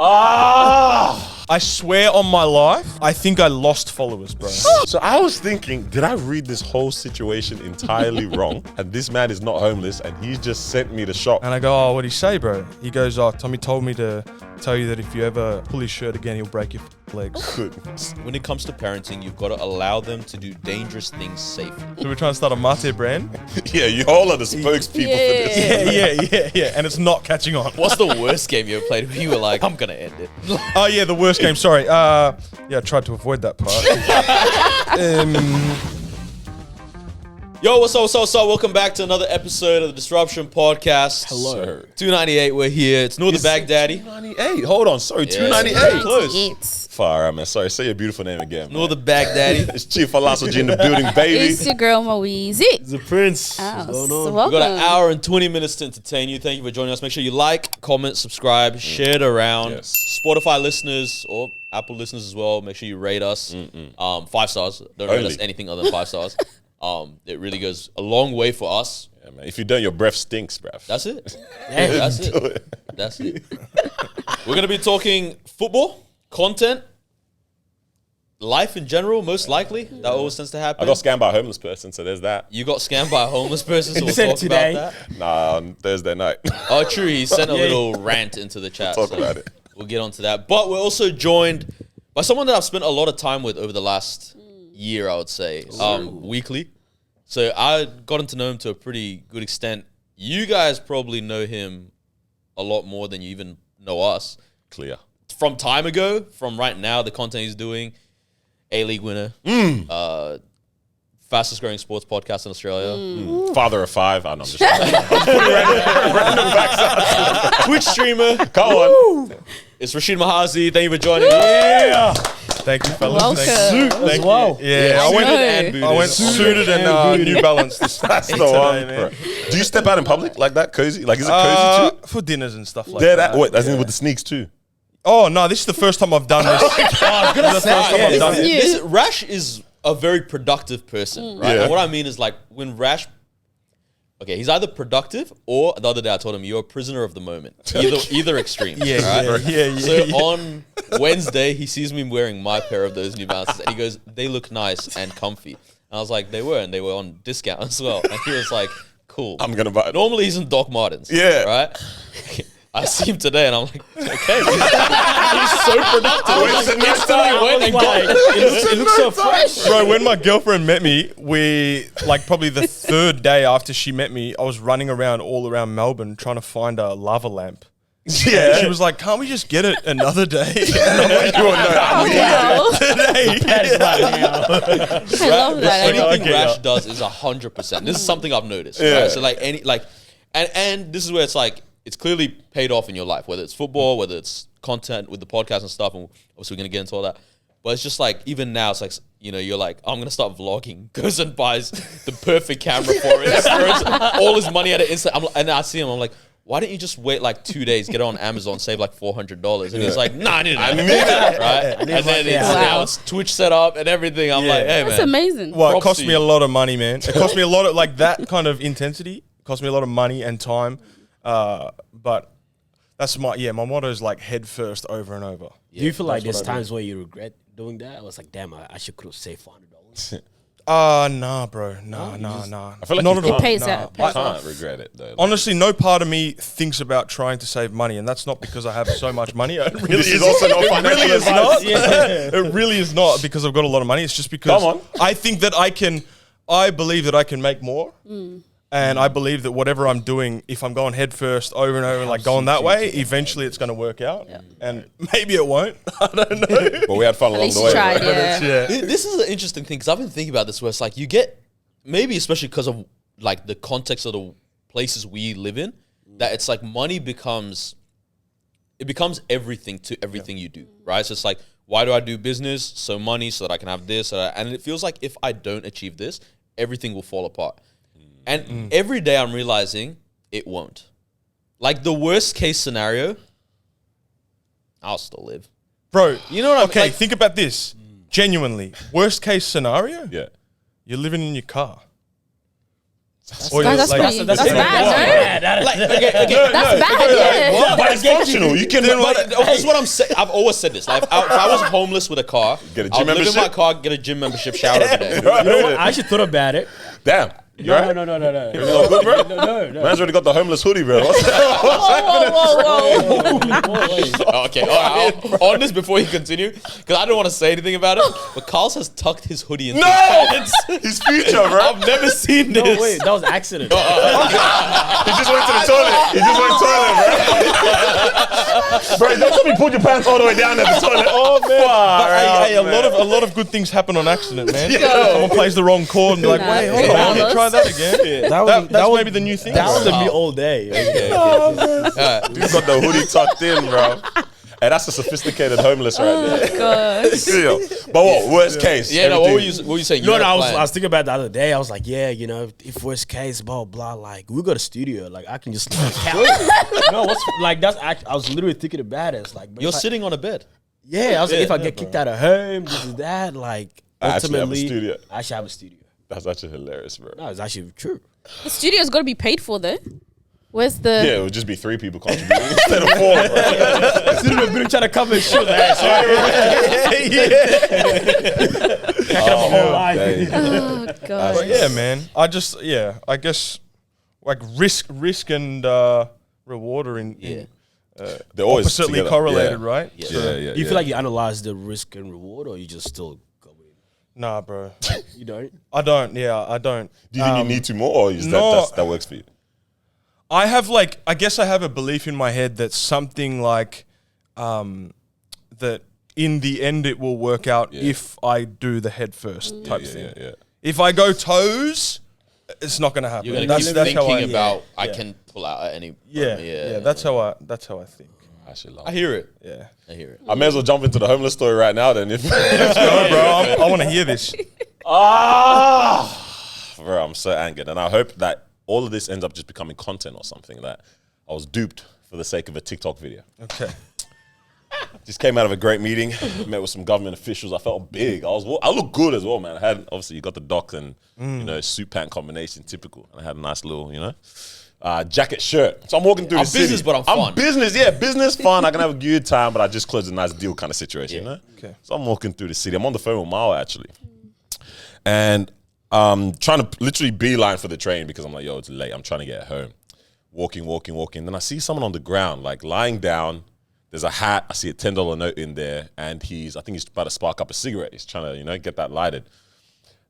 I swear on my life, I think I lost followers, bro. So I was thinking, did I read this whole situation entirely wrong? And this man is not homeless and he just sent me the shop. And I go, oh, what'd he say, bro? He goes, oh, Tommy told me to tell you that if you ever pull his shirt again, he'll break your legs. Goodness. When it comes to parenting, you've got to allow them to do dangerous things safely. So we're trying to start a Mate brand? Yeah, you all are the spokespeople for this. Yeah. And it's not catching on. What's the worst game you ever played where you were like, I'm going to end it? Oh, yeah, the worst game. Sorry. I tried to avoid that part. Yo, what's up? Welcome back to another episode of the Disruption Podcast. Hello. Sir. 298, we're here. It's Noor the Baghdaddy. 298. Hold on. Sorry, Yeah, 298. close. Far out, man. Sorry, say your beautiful name again. Noor the Baghdaddy. It's Chief Alasoji in the building, baby. It's your girl Mahazi. The Prince. Oh, What's going so on? welcome. We've got an hour and 20 minutes to entertain you. Thank you for joining us. Make sure you like, comment, subscribe, share it around. Yes. Spotify listeners or Apple listeners as well. Make sure you rate us. 5 stars. Don't rate Only. us anything other than 5 stars. It really goes a long way for us. Yeah, man. If you don't, your breath stinks, bruv. That's it. That's it. That's it. We're going to be talking football, content, life in general, most likely. That always tends to happen. I got scammed by a homeless person, so there's that. You got scammed by a homeless person, so we'll Said talk today. about that. Nah, on Thursday night. Oh, true. He sent a little rant into the chat. Talk so about it. We'll get onto that. But we're also joined by someone that I've spent a lot of time with over the last year, I would say, weekly. So I gotten to know him to a pretty good extent. You guys probably know him a lot more than you even know us. Clear. From time ago, from right now, the content he's doing, A-league winner, fastest growing sports podcast in Australia, Father of 5. I know, I'm just Twitch streamer. Come on. It's Rashid Mahazi. Thank you for joining us. Yeah. Thank you, fellas. Welcome. Thank well. you. Yeah, I went suited and New Balance this That's the today, one, man. bro. Do you step out in public like that, cozy? Like, is it cozy too? For dinners and stuff like Yeah, that. that. Wait, that's in with the sneaks too. Oh, no, this is the first time I've done this. This is the first time I've done this. Rash is a very productive person, right? Yeah. And what I mean is like when Rash, okay, he's either productive or the other day I told him you're a prisoner of the moment, either extreme. Yeah. So on Wednesday he sees me wearing my pair of those New Balances and he goes, "They look nice and comfy." And I was like, "They were, and they were on discount as well." And he was like, "Cool." I'm gonna buy it. Normally he's in Doc Martens. Yeah. Right. I see him today and I'm like, okay, he's so productive. Wait, so next time He went and got It looks so fresh. Bro, when my girlfriend met me, probably the third day after she met me, I was running around all around Melbourne trying to find a lava lamp. Yeah. She was like, "Can't we just get it another day?" You won't know. Wow. Today. I love that. Anything Okay, Rash yeah. does is 100%. This is something I've noticed. Yeah. Right? So and this is where it's like, it's clearly paid off in your life, whether it's football, whether it's content with the podcast and stuff, and obviously we're going to get into all that. But it's just like, even now, it's like, you know, you're like, I'm going to start vlogging, goes and buys the perfect camera for it, throws all his money at it instantly. And I see him, I'm like, why don't you just wait like 2 days, get it on Amazon, save like $400? And he's like, nah, I need that. Right? And then now it's Twitch set up and everything. I'm like, hey, That's man. amazing. Well, it Props cost to me you. a lot of money, man. It cost me a lot of, like, that kind of intensity. It cost me a lot of money and time. But that's my motto is like head first over and over. Do you feel like that's there's what I do. times where you regret doing that? I was like, damn, I could have saved $400. Nah, bro. Nah. I feel like Not you at all. It pays Nah. out. I Pays off. can't regret it though. Honestly, no part of me thinks about trying to save money, and that's not because I have so much money. It really This is is also not It financial really is advice. not. It really is not because I've got a lot of money. It's just because Come on. I think that I believe that I can make more. And I believe that whatever I'm doing, if I'm going head first over and over, like going that way, eventually it's going to work out. And maybe it won't. I don't know. But we had fun At along least the you way. tried, right? yeah. This is an interesting thing because I've been thinking about this where it's like you get, maybe especially because of like the context of the places we live in, that it's like money becomes everything to everything you do, right? So it's like, why do I do business? So money, so that I can have this. And it feels like if I don't achieve this, everything will fall apart. And every day I'm realizing it won't. Like the worst case scenario, I'll still live. Bro, You know what I mean? okay, Like- think about this. Genuinely, worst case scenario, Yeah. you're living in your car. Or Guys, that's like- pretty. That's that's bad, no? Like, okay, That's bad, yeah. But it's functional. You can. this is what I'm saying. I've always said this. Like, if I was homeless with a car, Get a gym I'll live in membership? my car, get a gym membership, shower every day. You know what? I actually thought about it. Damn. You alright? No. You all good, bro? No. Man's already got the homeless hoodie, bro. Whoa. Okay, all right. On this before you continue, because I don't want to say anything about it, but Carlos has tucked his hoodie into his No! pants. His future, bro. I've never seen this. No, wait, that was accident. He just went to the toilet. He just went to the toilet, bro. Bro, don't tell me pull your pants all the way down at the toilet. Oh, man. Hey, a lot of good things happen on accident, man. Someone plays the wrong chord and they're like, Nah. wait, hold on, let me try that again. That's maybe the new thing. That was bro. me all day. Dude got the hoodie tucked in, bro. Hey, that's a sophisticated homeless right there. Gosh. Yeah. But what? Worst case. Yeah, no, what everything- were you saying? No, You had a I plan. was thinking about it the other day. I was like, yeah, you know, if worst case, blah blah, like we got a studio, like I can just like, no, what's like that's I was literally thinking about it. It's like, but You're if I- sitting on a bed. yeah, I was like, if I Yeah, get kicked out of home, this is that, like I actually have a ultimately, studio. I actually have a studio. That's actually hilarious, bro. No, it's actually true. The studio's got to be paid for, though. Where's the... Yeah, it would just be 3 people contributing instead of 4, bro. Studio been trying to come and shoot, man. Sorry, Oh, dang. Oh, God. But yeah, man. I guess like risk and reward are in They're always oppositely together. correlated, Yeah. right? Yeah. So- Yeah. You feel like you analyze the risk and reward, or you just still go in? Nah, bro. You don't. I don't. Yeah, I don't. Do you think you need to more, or is no. that works for you? I have I guess I have a belief in my head that something like, that in the end it will work out if I do the head first type thing. Yeah. If I go toes, it's not going to happen. You're gonna keep thinking how I, about I can pull out at any. yeah. That's how I think. I should love I hear it. Yeah. I hear it. I may as well jump into the homeless story right now then. If Go, bro. I want to hear this. Bro, I'm so angered. And I hope that all of this ends up just becoming content or something, that I was duped for the sake of a TikTok video. Okay. Just came out of a great meeting, met with some government officials. I felt big. I looked good as well, man. I had, obviously, you got the docs and, suit pant combination, typical. And I had a nice little, jacket shirt. So I'm walking through I'm the city. business, but I'm fun. business, fun. I can have a good time, but I just closed a nice deal kind of situation, you know? Okay. So I'm walking through the city. I'm on the phone with Mao, actually. And trying to literally beeline for the train because I'm like, yo, it's late. I'm trying to get home. Walking. Then I see someone on the ground, like lying down. There's a hat. I see a $10 note in there. And I think he's about to spark up a cigarette. He's trying to, get that lighted.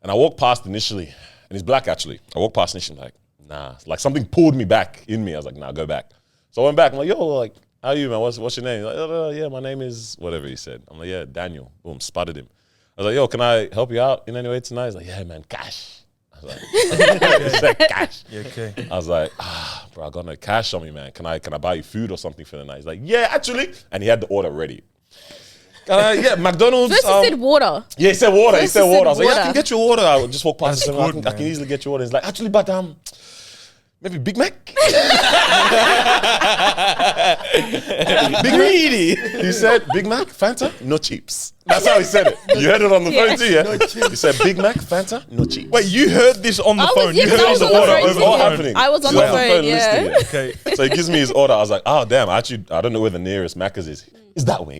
And I walk past initially, and he's black actually. I walked past initially, like, nah. Like something pulled me back in me. I was like, nah, go back. So I went back. I'm like, yo, like, how are you, man? What's your name? He's like, yeah, my name is whatever he said. I'm like, yeah, Daniel. Boom, spotted him. I was like, yo, can I help you out in any way tonight? He's like, yeah, man, cash. I was like, he said cash. Yeah, okay. I was like, bro, I got no cash on me, man. Can I buy you food or something for the night? He's like, yeah, actually. And he had the order ready. Yeah, McDonald's. First he said water. Yeah, he said water. First He said water. I was like, yeah, I water. can get you water. I just walk past That's and good, I can man. easily get you water. He's like, actually, but maybe Big Mac. Greedy. He said, Big Mac, Fanta, no chips. That's how he said it. You heard it on the phone too, yeah? He said, Big Mac, Fanta, no chips. Wait, you heard this on the I phone? was, yeah, You 'cause heard I was the on the order phone over It's the all too. phone. happening. I was on We're the phone, yeah. listening, yeah. Okay. So he gives me his order. I was like, oh, damn, I don't know where the nearest Macca's is. It's that way.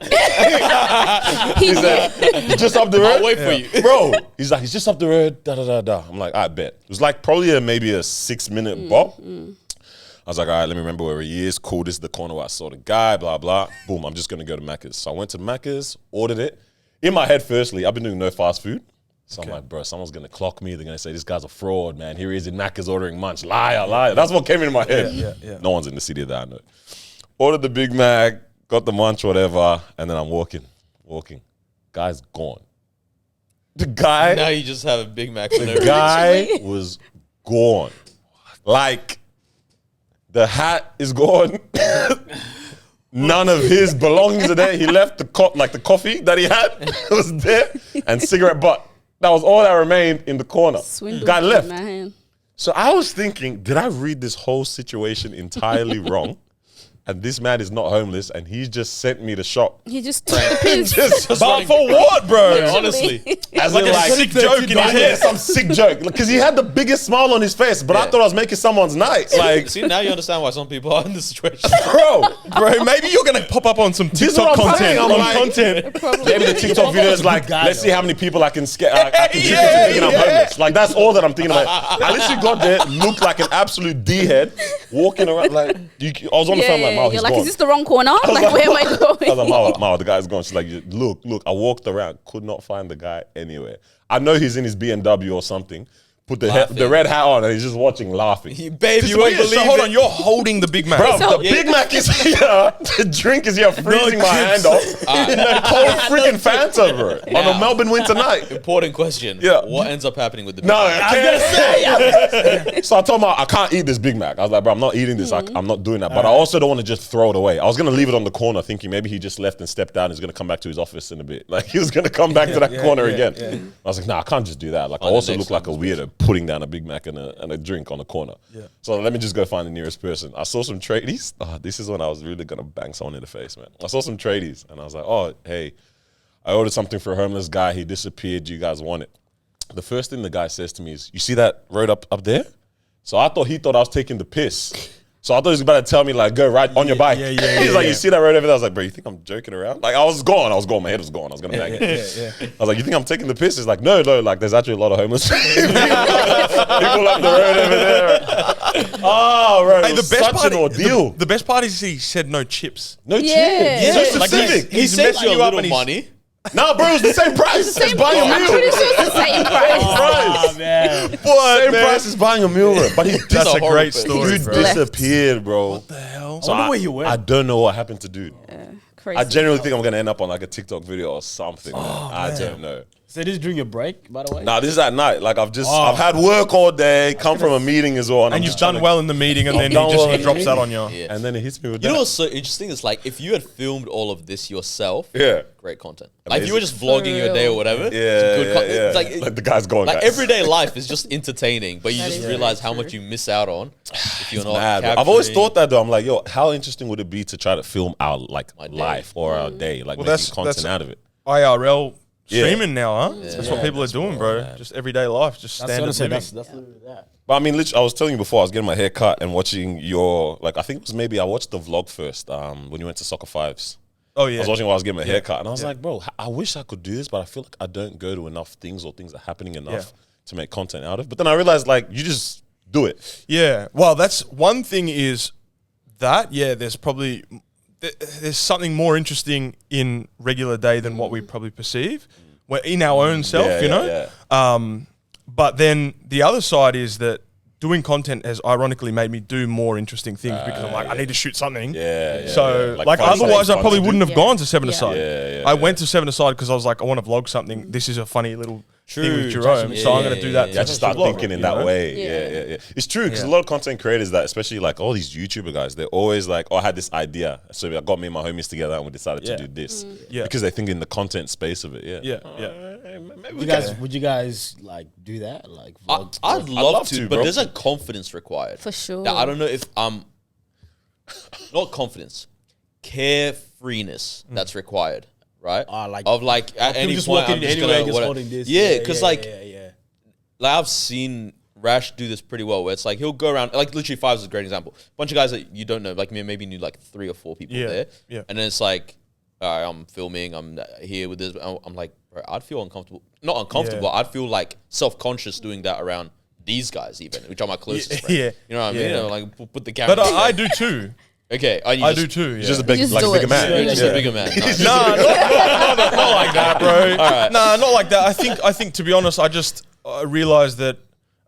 He said, he's just up the road. I'll wait for you. Bro, he's like, he's just up the road, da. I'm like, I bet. It was like probably maybe a 6-minute bop. I was like, all right, let me remember where he is. Cool, this is the corner where I saw the guy, blah, blah. Boom, I'm just going to go to Macca's. So I went to Macca's, ordered it. In my head, firstly, I've been doing no fast food. So I'm like, bro, someone's going to clock me. They're going to say, this guy's a fraud, man. Here he is in Macca's ordering munch. Liar. That's what came into my head. Yeah. No one's in the city that I know. Ordered the Big Mac, got the munch, whatever, and then I'm walking. Guy's gone. The guy... Now you just have a Big Mac. For no The reason. guy was gone. Like, the hat is gone. None of his belongings are there. He left the coffee that he had was there, and cigarette butt. That was all that remained in the corner. Swindled Guy left. man. So I was thinking, did I read this whole situation entirely wrong? and this man is not homeless, and he's just sent me the shop. He just took the piss. But for what, bro? Yeah, honestly. As Like in, a sick joke in his head. some sick joke, because he had the biggest smile on his face. But I Yeah. thought I was making someone's night. Like, See, now you understand why some people are in this situation. bro, Maybe you're gonna pop up on some is TikTok what I'm content. saying. I'm On like- content. Probably. maybe the TikTok video is like, guy, let's see though. how many people I can scare. I can trick Yeah, into thinking I'm yeah. homeless. Like, that's all that I'm thinking about. I literally got there, looked like an absolute D-head, walking around like. I was on the phone like, Mao, he's You're like, gone. is this the wrong corner? Like, like, where am I I was going? like, Mao, the guy's gone. She's like, look. I walked around, could not find the guy anywhere. I know he's in his BMW or something. Put the red hat on, and he's just watching, laughing. Babe, you won't believe So hold it. on, you're holding the Big Mac. Bro, So- the Big Mac is here. The drink is here, freezing my hand off. Cold freaking Fanta, bro. On Now. a Melbourne winter night. Important question. Yeah. What ends up happening with the No, I can't. So I told him I can't eat this Big Mac. I was like, bro, I'm not eating this. I'm not doing that. But I also don't want to just throw it away. I was gonna leave it on the corner, thinking maybe he just left and stepped out and he's gonna come back to his office in a bit. Like he was gonna come back to that corner again. I was like, nah, I can't just do that. Like I the also next look like a weirdo putting down a Big Mac and a drink on the corner. Yeah. So let me just go find the nearest person. I saw some tradies. This is when I was really gonna bang someone in the face, man. I saw some tradies and I was like, oh, hey, I ordered something for a homeless guy. He disappeared. Do you guys want it? The first thing the guy says to me is, you see that road up there? So I thought he thought I was taking the piss. So I thought he was about to tell me, like, go right on your bike. He's like, you see that road over there? I was like, bro, you think I'm joking around? Like, I was gone. My head was gone. I was going to bang it. I was like, you think I'm taking the piss? He's like, no, like, there's actually a lot of homeless people up the road over there. Oh, bro, Hey, it was such an ordeal. The best part is he said no chips. No Yeah. chips. Yeah. So Like specific. he He's sent messing you a you up little and he's- money. No, bro, it's the same price as buying a I'm meal. pretty sure it's the same price. Price. Oh, man. Same price as buying a meal, bro. But he That's a horrible great thing. story, dude bro. disappeared, bro. What the hell? So I wonder where he went. I don't know what happened to dude. Crazy. I genuinely think I'm gonna end up on like a TikTok video or something. Man. I don't know. So this is during your break, by the way? Nah, this is at night. Like I've had work all day, come from a meeting as well, And I'm you've just done trying to- well in the meeting, and then done well he in the drops meeting. that on you. Yeah. and then it hits me with You know that. what's so interesting? It's like if you had filmed all of this yourself, Yeah. great content. Like if you were Amazing. just vlogging your day or whatever, it's good content. Yeah. It's Like the guy's going. like guys. everyday life is just entertaining, but you That just is realize very how much you miss out on if you're not. Mad, bro. I've always capturing- thought that though. I'm like, yo, how interesting would it be to try to film our like day. life or our day, like Well, making content out of it? IRL Yeah. streaming now, huh? That's what people are doing, bro. Just everyday life, just That's what standard I living. said. That's literally that. But I mean, literally, I was telling you before, I was getting my hair cut and watching your, like, I think it was maybe I watched the vlog first when you went to Soccer Fives. Oh I yeah. was watching while I was getting my hair cut, and I was like, bro, I wish I could do this, but I feel like I don't go to enough things or things that are happening enough to make content out of. But then I realized, like, you just do it. Yeah. Well, that's one thing is that, there's probably there's something more interesting in regular day than what we probably perceive. We're in our own self, Yeah, you know? yeah. But then the other side is that doing content has ironically made me do more interesting things because I'm like, I need to shoot something. Yeah. So, yeah. like find otherwise, something I probably fun to wouldn't do. have gone to Seven Yeah. Aside. Yeah, I went to Seven Aside because I was like, I want to vlog something. This is a funny little thing with Jerome, Yeah, so I'm yeah, going to do yeah, that. yeah. You have to start vlog, thinking in you that know? way. Yeah. Yeah. It's true because Yeah. a lot of content creators that, especially like all these YouTuber guys, they're always like, "Oh, I had this idea, so I got me and my homies together and we decided to do this." Yeah. Because they think in the content space of it. Yeah. Would you guys like do that? Like, vlog? I'd love love to, to, but bro. there's a confidence required. For sure. Now, I don't know if not confidence, carefreeness that's required, right? Like- of like at People any just point, walking I'm in just anyway, gonna just whatever. holding this. Yeah, because like yeah. I've seen Rash do this pretty well, where it's like he'll go around, like literally Fives is a great example. Bunch of guys that you don't know, like maybe knew like 3 or 4 people there, and then it's like, all right, I'm filming, I'm here with this. I'm like, bro, I'd feel uncomfortable, not uncomfortable, Yeah. I'd feel like self-conscious doing that around these guys, even, which are my closest friends. Yeah. You know what I mean? Yeah. You know, like put the camera. But I do too. Okay, oh, you I just- do too. He's Yeah. just a big, Just like do bigger it. man. You're just Yeah. a bigger man. Nice. Nah, not like that, bro. right. Nah, not like that. I think to be honest, I realized that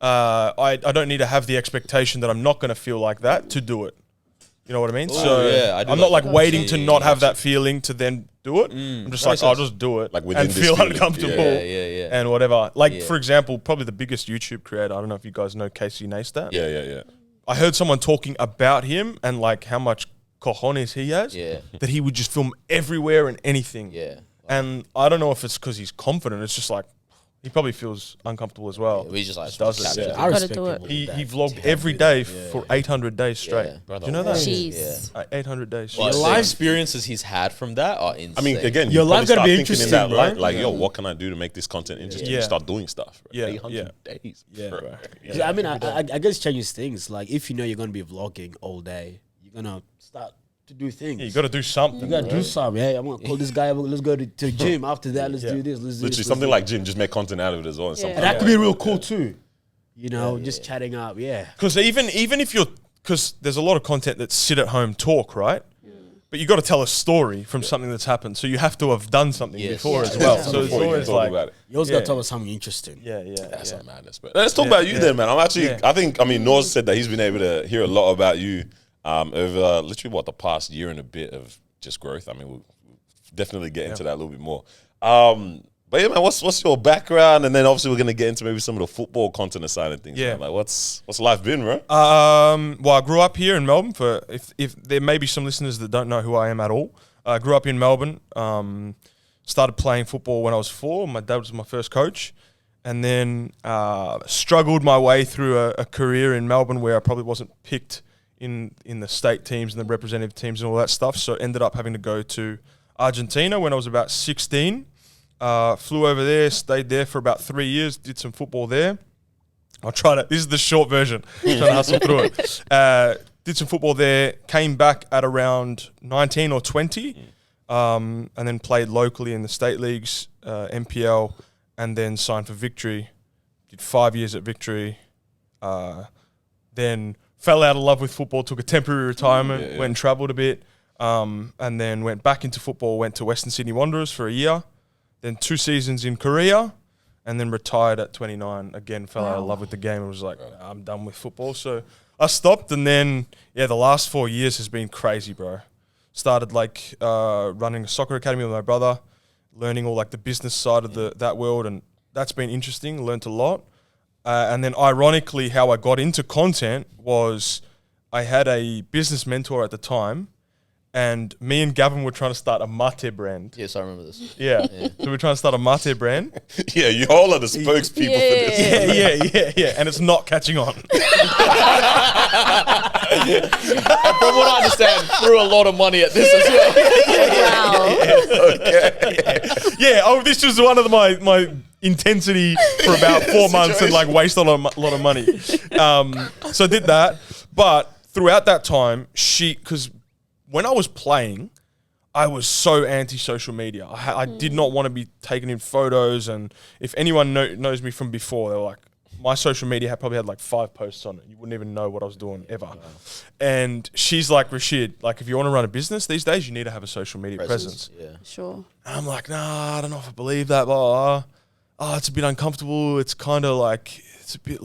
I don't need to have the expectation that I'm not going to feel like that to do it. You know what I mean? So yeah, I do I'm not like like that. waiting to Yeah, not yeah, have that feeling to then do it. I'm just like, I'll just do it Like within and this feel feeling. uncomfortable Yeah. and whatever. Like, Yeah. for example, probably the biggest YouTube creator, I don't know if you guys know Casey Neistat. Yeah. I heard someone talking about him and like how much cojones he has, Yeah. that he would just film everywhere and anything. Yeah. And I don't know if it's because he's confident. It's just like, He probably feels uncomfortable as well. We just like Just does it. capture Yeah. it. I respect do it. people He that. vlogged every day for 800 days straight. Yeah. Do you know that? Jeez. 800 days Well, straight. the experiences he's had from that are insane. I mean, again, Your you life probably gotta be start thinking in interesting, that bro. light, like, yo, what can I do to make this content interesting? Yeah. You start doing stuff. Bro. Yeah, 800 days. Yeah, bro. bro. Yeah. I mean, I guess it changes things. Like, if you know you're going to be vlogging all day, you're going to start to do things. Yeah, you got to do something. You gotta do something. Hey, I'm gonna call this guy. Let's go to the gym. After that, let's Yeah. do this. Let's do Literally this, something let's like gym, just make content out of it as well. And something do- that could be real cool too. You know, just chatting up. Yeah. Because even if you're, because there's a lot of content that sit at home talk, right? But you got to tell a story from something that's happened. So you have to have done something Yes. before Yeah. as well. Yeah. So it's before you always talk like, about it. You always gotta tell us something interesting. yeah. That's a madness. But let's talk about you then, man. I'm actually, Yeah. I think, Noor said that he's been able to hear a lot about you over literally the past year and a bit of just growth. I mean, we'll definitely get into that a little bit more. But yeah, man, what's your background? And then obviously we're gonna get into maybe some of the football content side of things. Yeah. Man. Like what's life been, bro? Well, I grew up here in Melbourne. For if there may be some listeners that don't know who I am at all, I grew up in Melbourne. Started playing football when I was 4. My dad was my first coach, and then struggled my way through a career in Melbourne where I probably wasn't picked in the state teams and the representative teams and all that stuff. So ended up having to go to Argentina when I was about 16. Flew over there, stayed there for about 3 years, did some football there. I'll try to. This is the short version. Trying to hustle through it. Did some football there. Came back at around 19 or 20, and then played locally in the state leagues, NPL, and then signed for Victory. Did 5 years at Victory. Then fell out of love with football. Took a temporary retirement. Went and travelled a bit, and then went back into football. Went to Western Sydney Wanderers for a year. Then 2 seasons in Korea. And then retired at 29. Again, fell out of love with the game and was like, I'm done with football. So I stopped, and then, the last 4 years has been crazy, bro. Started running a soccer academy with my brother, learning all the business side of that world, and that's been interesting. Learned a lot. And then ironically, how I got into content was I had a business mentor at the time, and me and Gavin were trying to start a mate brand. Yes, I remember this. Yeah. So we're trying to start a mate brand. Yeah, you all are the spokespeople for this. Yeah. And it's not catching on. From what I understand, threw a lot of money at this as well. Wow. This was one of my intensity for about 4 months and waste a lot of money. So I did that. But throughout that time, because when I was playing, I was so anti-social media. I did not want to be taking in photos, and if anyone knows me from before, they were like, my social media probably had 5 posts on it. You wouldn't even know what I was doing ever. Wow. And she's like, Rashid, if you want to run a business these days, you need to have a social media presence. Yeah. Sure. And I'm like, nah, I don't know if I believe that. Blah, blah. Oh, it's a bit uncomfortable. It's kind of it's a bit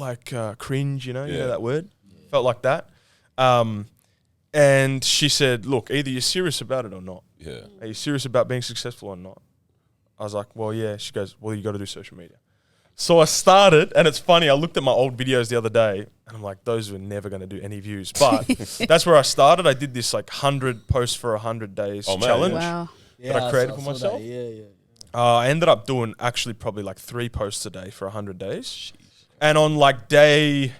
cringe, you know that word? Yeah. Felt like that. And she said, look, either you're serious about it or not. Yeah. Are you serious about being successful or not? I was like, well, yeah. She goes, well, you got to do social media. So I started, and it's funny, I looked at my old videos the other day, and I'm like, those were never going to do any views. But that's where I started. I did this 100 posts for 100 days challenge Wow. that I created for myself. I ended up doing actually probably 3 posts a day for 100 days. Jeez. And on day...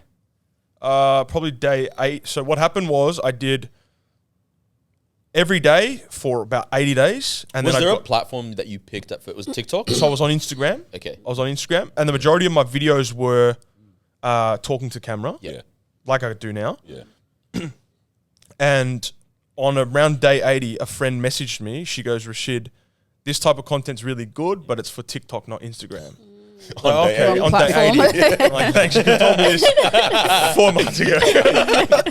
probably day 8. So what happened was I did every day for about 80 days. And Was then there a platform that you picked up for? Was it TikTok? So I was on Instagram. Okay. I was on Instagram. And the majority of my videos were talking to camera. Yeah. Like I do now. Yeah. And on around day 80, a friend messaged me. She goes, Rashid, this type of content's really good, but it's for TikTok, not Instagram. On day 80. On day 80. I'm like, thanks, you told me this 4 months ago.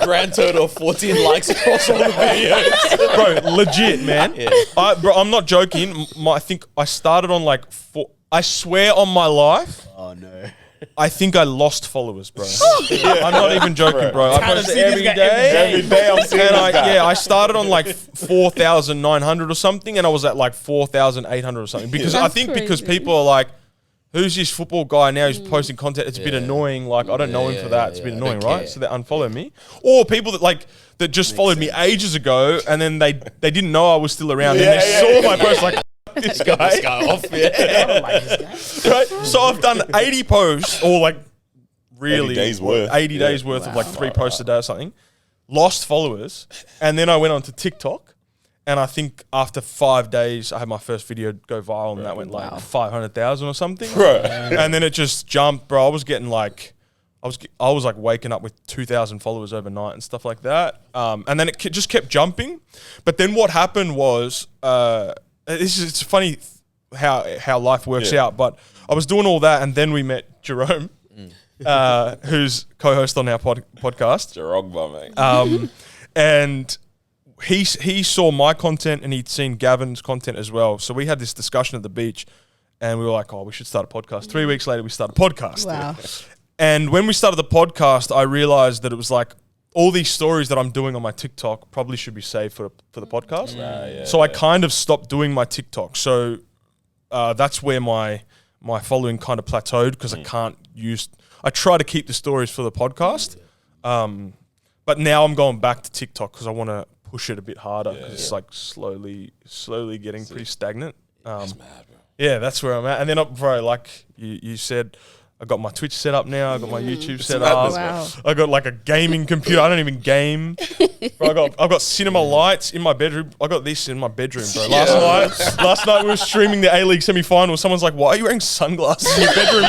Grand total of 14 likes across all the videos. Bro, legit, man. Yeah. I'm not joking. I think I started on 4. I swear on my life, Oh no. I think I lost followers, bro. I'm not even joking, bro. I Kind of post see this every guy day. Every day I'm seeing And this guy. I started on 4,900 or something, and I was at 4,800 or something. Because I That's think because crazy. people are like, who's this football guy now who's posting content? It's a bit Yeah. annoying. I don't know him for that. It's a bit I annoying, don't right? care. So they unfollow me. Or people that just followed me ages ago, and then they didn't know I was still around. Yeah, and they yeah, saw my post this guy. This guy off. Yeah. I don't like this guy. Right? So I've done 80 posts, or like really 80 days worth. 80 days worth of like 3 posts a day or something. Lost followers, and then I went on to TikTok, and I think after 5 days, I had my first video go viral, and that went like 500,000 or something. Bro. And then it just jumped, bro. I was getting like, I was like waking up with 2,000 followers overnight and stuff like that. And then it just kept jumping. But then what happened was, it's funny how life works out. But I was doing all that, and then we met Jerome. Who's co-host on our podcast. Jerome, mate. And he saw my content, and he'd seen Gavin's content as well. So we had this discussion at the beach, and we were like, oh, we should start a podcast. 3 weeks later, we started a podcast. Wow. And when we started the podcast, I realized that it was like all these stories that I'm doing on my TikTok probably should be saved for the podcast. So I kind of stopped doing my TikTok. So that's where my following kind of plateaued, because I can't use... I try to keep the stories for the podcast, but now I'm going back to TikTok because I want to push it a bit harder, because it's like slowly getting pretty stagnant. That's mad, bro. Yeah, that's where I'm at. And then, bro, like you said, I got my Twitch set up now. I got my YouTube set up. Wow. I got like a gaming computer. I don't even game. Bro, I've got cinema lights in my bedroom. I got this in my bedroom, bro. Last night we were streaming the A-League semi-final. Someone's like, "Why are you wearing sunglasses in your bedroom?"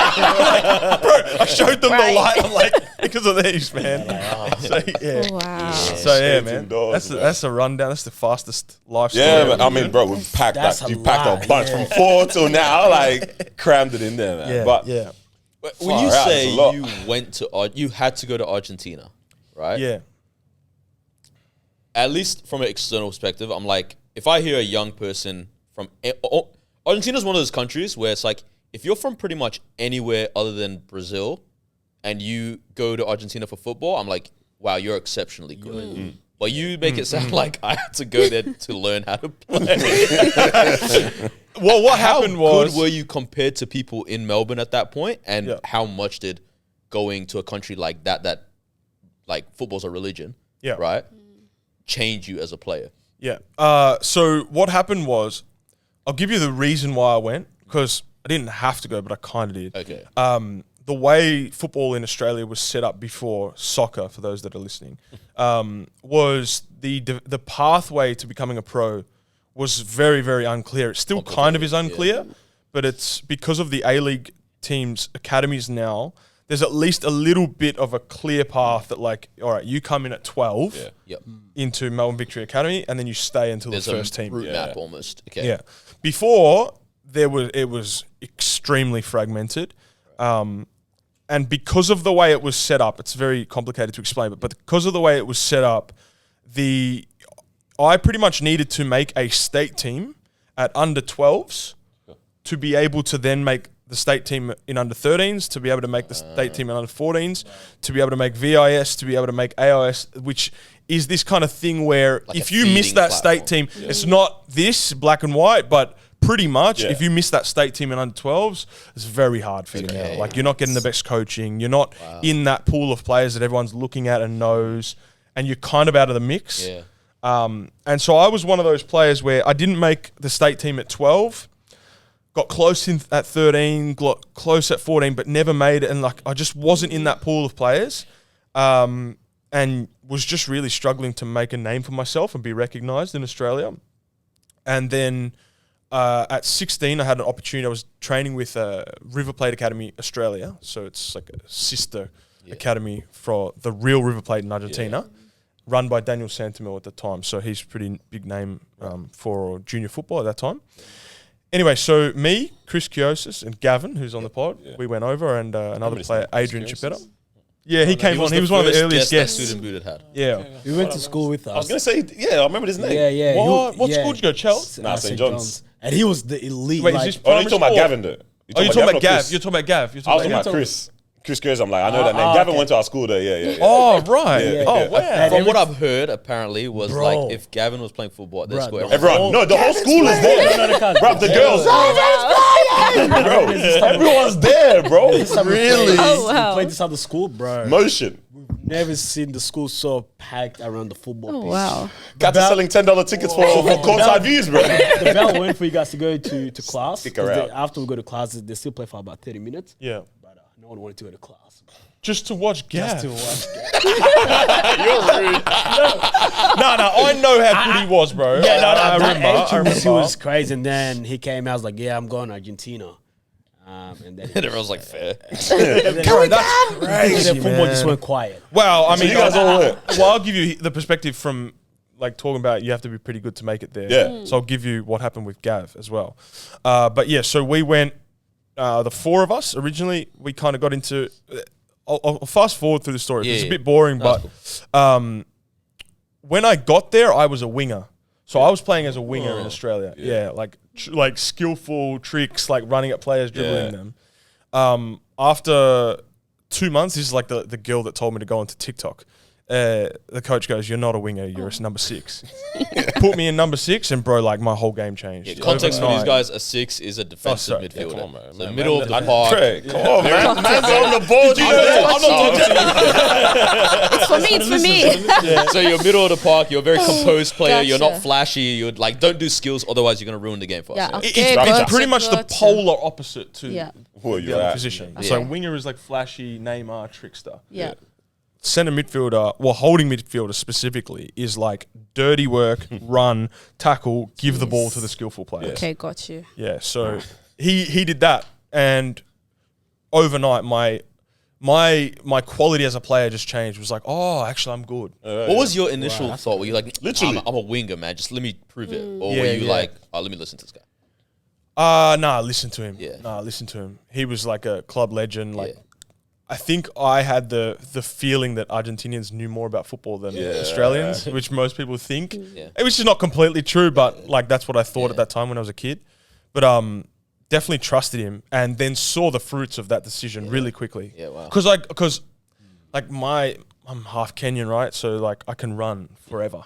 Bro, I showed them the light. I'm like, because of these, man. So yeah. Wow. So yeah, Shades man. indoors, That's a rundown. That's the fastest life story. Yeah, but I mean, bro, we've packed That's that. a You packed lot, a bunch from 4 till now, like crammed it in there, man. Yeah, But yeah, When you Far out, say it's a lot. you had to go to Argentina, right? yeah. At least from an external perspective, I'm like, if I hear a young person from Argentina's one of those countries where it's like, if you're from pretty much anywhere other than Brazil, and you go to Argentina for football, I'm like, wow, you're exceptionally good. But you make it sound like I had to go there to learn how to play. Well, what happened was, good were you compared to people in Melbourne at that point, and Yeah. how much did going to a country like that like football's a religion, Yeah. right, change you as a player? Yeah. So what happened was, I'll give you the reason why I went, because I didn't have to go, but I kind of did. Okay. The way football in Australia was set up before soccer, for those that are listening, was the pathway to becoming a pro was very, very unclear. It still kind of is unclear, but it's because of the A-League teams' academies now, there's at least a little bit of a clear path that, like, all right, you come in at 12 Yep. into Melbourne Victory Academy, and then you stay until There's the first a team. route map almost. Okay. Yeah. Before, it was extremely fragmented. And because of the way it was set up, it's very complicated to explain, but because of the way it was set up, I pretty much needed to make a state team at under 12s to be able to then make the state team in under 13s, to be able to make the state team in under 14s, to be able to make VIS, to be able to make AIS, which is this kind of thing where Like if a you miss feeding that platform. state team, it's not this black and white, but pretty much if you miss that state team in under 12s, it's very hard for you now. Like, you're not getting the best coaching. You're not in that pool of players that everyone's looking at and knows, and you're kind of out of the mix. Yeah. And so I was one of those players where I didn't make the state team at 12, got close at 13, got close at 14, but never made it. And like, I just wasn't in that pool of players, and was just really struggling to make a name for myself and be recognised in Australia. And then at 16, I had an opportunity. I was training with River Plate Academy Australia. So it's like a sister academy for the real River Plate in Argentina, run by Daniel Santamil at the time. So he's a pretty big name for junior football at that time. Anyway, so me, Chris Kiosis, and Gavin, who's on the pod, we went over, and another player, Adrian Chipetta. Yeah, he came on. He was one of the earliest guests. Student Boot had. Yeah. We went to school with us. I was gonna say, I remember his name. Yeah. What school did you go? Chelsea? Nah, St. John's. And he was the elite. Wait, like, is this Oh, no, you're talking about Primary Gavin, though. Oh, you're talking about or Gav. Chris? You're talking about Gav. I was talking about Chris. Chris Curse, I'm like, I know that name. Gavin went to our school there, yeah. Oh, right. Yeah. Oh, Yeah. wow. From what I've heard, apparently, was Bro. like if Gavin was playing football at their school, Everyone, no, the whole school is there. Bro, the girls. Bro, everyone's there, bro. Really? Oh, wow. We played this out of school, bro. Motion. Never seen the school so packed around the football Oh pitch. wow. Cats are selling $10 tickets for courtside views, bro. The bell went for you guys to go to class. Stick 'cause around. after we go to classes, they still play for about 30 minutes. Yeah. But no one wanted to go to class. Just to watch Gav. Just to watch. No, I know how good he was, bro. Yeah, no, I that remember. entrance, he was crazy. And then he came out, I was like, yeah, I'm going to Argentina. And then, And everyone's like, fair. Bro, that's crazy, then football man. just went quiet. Well, I mean, you guys all went. well, I'll give you the perspective from like talking about you have to be pretty good to make it there. Yeah. So I'll give you what happened with Gav as well. But yeah, so we went. The four of us originally, we kind of got into. I'll fast forward through the story. It's a bit boring, but when I got there, I was a winger. So I was playing as a winger in Australia. Yeah, like skillful tricks, like running at players, dribbling them. After 2 months, this is like the girl that told me to go onto TikTok. The coach goes, "You're not a winger. You're a number 6." Put me in number 6, and bro, like my whole game changed. Yeah, context for these Overnight. guys: a 6 is a defensive sorry. midfielder. Come on, man. So Man, middle man, of the man, park. Craig, come on, man. Man's on the board. I'm not talking It's for me. It's for me. So you're middle of the park. You're a very composed player. You're not Gotcha. flashy. You're like, don't do skills, otherwise you're gonna ruin the game for us. Yeah. Yeah. Okay, It's gotcha, pretty much the gotcha. polar opposite to Yeah. Who are the you other at? position. Yeah. So Yeah. winger is like flashy, Neymar, trickster. Yeah. Centre midfielder, well, holding midfielder specifically, is like dirty work, run, tackle, give the ball to the skillful players. Okay, got you. Yeah, so he did that, and overnight my quality as a player just changed. It was like, oh, actually, I'm good. What was your initial thought? Were you like, Literally. I'm a winger, man. Just let me prove it, or Yeah, were you yeah. like, oh, let me listen to this guy? Nah, listen to him. Yeah. Nah, listen to him. He was like a club legend. Like, Yeah. I think I had the feeling that Argentinians knew more about football than Australians, which most people think. Yeah. Which is not completely true, but like that's what I thought at that time when I was a kid. But definitely trusted him, and then saw the fruits of that decision really quickly. Yeah, wow. Because I'm half Kenyan, right? So like I can run forever,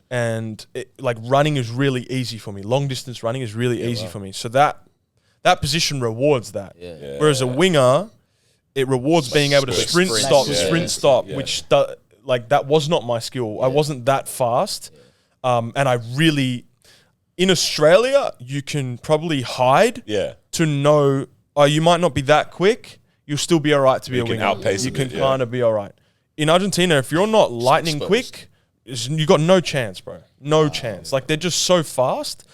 and like running is really easy for me. Long distance running is really easy for me. So that position rewards that. Yeah. Whereas a winger, it rewards being able to sprint, sprint. stop, Yeah. sprint, stop, Yeah. which like that was not my skill. I wasn't that fast, and I really. In Australia, you can probably hide to know, oh, you might not be that quick. You'll still be all right to be a can winger. outpace You a can bit, kind of be all right. In Argentina, if you're not lightning exposed. quick, you got no chance, bro. No chance. Like, they're just so fast.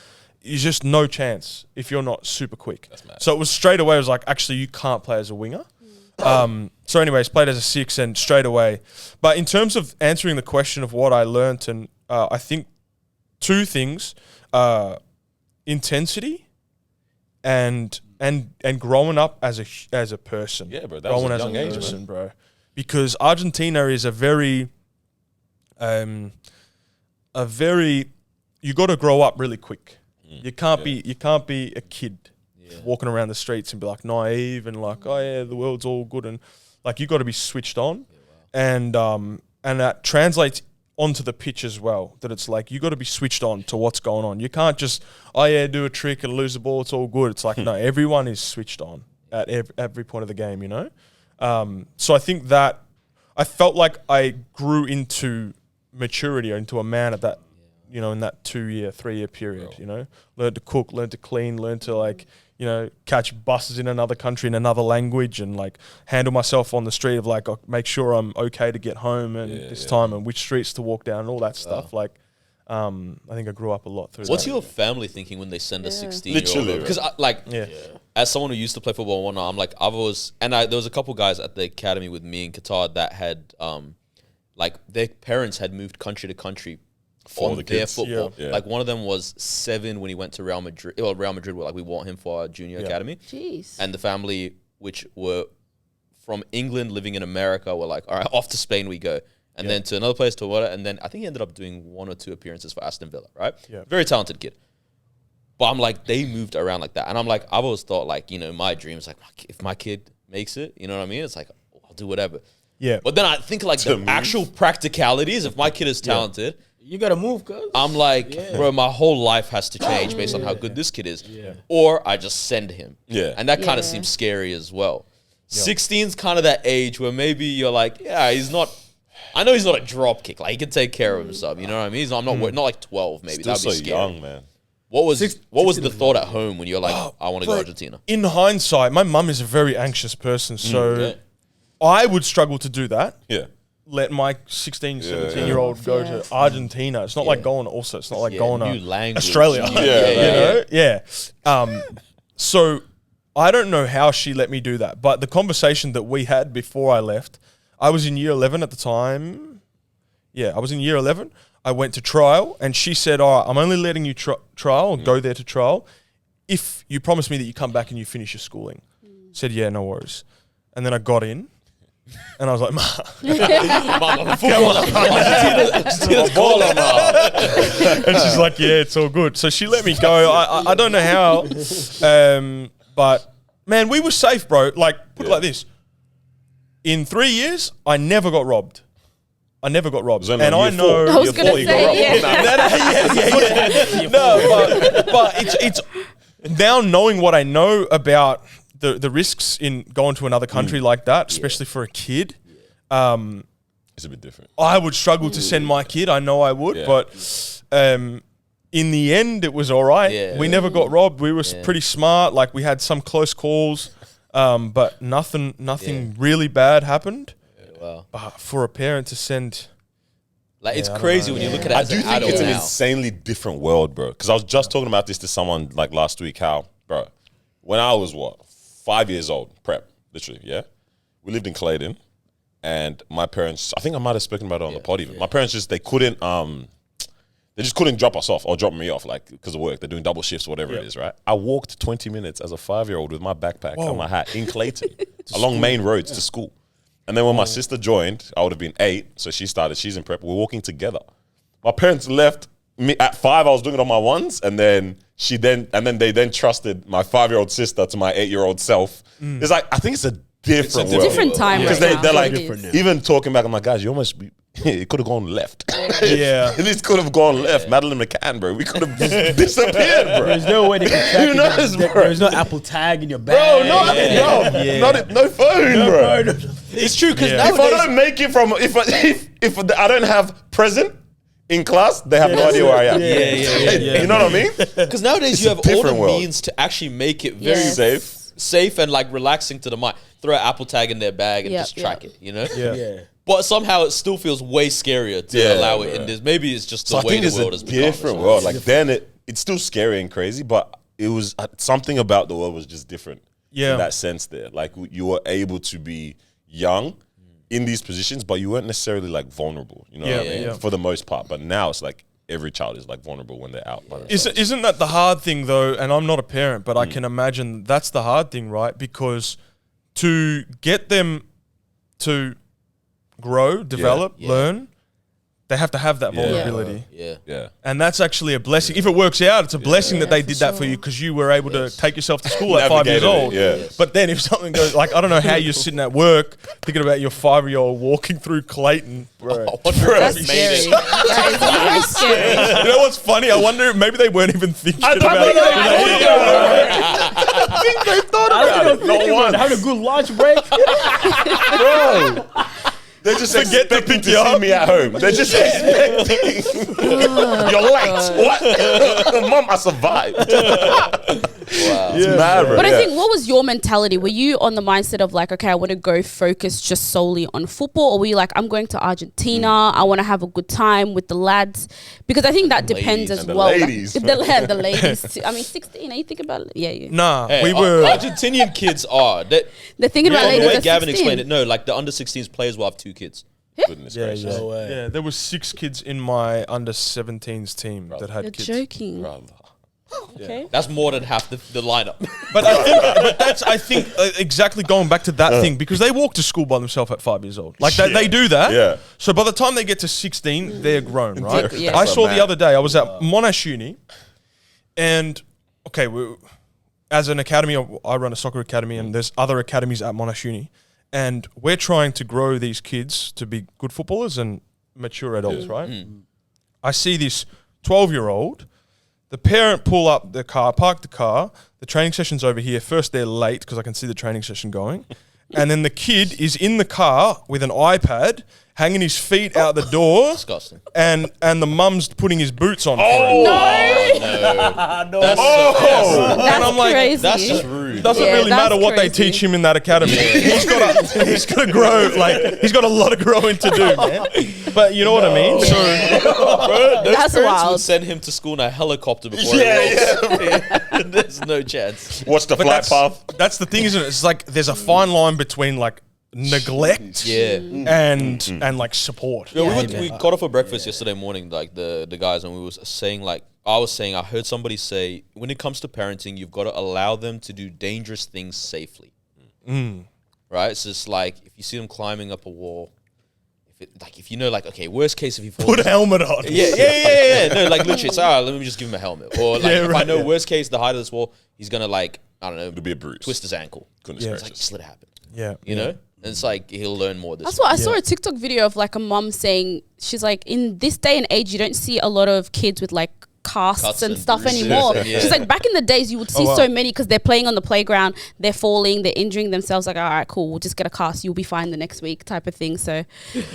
There's just no chance if you're not super quick. So it was straight away, it was like, actually, you can't play as a winger. So anyways, played as a 6 and straight away. But in terms of answering the question of what I learnt, and I think 2 things, intensity and growing up as a person. Yeah, bro, that was growing a as young a age, person, bro. Because Argentina is a very you got to grow up really quick. You can't be a kid walking around the streets and be like naive and like, oh yeah, the world's all good, and like you got to be switched on, and that translates onto the pitch as well. That it's like you got to be switched on to what's going on. You can't just do a trick and lose the ball. It's all good. It's like no, everyone is switched on at every point of the game. You know, so I think that I felt like I grew into maturity or into a man at that. You know, in that 2-year, 3-year period, you know, learn to cook, learn to clean, learn to like, you know, catch buses in another country in another language, and like handle myself on the street of like, make sure I'm okay to get home and this time and which streets to walk down and all that stuff. Like, I think I grew up a lot through What's that. your family thinking when they send a 16-year-old? Literally, Because as someone who used to play football and whatnot, I'm like, there was a couple guys at the academy with me in Qatar that had, like their parents had moved country to country For on the their kids. football. Yeah. Like one of them was 7 when he went to Real Madrid. Well, Real Madrid were like, we want him for our junior academy. Jeez. And the family, which were from England living in America, were like, all right, off to Spain we go. And then to another place, to what? And then I think he ended up doing 1 or 2 appearances for Aston Villa, right? Yeah. Very talented kid. But I'm like, they moved around like that. And I'm like, I've always thought like, you know, my dream is like, if my kid makes it, you know what I mean? It's like, I'll do whatever. Yeah. But then I think like the actual practicalities, if my kid is talented, You gotta move, cuz. I'm like, bro, my whole life has to change based on how good this kid is. Or I just send him. Yeah. And that kind of Yeah. seems scary as well. 16's kind of that age where maybe you're like, yeah, he's not I know he's not a drop kick. Like he can take care of himself. You know what I mean? I'm not like 12 maybe. Still That'd be so scary. young, man. What was the thought at home when you're like, I want to go Bro, Argentina? In hindsight, my mum is a very anxious person, so Okay. I would struggle to do that. Yeah. Let my 16, 17-year-old go to Argentina. It's not like going also. It's not like going new to language. Australia. Yeah. So I don't know how she let me do that, but the conversation that we had before I left, I was in year 11 at the time. Yeah, I was in year 11. I went to trial, and she said, all right, I'm only letting you trial or go there to trial if you promise me that you come back and you finish your schooling. Said, yeah, no worries. And then I got in, and I was like, Ma. And she's like, yeah, it's all good. So she let me go. I don't know how, but man, we were safe, bro. Like, put it like this. In 3 years, I never got robbed. And I know. I was going to say, But it's now knowing what I know about the risks in going to another country like that, especially for a kid. It's a bit different. I would struggle to send my kid. I know I would, but in the end, it was all right. Yeah. We never got robbed. We were pretty smart. Like we had some close calls, but nothing really bad happened. Wow. But for a parent to send, Like it's crazy when you look at it I as do an think adult it's an now. insanely different world, bro. Because I was just talking about this to someone like last week. How, bro, when I was 5 years old, prep, literally, yeah. We lived in Clayton, and my parents. I think I might have spoken about it on the pod. Even my parents just they just couldn't drop us off or drop me off, like because of work. They're doing double shifts, whatever it is, right? I walked 20 minutes as a 5-year-old with my backpack and my hat in Clayton along main roads to school. And then when my sister joined, I would have been 8. So she's in prep. We're walking together. My parents left me at 5. I was doing it on my ones. And then they trusted my 5-year-old sister to my 8-year-old self. It's like, I think it's a different world. different time Because right now. they're like, It is. even talking back, I'm like, guys, you almost, it could have gone left. Yeah. This could have gone left. Madeline McCann, bro. We could have just disappeared, bro. There's no way they can track Who knows, bro? There's no Apple tag in your Bro, bag. no phone, bro. It's true because If I nowadays don't make it from, if I don't have present in class, they have no idea where I am. Yeah. You know what I mean? Because nowadays It's you a have all the different world. means to actually make it very Yes. safe and like relaxing to the mind. Throw an Apple tag in their bag and Yep, just track yep. it, you know? Yeah. But somehow it still feels way scarier to Yeah, allow it bro. in this. Maybe it's just So the I way think the it's world a has become. different world. Like then it's still scary and crazy, but it was something about the world was just different. Yeah. In that sense there. Like you were able to be young in these positions, but you weren't necessarily like vulnerable, you know what I mean? Yeah. For the most part. But now it's like every child is like vulnerable when they're out by themselves. Isn't that the hard thing though? And I'm not a parent, but I can imagine that's the hard thing, right? Because to get them to grow, develop, learn, they have to have that vulnerability. Yeah. Yeah. And that's actually a blessing. If it works out, it's a blessing that they did that for you because you were able to take yourself to school at 5 years Navigated old. it, yeah. But then if something goes, like, I don't know how you're sitting at work thinking about your 5-year-old walking through Clayton. Bro. That's scary. That is very scary. You know what's funny? I wonder if maybe they weren't even thinking about think it. I think they thought about it. Not once. Having a good lunch break. Bro. They're just Forget to expecting pick to you see up. me at home. They're just expecting. You're late. What? Mom, I survived. Wow. It's mad, bro. But I think, what was your mentality? Were you on the mindset of like, okay, I want to go focus just solely on football? Or were you like, I'm going to Argentina, I want to have a good time with the lads? Because I think that depends ladies. as And the well. Like, ladies. the ladies too. I mean, 16, you think about it? Yeah. Nah, Hey, we were. Argentinian kids are. They're thinking about The ladies way at Gavin 16. explained it, no, like the under 16s players will have 2 kids. Goodness Yeah, gracious. No way. yeah, there was 6 kids in my under 17s team that had You're kids. joking. Brother. Okay. That's more than half the lineup. But I think exactly going back to that thing because they walk to school by themselves at 5 years old. Like they do that. Yeah. So by the time they get to 16, they're grown, right? Yeah. I saw That's the other day. I was at Monash Uni, and okay, as an academy, I run a soccer academy, and there's other academies at Monash Uni, and we're trying to grow these kids to be good footballers and mature adults, right? I see this 12-year-old. The parent pull up the car, park the car. The training session's over here. First, they're late because I can see the training session going. and then the kid is in the car with an iPad, hanging his feet out the door, Disgusting. and the mum's putting his boots on. No. That's I'm like, crazy. That's just rude. It doesn't Yeah, really that's matter what they crazy. teach him in that academy. He's got to grow. Like he's got a lot of growing to do, man. But you know what I mean. So Bro, those That's parents wild. would send him to school in a helicopter before he There's no chance. What's the flight path? that's the thing, isn't it? It's like there's a fine line between like neglect Yeah. and like support. Yeah, we got off for breakfast yesterday morning, like the guys, and we was saying, like, I heard somebody say, when it comes to parenting, you've got to allow them to do dangerous things safely. Right? It's just like, if you see them climbing up a wall, if you know, like, okay, worst case, if he falls. Put a helmet on. Yeah. No, like, literally, it's, all right, let me just give him a helmet. Or, like, if I know worst case, the height of this wall, he's going to, like, I don't know. It'll be a bruise. Twist his ankle. Goodness It's gracious. like, just let it happen. Yeah. You know? And it's like, he'll learn more this That's way. what I saw a TikTok video of like a mum saying, she's like, in this day and age, you don't see a lot of kids with like casts Cuts and and stuff bruises. anymore. Yeah. She's like, back in the days, you would see so many because they're playing on the playground, they're falling, they're injuring themselves. Like, all right, cool, we'll just get a cast, you'll be fine the next week, type of thing. So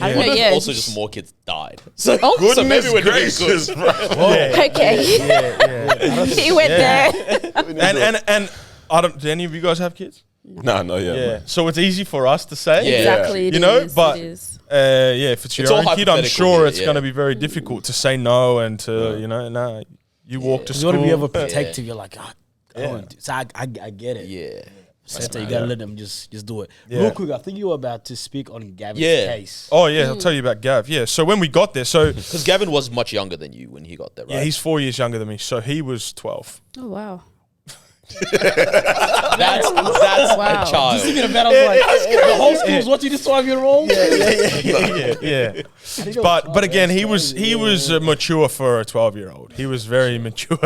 I don't know. Yeah. Also, just more kids died. So, Oh. so maybe we're doing gracious, good. bro. Okay. He went there. And I don't. Do any of you guys have kids? No, no, yeah. Yeah. So it's easy for us to say. Yeah. Exactly. You know, it but is. yeah, if it's your all own kid, I'm hypothetical sure here, it's yeah. going to be very difficult to say no and to nah. You walk to You school. want to be overprotective. You're like, so I get it. Yeah. Center, you gotta let them just do it. Yeah. Real quick, I think you were about to speak on Gavin's Yeah. case. Oh yeah, I'll tell you about Gav. Yeah, so when we got there, so Because Gavin was much younger than you when he got there, right? yeah, he's 4 years younger than me. So he was 12. Oh, wow. That's Wow. a child. Thinking about, I was like, the whole school's watching this 12-year-old. Yeah. But again, he was mature for a 12-year-old. He was very mature.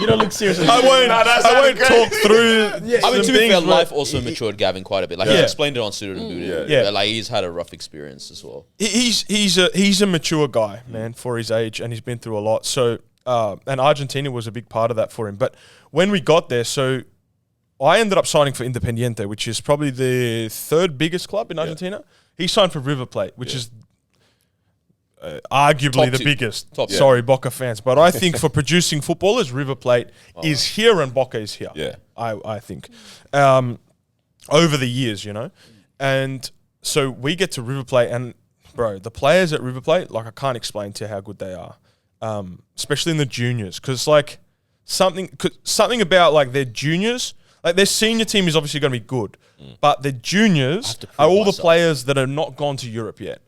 You don't look serious. I won't talk through. I mean, to some be things, fair, but- life also matured Gavin quite a bit. Like, he Yeah. explained it on Suited and Booted. Yeah. Like, he's had a rough experience as well. He's a mature guy, man, for his age, and he's been through a lot. So, and Argentina was a big part of that for him. But when we got there, so I ended up signing for Independiente, which is probably the third biggest club in Argentina. He signed for River Plate, which is arguably Top the two. biggest. Top two. Sorry, Boca fans, but I think for producing footballers, River Plate is here and Boca is here. Yeah. I think over the years, you know, and so we get to River Plate, and bro, the players at River Plate, like I can't explain to you how good they are, especially in the juniors, because like something about like their juniors. Like their senior team is obviously going to be good, but the juniors are all the players that are not gone to Europe yet.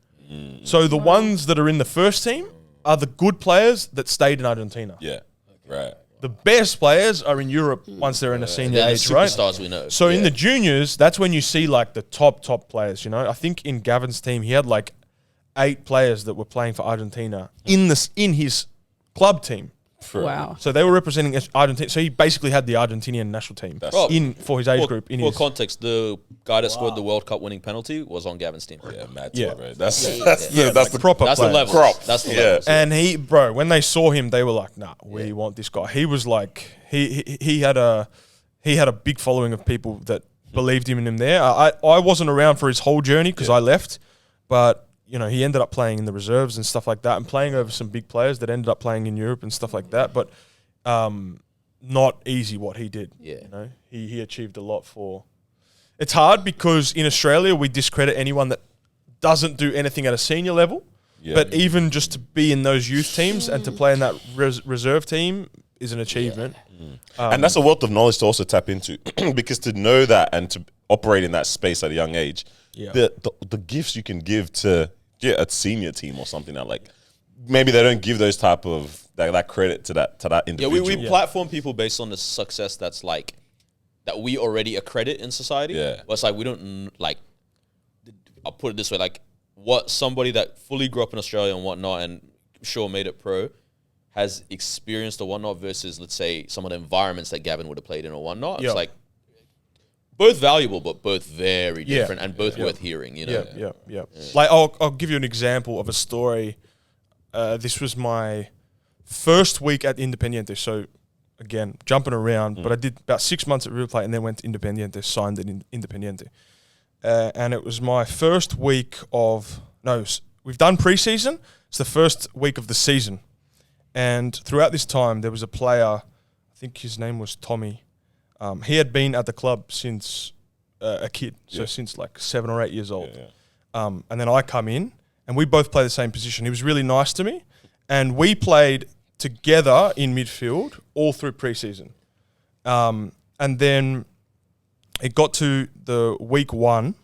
So the ones that are in the first team are the good players that stayed in Argentina. Yeah, right. The best players are in Europe once they're in a senior They're the age, right? superstars we know. So in the juniors, that's when you see like the top players. You know, I think in Gavin's team he had like 8 players that were playing for Argentina in his club team. Wow. So they were representing Argentina. So he basically had the Argentinian national team for his age group. For context, the guy that scored the World Cup winning penalty was on Gavin's team. Yeah, mad Yeah. bro. That's that's the proper That's the players. level. Crop. That's the Yeah. level. And when they saw him, they were like, "Nah, we want this guy." He was like, he had a big following of people that believed in him there. I wasn't around for his whole journey because I left, but you know he ended up playing in the reserves and stuff like that, and playing over some big players that ended up playing in Europe and stuff like that. But not easy what he did. Yeah. You know, he achieved a lot for. It's hard because in Australia we discredit anyone that doesn't do anything at a senior level. Yeah. But even just to be in those youth teams and to play in that reserve team is an achievement. And that's a wealth of knowledge to also tap into, because to know that and to operate in that space at a young age, the gifts you can give to a senior team or something that like maybe they don't give those type of that credit to that individual. We platform people based on the success that's like that we already accredit in society. Yeah. But it's like we don't like. I'll put it this way: like what somebody that fully grew up in Australia and whatnot, and sure made it pro, has experienced or whatnot, versus let's say some of the environments that Gavin would have played in or whatnot. Yeah. It's like both valuable, but both very Yeah. different and both worth hearing. You know. Yeah. Like I'll give you an example of a story. This was my first week at Independiente. So again, jumping around. But I did about 6 months at River Plate and then went to Independiente, signed at Independiente. And it was my first week of, we've done pre-season. It's the first week of the season. And throughout this time, there was a player, I think his name was Tommy. He had been at the club since a kid, so since like 7 or 8 years old. And then I come in, and we both play the same position. He was really nice to me, and we played together in midfield all through pre-season. And then it got to the week 1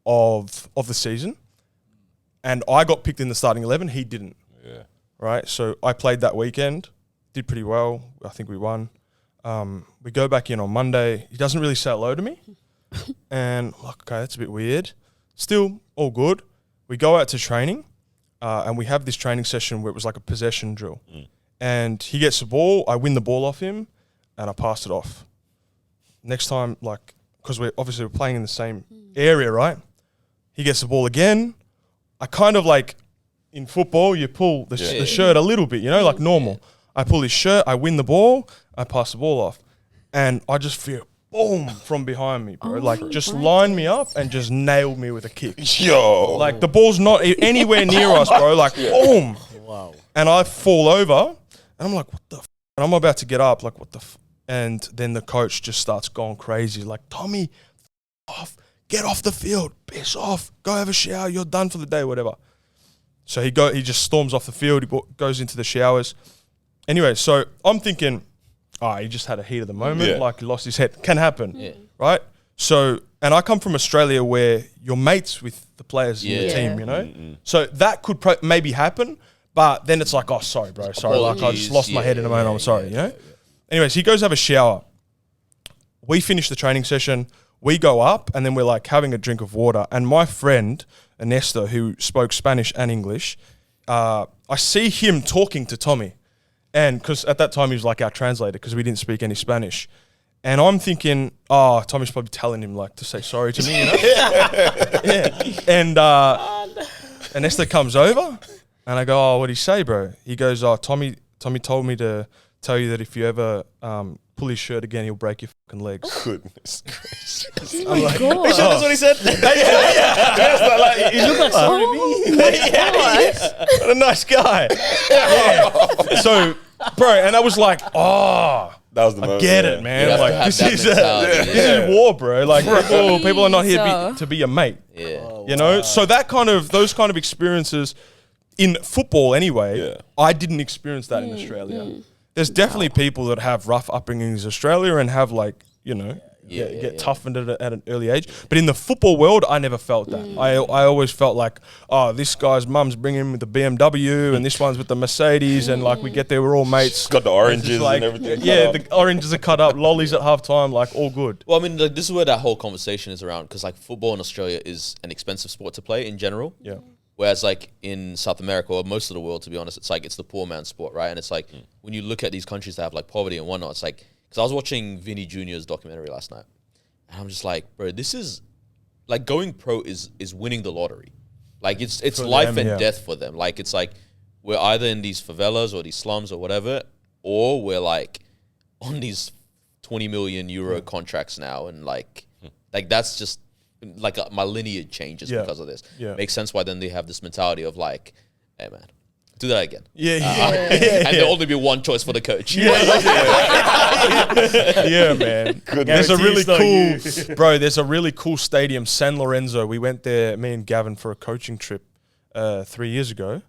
of the season, and I got picked in the starting 11. He didn't. Yeah. Right? So I played that weekend, did pretty well. I think we won. We go back in on Monday. He doesn't really say hello to me. And like, okay, that's a bit weird. Still, all good. We go out to training, and we have this training session where it was like a possession drill. And he gets the ball, I win the ball off him, and I pass it off. Next time, like, because we're playing in the same area, right? He gets the ball again. I kind of like, in football, you pull the shirt a little bit, like normal. I pull his shirt, I win the ball, I pass the ball off. And I just feel boom from behind me, bro. Just lined me up and just nailed me with a kick. Yo. Like, the ball's not anywhere near us, bro. Like, boom. Wow. And I fall over, and I'm like, what the f? And I'm about to get up, like, what the f? And then the coach just starts going crazy. Like, Tommy, off. Get off the field. Piss off. Go have a shower. You're done for the day, whatever. So he just storms off the field. He goes into the showers. Anyway, so I'm thinking, he just had a heat of the moment. Like, he lost his head. Can happen, right? So, and I come from Australia where you're mates with the players in the team, So that could maybe happen, but then it's like, oh, sorry, bro. Sorry, like, I just lost my head in a moment. I'm sorry, Anyways, he goes have a shower. We finish the training session. We go up, and then we're like having a drink of water. And my friend, Ernesto, who spoke Spanish and English, I see him talking to Tommy. And because at that time he was like our translator because we didn't speak any Spanish. And I'm thinking, Tommy's probably telling him like to say sorry to me, And Ernesto comes over, and I go, what'd he say, bro? He goes, Tommy told me to tell you that if you ever pull his shirt again, he'll break your fucking legs. Goodness gracious. Oh my God. Are you sure that's what he said? He looked like sorry to me. What a nice guy. So, bro, and I was like, that was the moment. Get it, man. You have Like, to have this that is mentality, this is war, bro. Like, people are not here So- to be your mate. Yeah. So those kind of experiences in football anyway, I didn't experience that in Australia. There's definitely people that have rough upbringings in Australia and have like, get toughened at an early age. But in the football world, I never felt that. I always felt like, this guy's mum's bringing him with the BMW and this one's with the Mercedes, and like we get there, we're all mates. Got the oranges Like, and everything. Yeah, the oranges are cut up, lollies at halftime, like all good. Well, I mean, like, this is where that whole conversation is around, because like football in Australia is an expensive sport to play in general. Yeah. Whereas like in South America or most of the world, to be honest, it's like it's the poor man's sport, right? And it's like when you look at these countries that have like poverty and whatnot, it's like, because I was watching Vinny Jr.'s documentary last night, and I'm just like, bro, this is like going pro is winning the lottery. Like it's For life them, and death for them. Like it's like we're either in these favelas or these slums or whatever, or we're like on these 20 million euro contracts now, and like that's just like my lineage changes because of this. Yeah. Makes sense why then they have this mentality of like, hey man, do that again. Yeah. And there'll only be one choice for the coach. Yeah, man. There's a really cool, bro. There's a really cool stadium, San Lorenzo. We went there, me and Gavin, for a coaching trip 3 years ago,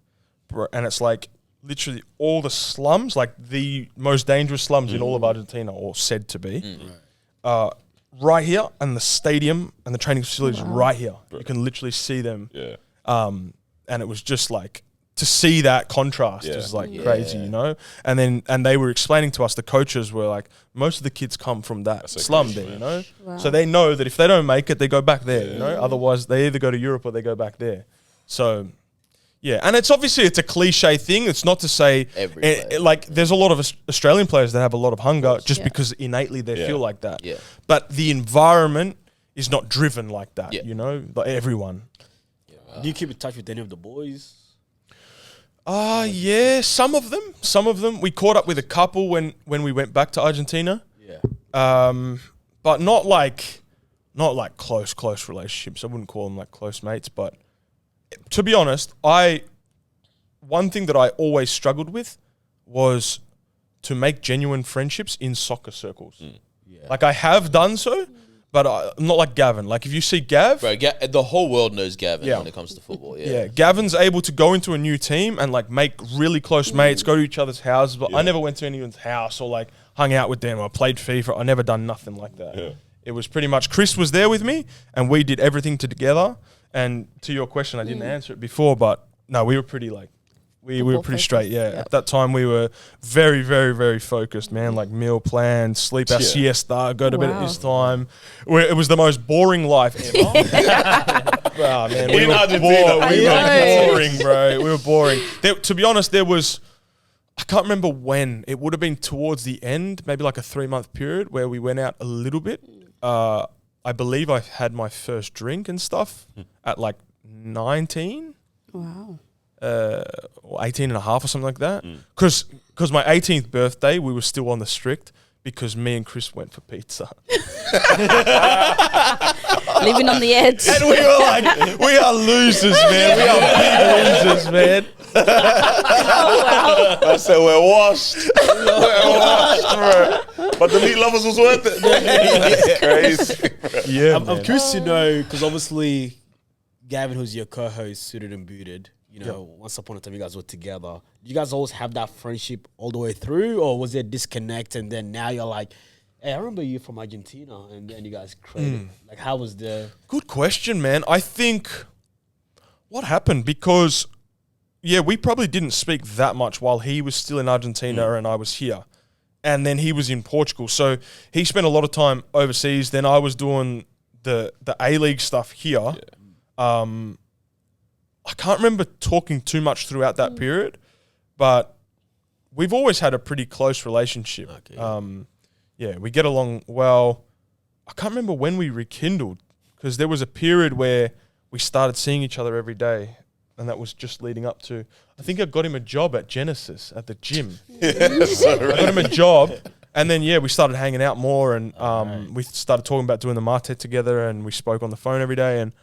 bro, and it's like literally all the slums, like the most dangerous slums in all of Argentina, or said to be, right here, and the stadium and the training facilities right here. You can literally see them. Yeah. And it was just like, to see that contrast is like crazy, And they were explaining to us, the coaches were like, most of the kids come from that slum there, Wow. So they know that if they don't make it, they go back there, Otherwise, they either go to Europe or they go back there. So, yeah. And it's obviously, it's a cliche thing. It's not to say, like, there's a lot of Australian players that have a lot of hunger just because innately they feel like that. Yeah. But the environment is not driven like that, Yeah. Like everyone. Do you keep in touch with any of the boys? Yeah, some of them. We caught up with a couple when we went back to Argentina. Yeah. But not like close relationships. I wouldn't call them like close mates. But to be honest, one thing that I always struggled with was to make genuine friendships in soccer circles. Yeah. Like I have done so, but I'm not like Gavin. Like if you see Gav, Bro, the whole world knows Gavin Yeah. when it comes to football. yeah, Gavin's able to go into a new team and like make really close mates, go to each other's houses. But I never went to anyone's house or like hung out with them or played FIFA. I never done nothing like that. Yeah. It was pretty much Chris was there with me and we did everything together. And to your question, I didn't answer it before, but no, we were pretty like, we were pretty straight. Yeah. At that time, we were very, very, very focused, man. Like meal plans, sleep our siesta, go to bed at this time. It was the most boring life ever. Oh, man, we In were Argentina. we know. were boring, bro. We were boring. To be honest, there was, I can't remember when. It would have been towards the end, maybe like a 3-month period where we went out a little bit. I believe I had my first drink and stuff at like 19. Wow. Or 18 and a half or something like that. Because my 18th birthday, we were still on the strict because me and Chris went for pizza. Living on the edge. And we were like, we are losers, man. We are big losers, man. I said we're washed. We're washed, bro. But the meat lovers was worth it. Crazy. Yeah, I'm curious to know, because obviously Gavin, who's your co-host, Suited and Booted, you know, once upon a time you guys were together. Do you guys always have that friendship all the way through, or was there a disconnect and then now you're like, hey, I remember you from Argentina, and then you guys created. Like, how was the... Good question, man. I think what happened, because, yeah, we probably didn't speak that much while he was still in Argentina and I was here. And then he was in Portugal. So he spent a lot of time overseas. Then I was doing the A-league stuff here. I can't remember talking too much throughout that period, but we've always had a pretty close relationship. Okay. Yeah, we get along well. I can't remember when we rekindled, because there was a period where we started seeing each other every day, and that was just leading up to, I think I got him a job at Genesis at the gym. I got him a job, and then, yeah, we started hanging out more, and we started talking about doing the Mate together, and we spoke on the phone every day, and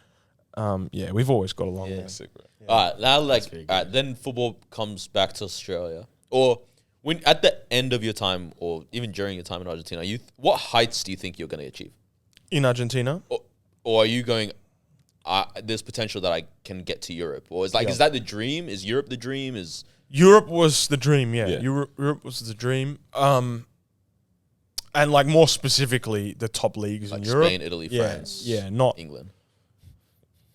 yeah, we've always got along. Yeah. Sick, bro. All right, now very good. all right, then football comes back to Australia, or when at the end of your time, or even during your time in Argentina, what heights do you think you're going to achieve? In Argentina? Or are you going? There's potential that I can get to Europe, or is that the dream? Is Europe the dream? Europe was the dream, yeah. Yeah. Europe was the dream. And like more specifically, the top leagues Like in Europe. Spain, Italy, Yeah, France, yeah, not England.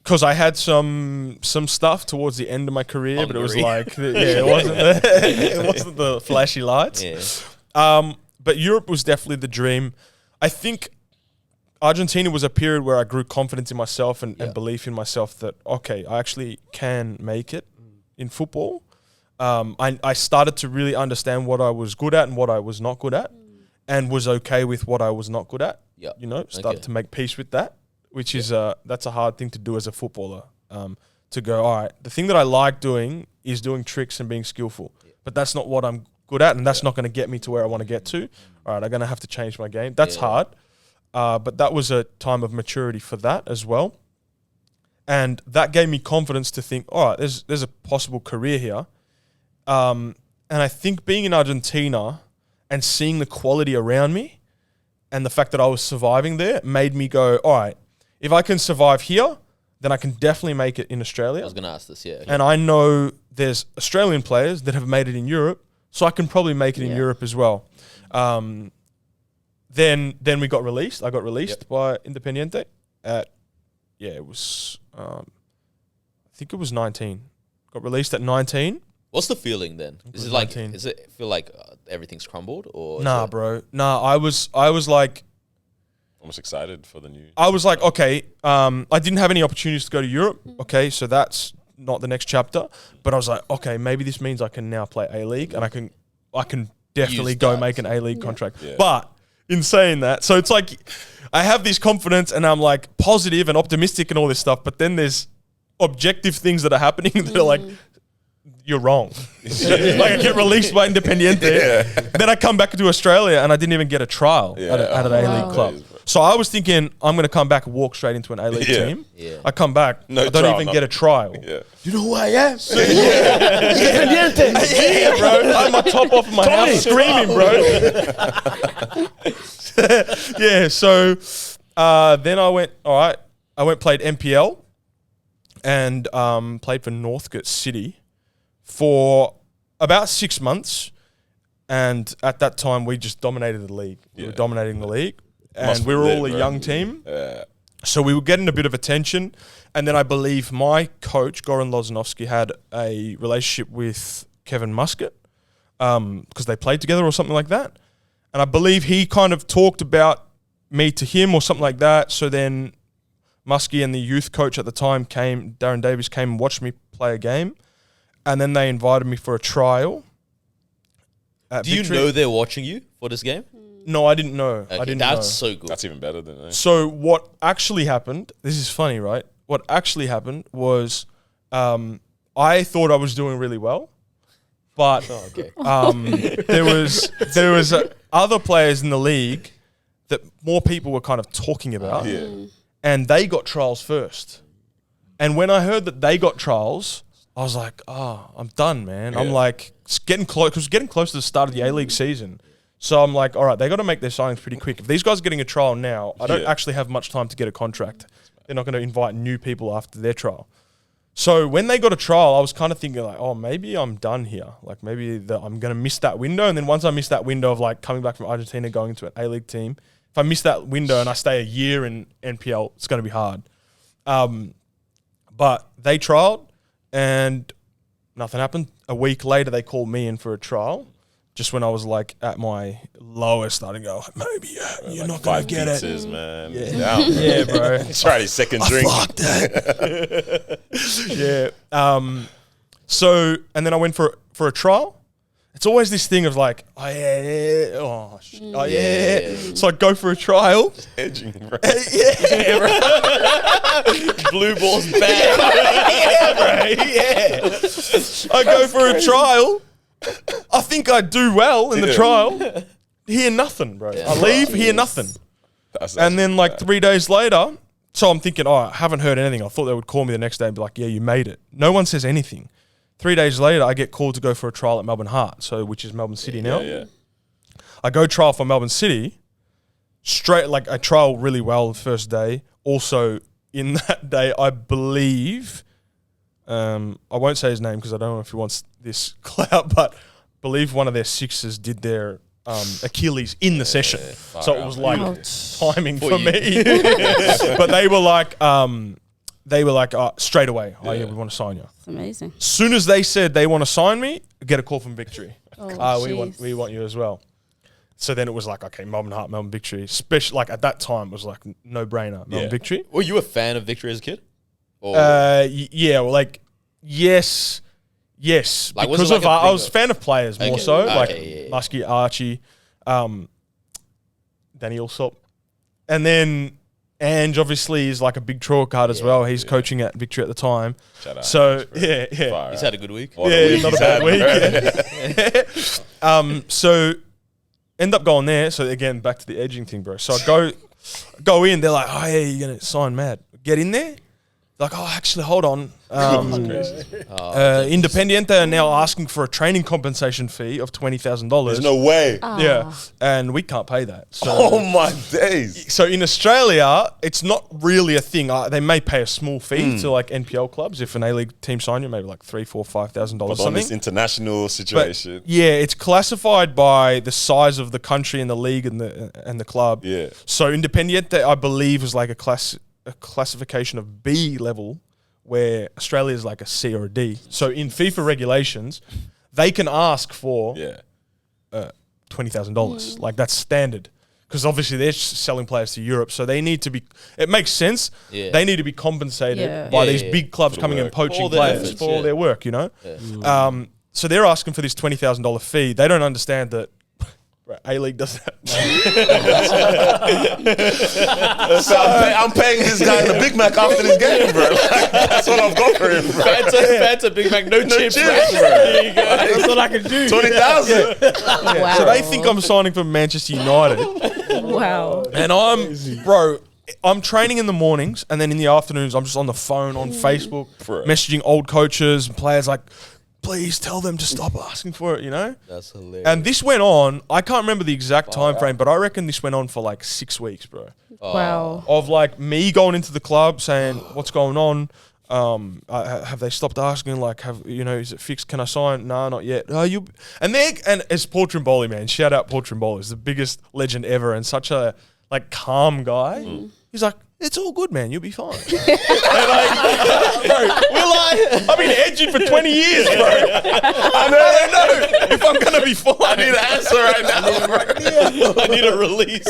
because I had some stuff towards the end of my career, but it was Hungary. like, it wasn't the flashy lights. Yeah. But Europe was definitely the dream. I think Argentina was a period where I grew confidence in myself and belief in myself that, okay, I actually can make it in football. I started to really understand what I was good at and what I was not good at, and was okay with what I was not good at. Yeah. You know, started to make peace with that, which is that's a hard thing to do as a footballer. To go, all right, the thing that I like doing is doing tricks and being skillful, but that's not what I'm good at, and that's not going to get me to where I want to get to. All right, I'm going to have to change my game. That's hard, but that was a time of maturity for that as well, and that gave me confidence to think, all right, there's a possible career here, and I think being in Argentina and seeing the quality around me, and the fact that I was surviving there made me go, all right, if I can survive here, then I can definitely make it in Australia. I was going to ask this, yeah. And I know there's Australian players that have made it in Europe, so I can probably make it in Europe as well. Then we got released. I got released by Independiente at, it was, I think it was 19. Got released at 19. What's the feeling then? Is it like, does it feel like everything's crumbled, or? Nah, bro. Nah, I was like, Almost excited for the new. I was like, okay, I didn't have any opportunities to go to Europe. Okay, so that's not the next chapter. But I was like, okay, maybe this means I can now play A-League, and I can definitely Use go that. make an A-League contract. Yeah. But in saying that, so it's like I have this confidence and I'm like positive and optimistic and all this stuff, but then there's objective things that are happening that are like you're wrong. Like I get released by Independiente. Then I come back to Australia and I didn't even get a trial at an A-League club. So I was thinking I'm going to come back and walk straight into an A-League team. Yeah. I come back, No I don't trial, even get a trial. Yeah. You know who I am? Yeah, bro. I had my top off in my house screaming, bro. Yeah, so then I went, all right, played NPL and played for Northcote City for about 6 months. And at that time, we just dominated the league. We were dominating the league. And we were all a young team. So we were getting a bit of attention. And then I believe my coach, Goran Lozanovsky, had a relationship with Kevin Muscat because they played together or something like that. And I believe he kind of talked about me to him or something like that. So then Muskie and the youth coach at the time Darren Davies came and watched me play a game. And then they invited me for a trial. Do you know they're watching you for this game? No, I didn't know. Okay, I didn't that's know. so good. That's even better than that. So what actually happened, this is funny, right? What actually happened was I thought I was doing really well, but there was other players in the league that more people were kind of talking about, and they got trials first. And when I heard that they got trials, I was like, oh, I'm done, man. I'm like getting close, because getting close to the start of the A-League season. So I'm like, all right, they got to make their signings pretty quick. If these guys are getting a trial now, I don't actually have much time to get a contract. They're not going to invite new people after their trial. So when they got a trial, I was kind of thinking like, oh, maybe I'm done here. Like maybe I'm going to miss that window. And then once I miss that window of like coming back from Argentina, going to an A-League team, if I miss that window and I stay a year in NPL, it's going to be hard. But they trialed and nothing happened. A week later, they called me in for a trial. Just when I was like at my lowest, starting to go, maybe you're like not going to get pizzas, it. man. Yeah, yeah, bro. Try his second drink. Fuck that. Yeah. So, and then I went for a trial. It's always this thing of like, oh yeah. So I go for a trial. Edging, bro. Yeah, bro. Blue ball's bad. Yeah, bro. Yeah. I go for a trial. I think I do well in the trial. Hear nothing, bro. I leave, hear nothing. And then like 3 days later, so I'm thinking, I haven't heard anything. I thought they would call me the next day and be like, yeah, you made it. No one says anything. 3 days later, I get called to go for a trial at Melbourne Heart, which is Melbourne City now. Yeah. I go trial for Melbourne City. Straight, like I trial really well the first day. Also, in that day, I believe, I won't say his name because I don't know if he wants this clout, but I believe one of their sixers did their Achilles in the session. So it was like timing for me. But they were like straight away, oh yeah, we want to sign you. It's amazing. As soon as they said they want to sign me, get a call from Victory. We want you as well. So then it was like, okay, Melbourne Heart, Melbourne Victory. Especially like at that time, it was like no brainer. Melbourne Victory. Were you a fan of Victory as a kid? Or Yeah, well, like yes, Like, because was it like of I was a fan of players more so, like yeah. Muskie, Archie, Danny Allsop, and then Ange obviously is like a big draw card as well. He's coaching at Victory at the time. Shout out So Ange, bro. yeah. Fire He's out. had a good week. What Not a bad week. bro. So end up going there. So again, back to the edging thing, bro. So I go in. They're like, oh yeah, you're gonna sign Mad. Get in there. Like, oh, actually, hold on. Independiente are now asking for a training compensation fee of $20,000. There's no way. Yeah, and we can't pay that. So, Oh my days. so in Australia, it's not really a thing. They may pay a small fee to like NPL clubs if an A-League team sign you, maybe like $3,000, $4,000, $5,000 But on something. this international situation. But yeah, it's classified by the size of the country and the league and the club. Yeah. So Independiente, I believe, is like a classification of B level, where Australia is like a C or a D. So in FIFA regulations, they can ask for $20,000. Like that's standard, because obviously they're selling players to Europe, so they need to be. It makes sense. Yeah. They need to be compensated Yeah. by Yeah, these yeah, big clubs For the coming and work. poaching All their players efforts, for all yeah. their work. So they're asking for this $20,000 fee. They don't understand that Bro, A-League doesn't have So I'm paying this guy in a Big Mac after this game, bro. Like, that's what I've got for him, bro. Fanta Big Mac, no chips. Chips, Rash. bro. There you go. That's all I can do. 20,000. Wow. So they think I'm signing for Manchester United. Wow. And I'm training in the mornings, and then in the afternoons, I'm just on the phone, on Facebook, Bro. messaging old coaches and players like, please tell them to stop asking for it, you know? That's hilarious. And this went on, I can't remember the exact time frame, but I reckon this went on for like 6 weeks, bro. Wow. Of like me going into the club saying, what's going on? Have they stopped asking? Like, is it fixed? Can I sign? No, not yet. And it's Paul Trimboli, man. Shout out Paul Trimboli. He's the biggest legend ever and such a like calm guy. He's like, it's all good, man. You'll be fine. And like, bro, I've been edging for 20 years, bro. I don't know if I'm gonna be fine. I need an answer right now, bro. I need a release.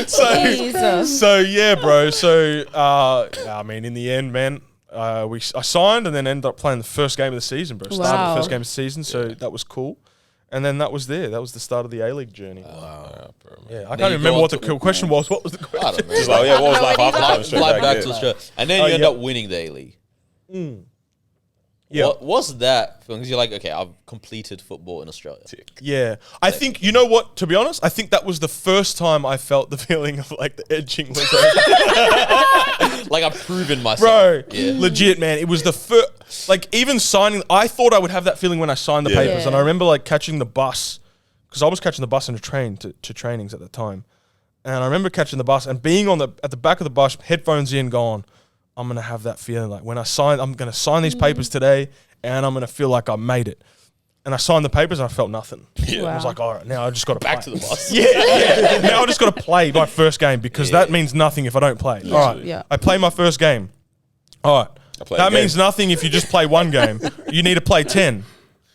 So yeah, bro. So I mean, in the end, man, I signed and then ended up playing the first game of the season, bro. Started Wow. the first game of the season, so that was cool. And then that was the start of the A-League journey. Wow, bro. Yeah, I Then can't you remember go what on the question was. What was the I question? don't know. Just like, what was life after Fly- coming straight Fly back? back Yeah. to Australia. And then you end up winning the A-League. Yeah. What was that feeling? Because you're like, okay, I've completed football in Australia. Yeah, I think, you know what, to be honest, I think that was the first time I felt the feeling of like the edging was over. Like I've proven myself. Bro, Yeah. legit, man. It was the first, like even signing, I thought I would have that feeling when I signed the Yeah. papers. And Yeah. I remember like catching the bus, because I was catching the bus and a train to trainings at the time. And I remember catching the bus and being at the back of the bus, headphones in, going, I'm going to have that feeling like when I'm going to sign these papers today and I'm going to feel like I made it. And I signed the papers and I felt nothing. Wow. I was like, all right, now I just got to Back to the bus. Yeah. Now I just got to play my first game because that means nothing if I don't play. All right. Yeah. I play my first game. All right. play That a game. means nothing if you just play one game. You need to play 10.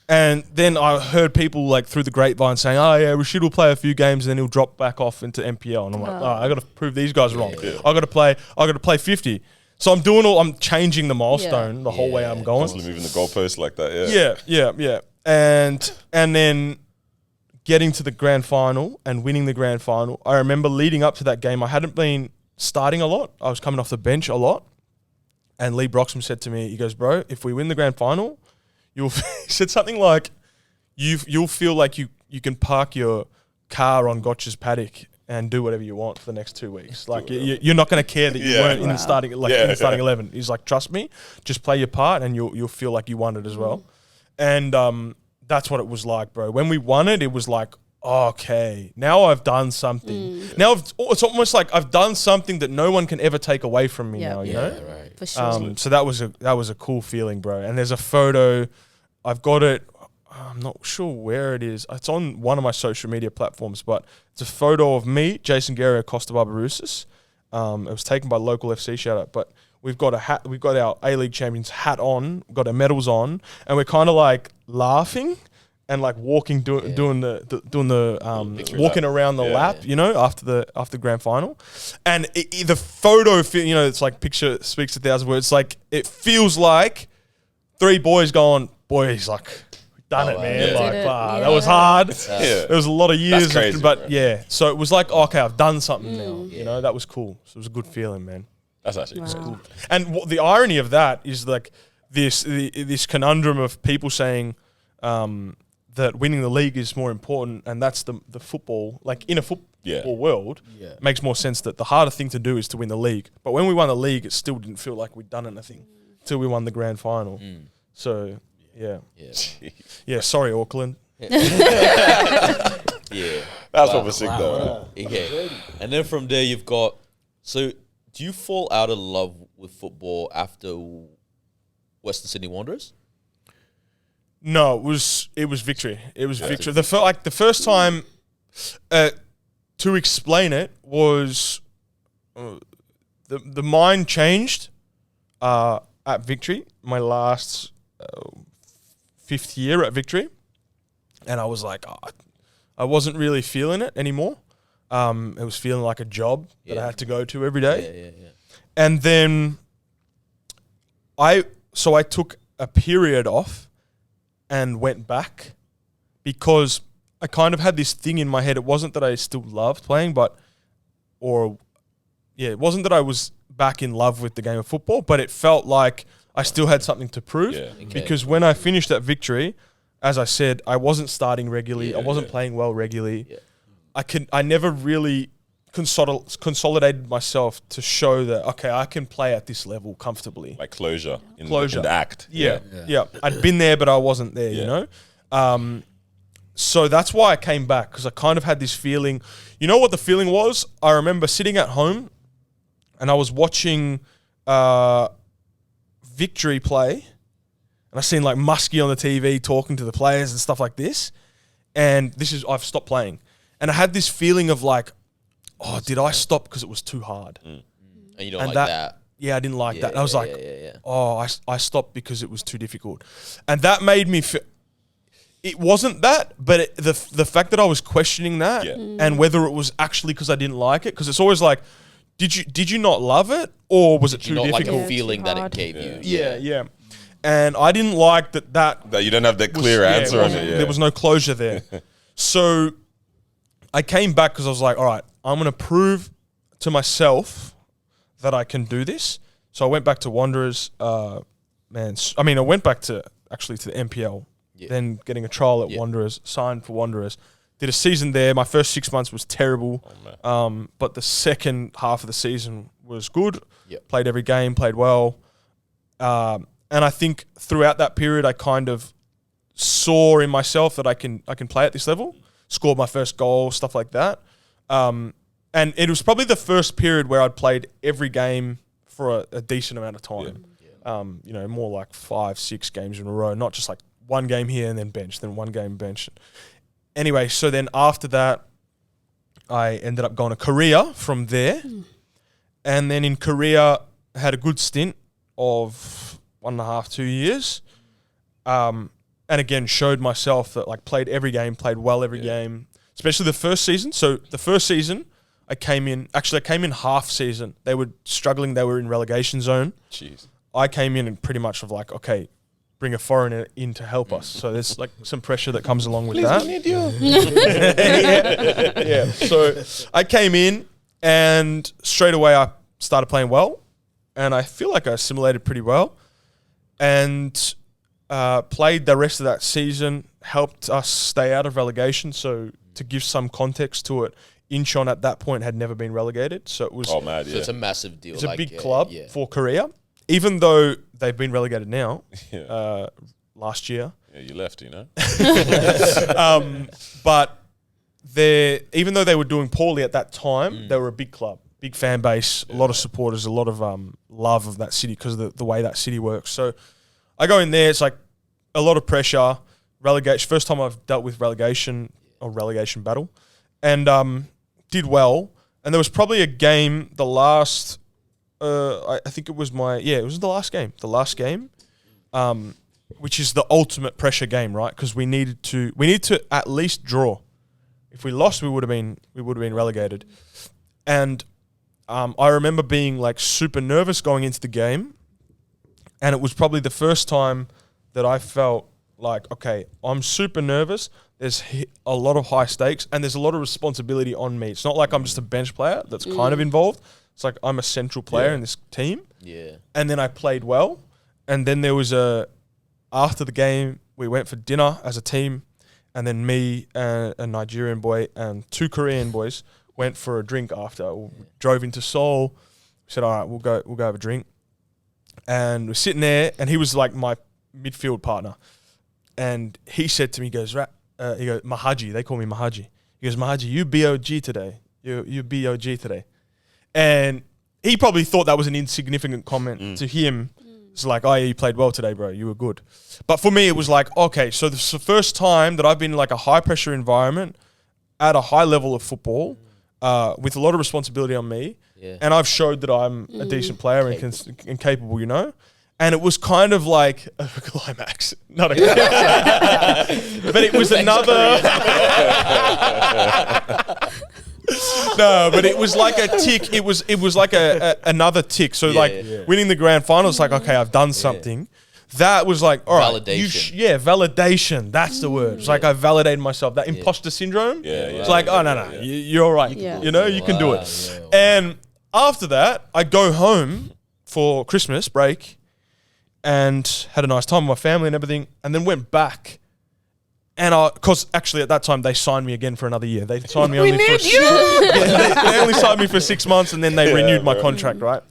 And then I heard people like through the grapevine saying, oh yeah, Rashid will play a few games and then he'll drop back off into NPL. And I'm like, all right, I got to prove these guys wrong. I got to play 50. So I'm changing the milestone the whole way I'm going. Constantly moving the goalpost like that, Yeah. And then getting to the grand final and winning the grand final. I remember leading up to that game, I hadn't been starting a lot. I was coming off the bench a lot. And Lee Broxham said to me, he goes, bro, if we win the grand final, he said something like, you'll feel like you can park your car on Gotch's paddock and do whatever you want for the next 2 weeks. Like you're not going to care that you weren't in the starting in the starting 11. He's like, trust me, just play your part and you'll feel like you won it as well. And that's what it was like, bro. When we won it, it was like, okay, now I've done something. Now it's almost like I've done something that no one can ever take away from me now. You know. Right. For sure. So that was a cool feeling, bro. And there's a photo, I've got it. I'm not sure where it is. It's on one of my social media platforms, but it's a photo of me, Jason Guerrero, Costa Barbarousis. It was taken by local FC, shout out. But we've got a hat. We've got our A-League champions hat on. We've got our medals on, and we're kind of like laughing and like walking, doing the walking around the lap, you know, after the grand final. And the photo, you know, it's like picture speaks 1,000 words. It's like it feels like three boys going, boys, like. Done it, man. yeah. Like, Did it, that was hard. Yeah. There was a lot of years, That's crazy, but bro. yeah. So it was like, okay, I've done something now. You know, that was cool. So it was a good feeling, man. That's actually crazy. Wow. And the irony of that is like this conundrum of people saying that winning the league is more important, and that's the football. Like in a football world, makes more sense that the harder thing to do is to win the league. But when we won the league, it still didn't feel like we'd done anything until we won the grand final. So. Yeah. Sorry, Auckland. Yeah. That's what was sick though. Okay. And then from there, you've got. So, do you fall out of love with football after Western Sydney Wanderers? No, it was victory. It was victory. The first time to explain it was the mind changed at victory. My last 5th year at victory, and I was like, I wasn't really feeling it anymore. It was feeling like a job that I had to go to every day. Yeah. And then I took a period off and went back because I kind of had this thing in my head. It wasn't that I still loved playing, it wasn't that I was back in love with the game of football, but it felt like I still had something to prove. Yeah. Because when I finished that victory, as I said, I wasn't starting regularly. I wasn't playing well regularly. Yeah. I never really consolidated myself to show that, okay, I can play at this level comfortably. Like closure in Closure. the act. Yeah. I'd been there, but I wasn't there, you know? So that's why I came back, because I kind of had this feeling. You know what the feeling was? I remember sitting at home and I was watching Victory play, and I seen like Muskie on the TV talking to the players and stuff like this. And I've stopped playing. And I had this feeling of like, oh, did I stop because it was too hard? And you don't like that. Yeah, I didn't like Yeah, that. And I was like, yeah. oh, I stopped because it was too difficult. And that made me feel, it wasn't that, but the fact that I was questioning that and whether it was actually because I didn't like it, because it's always like, did you not love it, or was it too You not like difficult? the feeling that it hard. gave you. Yeah. And I didn't like that That you don't have that clear answer on it. Yeah. there was no closure there. So I came back because I was like, all right, I'm going to prove to myself that I can do this. So I went back to Wanderers. I went back to the NPL, then getting a trial at Wanderers, signed for Wanderers. Did a season there. My first 6 months was terrible, but the second half of the season was good. Played every game, played well. And I think throughout that period, I kind of saw in myself that I can play at this level. Scored my first goal, stuff like that. And it was probably the first period where I'd played every game for a decent amount of time. More like 5-6 games in a row, not just like one game here and then bench, then one game bench. Anyway, so then after that, I ended up going to Korea from there. And then in Korea, I had a good stint of 1.5, 2 years. And again, showed myself that like played every game, played well every game, especially the first season. So the first season, I came in half season. They were struggling. They were in relegation zone. Jeez. I came in and pretty much of like, okay, bring a foreigner in to help us. So there's like some pressure that comes along with that. We need you. Yeah. So I came in and straight away I started playing well, and I feel like I assimilated pretty well, and played the rest of that season, helped us stay out of relegation. So to give some context to it, Incheon at that point had never been relegated. So it was Oh, mad, So yeah. it's a massive deal. it's a big club for Korea, even though they've been relegated now, last year. Yeah, you left, you know? But even though they were doing poorly at that time, they were a big club, big fan base, a lot of supporters, a lot of love of that city because of the way that city works. So I go in there, it's like a lot of pressure, relegation. First time I've dealt with relegation or relegation battle, and did well. And there was probably a game, the last, I think it was it was the last game, which is the ultimate pressure game, right? Because we needed to at least draw. If we lost, we would have been relegated. And I remember being like super nervous going into the game, and it was probably the first time that I felt like, okay, I'm super nervous. There's a lot of high stakes, and there's a lot of responsibility on me. It's not like I'm just a bench player that's kind of involved. It's like I'm a central player in this team. Yeah. And then I played well. And then there was after the game, we went for dinner as a team, and then me and a Nigerian boy and 2 Korean boys went for a drink after. We drove into Seoul. We said, all right, we'll go have a drink. And we're sitting there, and he was like my midfield partner. And he said to me, he goes, Mahazi, they call me Mahazi. He goes, Mahazi, you BOG today. You BOG today. And he probably thought that was an insignificant comment to him. It's like, oh yeah, you played well today, bro. You were good. But for me, it was like, okay, so this is the first time that I've been in like a high pressure environment at a high level of football with a lot of responsibility on me. Yeah. And I've showed that I'm a decent player and capable, you know? And it was kind of like a climax. Not a but it was another... No, but it was like a tick. It was like another tick. So winning the grand final is like, okay, I've done something. that was like, all right, Validation. validation. That's the word. It's like I validated myself. That imposter syndrome. It's like, oh no, you're all right. You know, you can do it. And after that, I go home for Christmas break and had a nice time with my family and everything, and then went back. And because actually at that time they signed me again for another year. They signed me only for they only signed me for 6 months, and then they renewed my contract, right?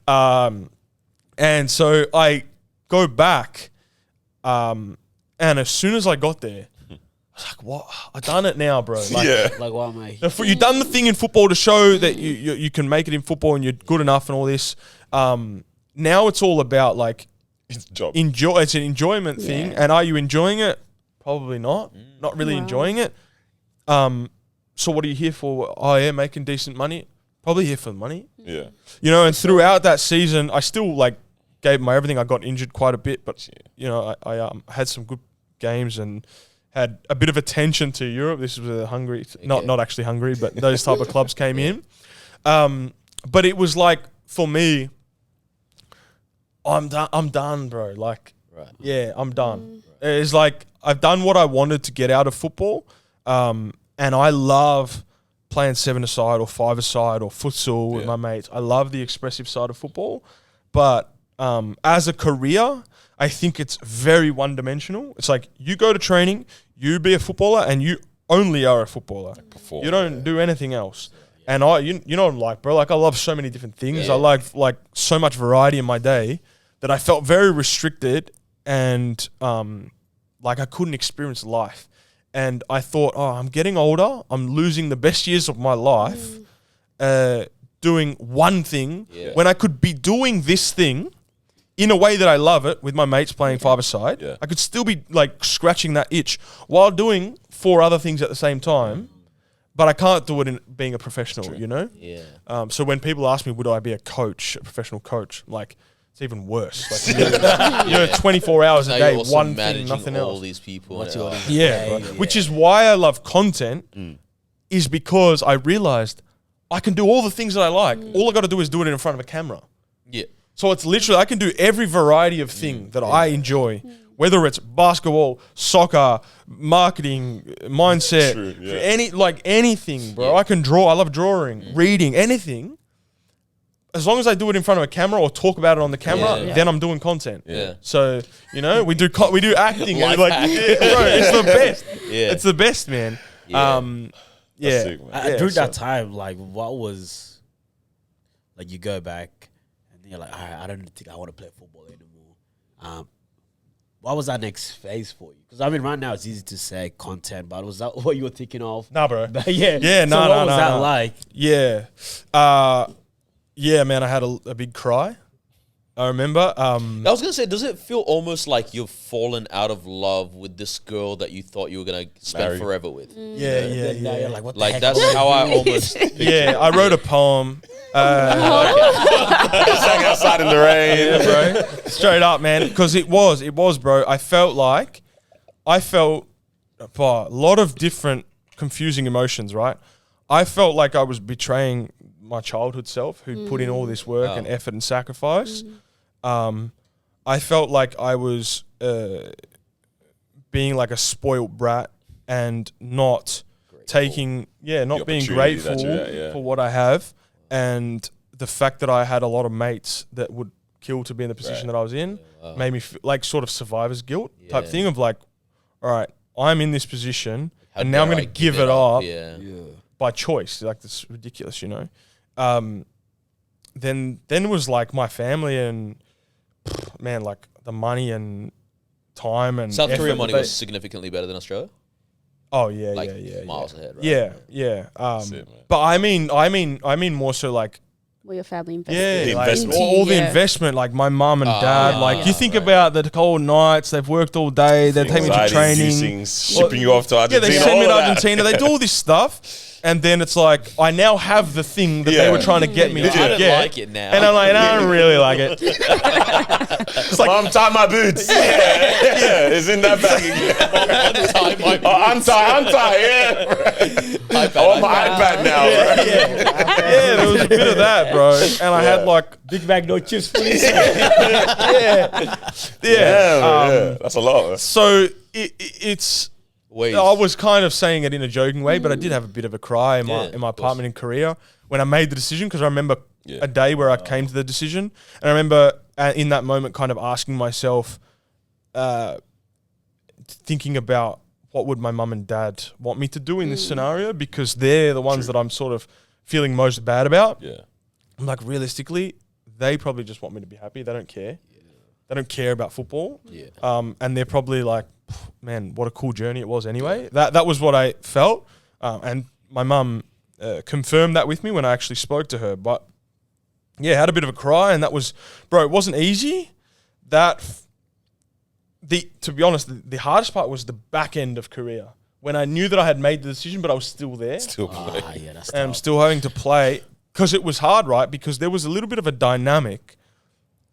And so I go back, and as soon as I got there, I was like, "What? I done it now, bro!" Like, Like, wow, mate. you done the thing in football to show that you can make it in football and you're good enough and all this. Now it's all about like It's a job. It's an enjoyment thing, and are you enjoying it? Probably not. Not really enjoying it. So what are you here for? Oh yeah, making decent money. Probably here for the money. Yeah. You know, and throughout that season, I still like gave my everything. I got injured quite a bit, but you know, I had some good games and had a bit of attention to Europe. This was Hungary, not actually Hungary, but those type of clubs came in. But it was like for me, I'm done, bro. Like, I'm done. It's like I've done what I wanted to get out of football, and I love playing 7-a-side or 5-a-side or futsal with my mates. I love the expressive side of football, but as a career, I think it's very one-dimensional. It's like you go to training, you be a footballer, and you only are a footballer. You don't do anything else. And you know what I'm like, bro. Like I love so many different things. I like so much variety in my day that I felt very restricted and like I couldn't experience life. And I thought, I'm getting older. I'm losing the best years of my life doing one thing when I could be doing this thing in a way that I love it with my mates playing 5-a-side. Yeah. I could still be like scratching that itch while doing 4 other things at the same time, but I can't do it in being a professional, you know? Yeah. So when people ask me, would I be a professional coach? Like, it's even worse. Like, you know, 24 hours a day, one thing, nothing else. All these people. Which is why I love content, is because I realized I can do all the things that I like. All I got to do is do it in front of a camera. Yeah. So it's literally, I can do every variety of thing that I enjoy, whether it's basketball, soccer, marketing, mindset, anything, bro. I can draw. I love drawing, reading, anything. As long as I do it in front of a camera or talk about it on the camera, then I'm doing content. Yeah. So, you know, we do acting. Life like, hack. bro, it's the best. It's the best, man. Sick, man. During that time, like, what was, like, you go back and you're like, all right, I don't think I want to play football anymore. What was that next phase for you? Because I mean, right now it's easy to say content, but was that what you were thinking of? Nah, bro. What was that like? Yeah. Yeah, man, I had a big cry. I remember. I was going to say, does it feel almost like you've fallen out of love with this girl that you thought you were going to spend forever with? Yeah. You're like, what the Like, heck that's how I almost... I wrote a poem. Sang outside in the rain. Bro. Straight up, man. Because it was, bro. I felt a lot of different confusing emotions, right? I felt like I was betraying my childhood self who'd put in all this work and effort and sacrifice. I felt like I was being like a spoiled brat and not being grateful for what I have. And the fact that I had a lot of mates that would kill to be in the position that I was in made me like sort of survivor's guilt type thing of like, all right, I'm in this position and now I'm going to give it up by choice. Like, that's ridiculous, you know? Then was like my family and man, like the money and time and South Korea money was significantly better than Australia. Oh yeah, like yeah, miles ahead. Right? Yeah. But I mean more so like. Well, your family invested. Yeah, like all the investment, like my mum and dad. Like you think about the cold nights, they've worked all day, they take me to training, shipping you off to Argentina. Yeah, they send me to Argentina. They do all this stuff, and then it's like I now have the thing that they were trying to get me to I don't get, like it now, and I'm like, I don't really like it. It's like, Mom, tie my boots. Yeah, it's in that bag again. Untie, yeah. I want my iPad now. Yeah, there was a bit of that, bro. And I had like, Big Mac, no chips, please. yeah. That's a lot. So it's. Ways. I was kind of saying it in a joking way, but I did have a bit of a cry in my Yeah, apartment in Korea when I made the decision, because I remember Yeah. a day where I came to the decision, and I remember in that moment kind of asking myself, thinking about what would my mum and dad want me to do in this scenario, because they're the ones that I'm sort of feeling most bad about. Yeah. I'm like, realistically, they probably just want me to be happy. They don't care. They don't care about football. Yeah. And they're probably like, man, what a cool journey it was anyway. That was what I felt. And my mum confirmed that with me when I actually spoke to her. But yeah, had a bit of a cry, and that was, bro, it wasn't easy. To be honest, the hardest part was the back end of Korea, when I knew that I had made the decision, but I was still there. Still play. Yeah, that's And I'm tough. still having to play, because it was hard, right? Because there was a little bit of a dynamic.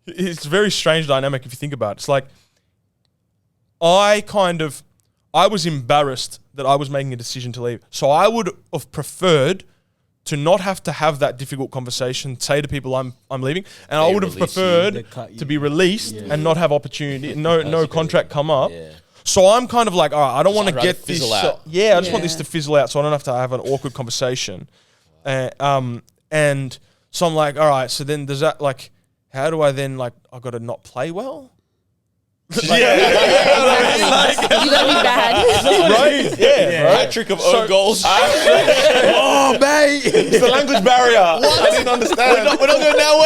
It's a very strange dynamic if you think about it. It's like, I was embarrassed that I was making a decision to leave. So I would have preferred to not have to have that difficult conversation, say to people I'm leaving, and I would have release you. preferred They cut you. to be released and not have opportunity, no contract come up. Yeah. So I'm kind of like, all right, I don't want to I'd rather get this. fizzle out. Yeah, I just want Yeah. this to fizzle out, so I don't have to have an awkward conversation. And so I'm like, all right, so then does that, like, how do I then, like, I got to not play well? You gotta be bad. Right? Yeah, bro. Hat trick of own goals. Oh, mate. It's the language barrier. I didn't understand. We're not going that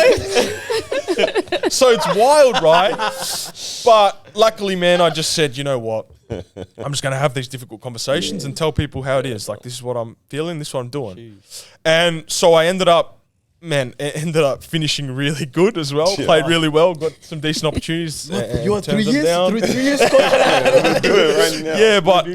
way. So it's wild, right? But luckily, man, I just said, you know what? I'm just going to have these difficult conversations and tell people how it is. Like, this is what I'm feeling, this is what I'm doing. And so I ended up finishing really good as well. Yeah. Played really well, got some decent opportunities. You want 3 turned them years? down. 3 years? Do it right now. Yeah, but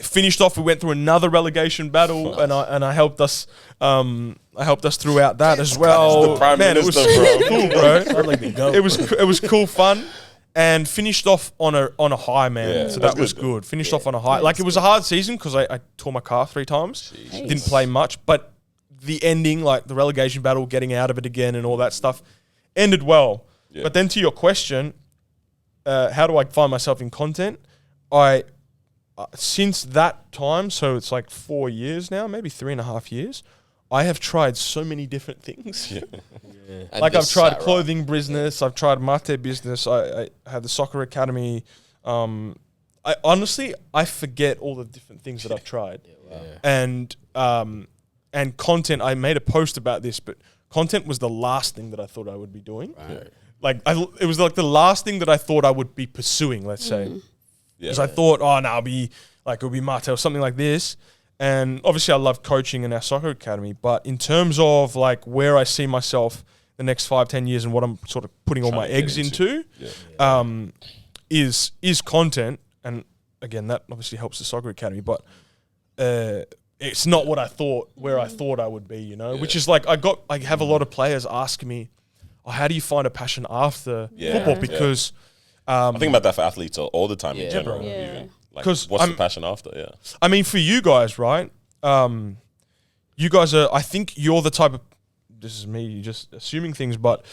finished off. We went through another relegation battle, and I helped us. I helped us throughout that as well. the Prime Man, it was Minister, bro. cool, bro. Felt like the goat. It was cool fun, and finished off on a high, man. Yeah, so that's that was good, good. Finished off on a high. Like, it was a hard season because I tore my calf 3 times. Didn't play much, but the ending, like the relegation battle, getting out of it again, and all that stuff, ended well. Yeah. But then to your question, how do I find myself in content? Since that time, so it's like 4 years now, maybe 3.5 years, I have tried so many different things. And Like, I've just tried sat right. clothing business, I've tried mate business, I had the soccer academy. I honestly forget all the different things that I've tried. And content, I made a post about this, but content was the last thing that I thought I would be doing. Right. Like, it was like the last thing that I thought I would be pursuing, let's say. Because I thought, oh, no, it'll be mate or something like this. And obviously I love coaching in our soccer academy, but in terms of like where I see myself the next 5-10 years and what I'm sort of putting all my Trying to get eggs into. into, is content. And again, that obviously helps the soccer academy, but it's not what I thought, where I thought I would be, you know, which is like, I have a lot of players asking me, oh, how do you find a passion after football? Because I think about that for athletes all the time in Yeah, general. bro. Yeah. Even. Like, 'Cause what's the I'm- passion after? Yeah. I mean, for you guys, right? You guys are, I think you're the type of, this is me just assuming things, but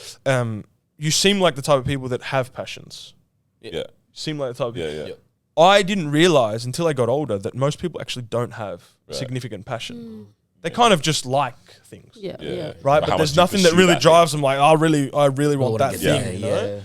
you seem like the type of people that have passions. Yeah. Seem like the type of Yeah. Yeah. Yep. I didn't realize until I got older that most people actually don't have Right. significant passion. They kind of just like things. Yeah, Yeah. yeah. Right, But but how there's much do you nothing that pursue really that drives them. Like, I really want wanna that get thing, there, you know. yeah.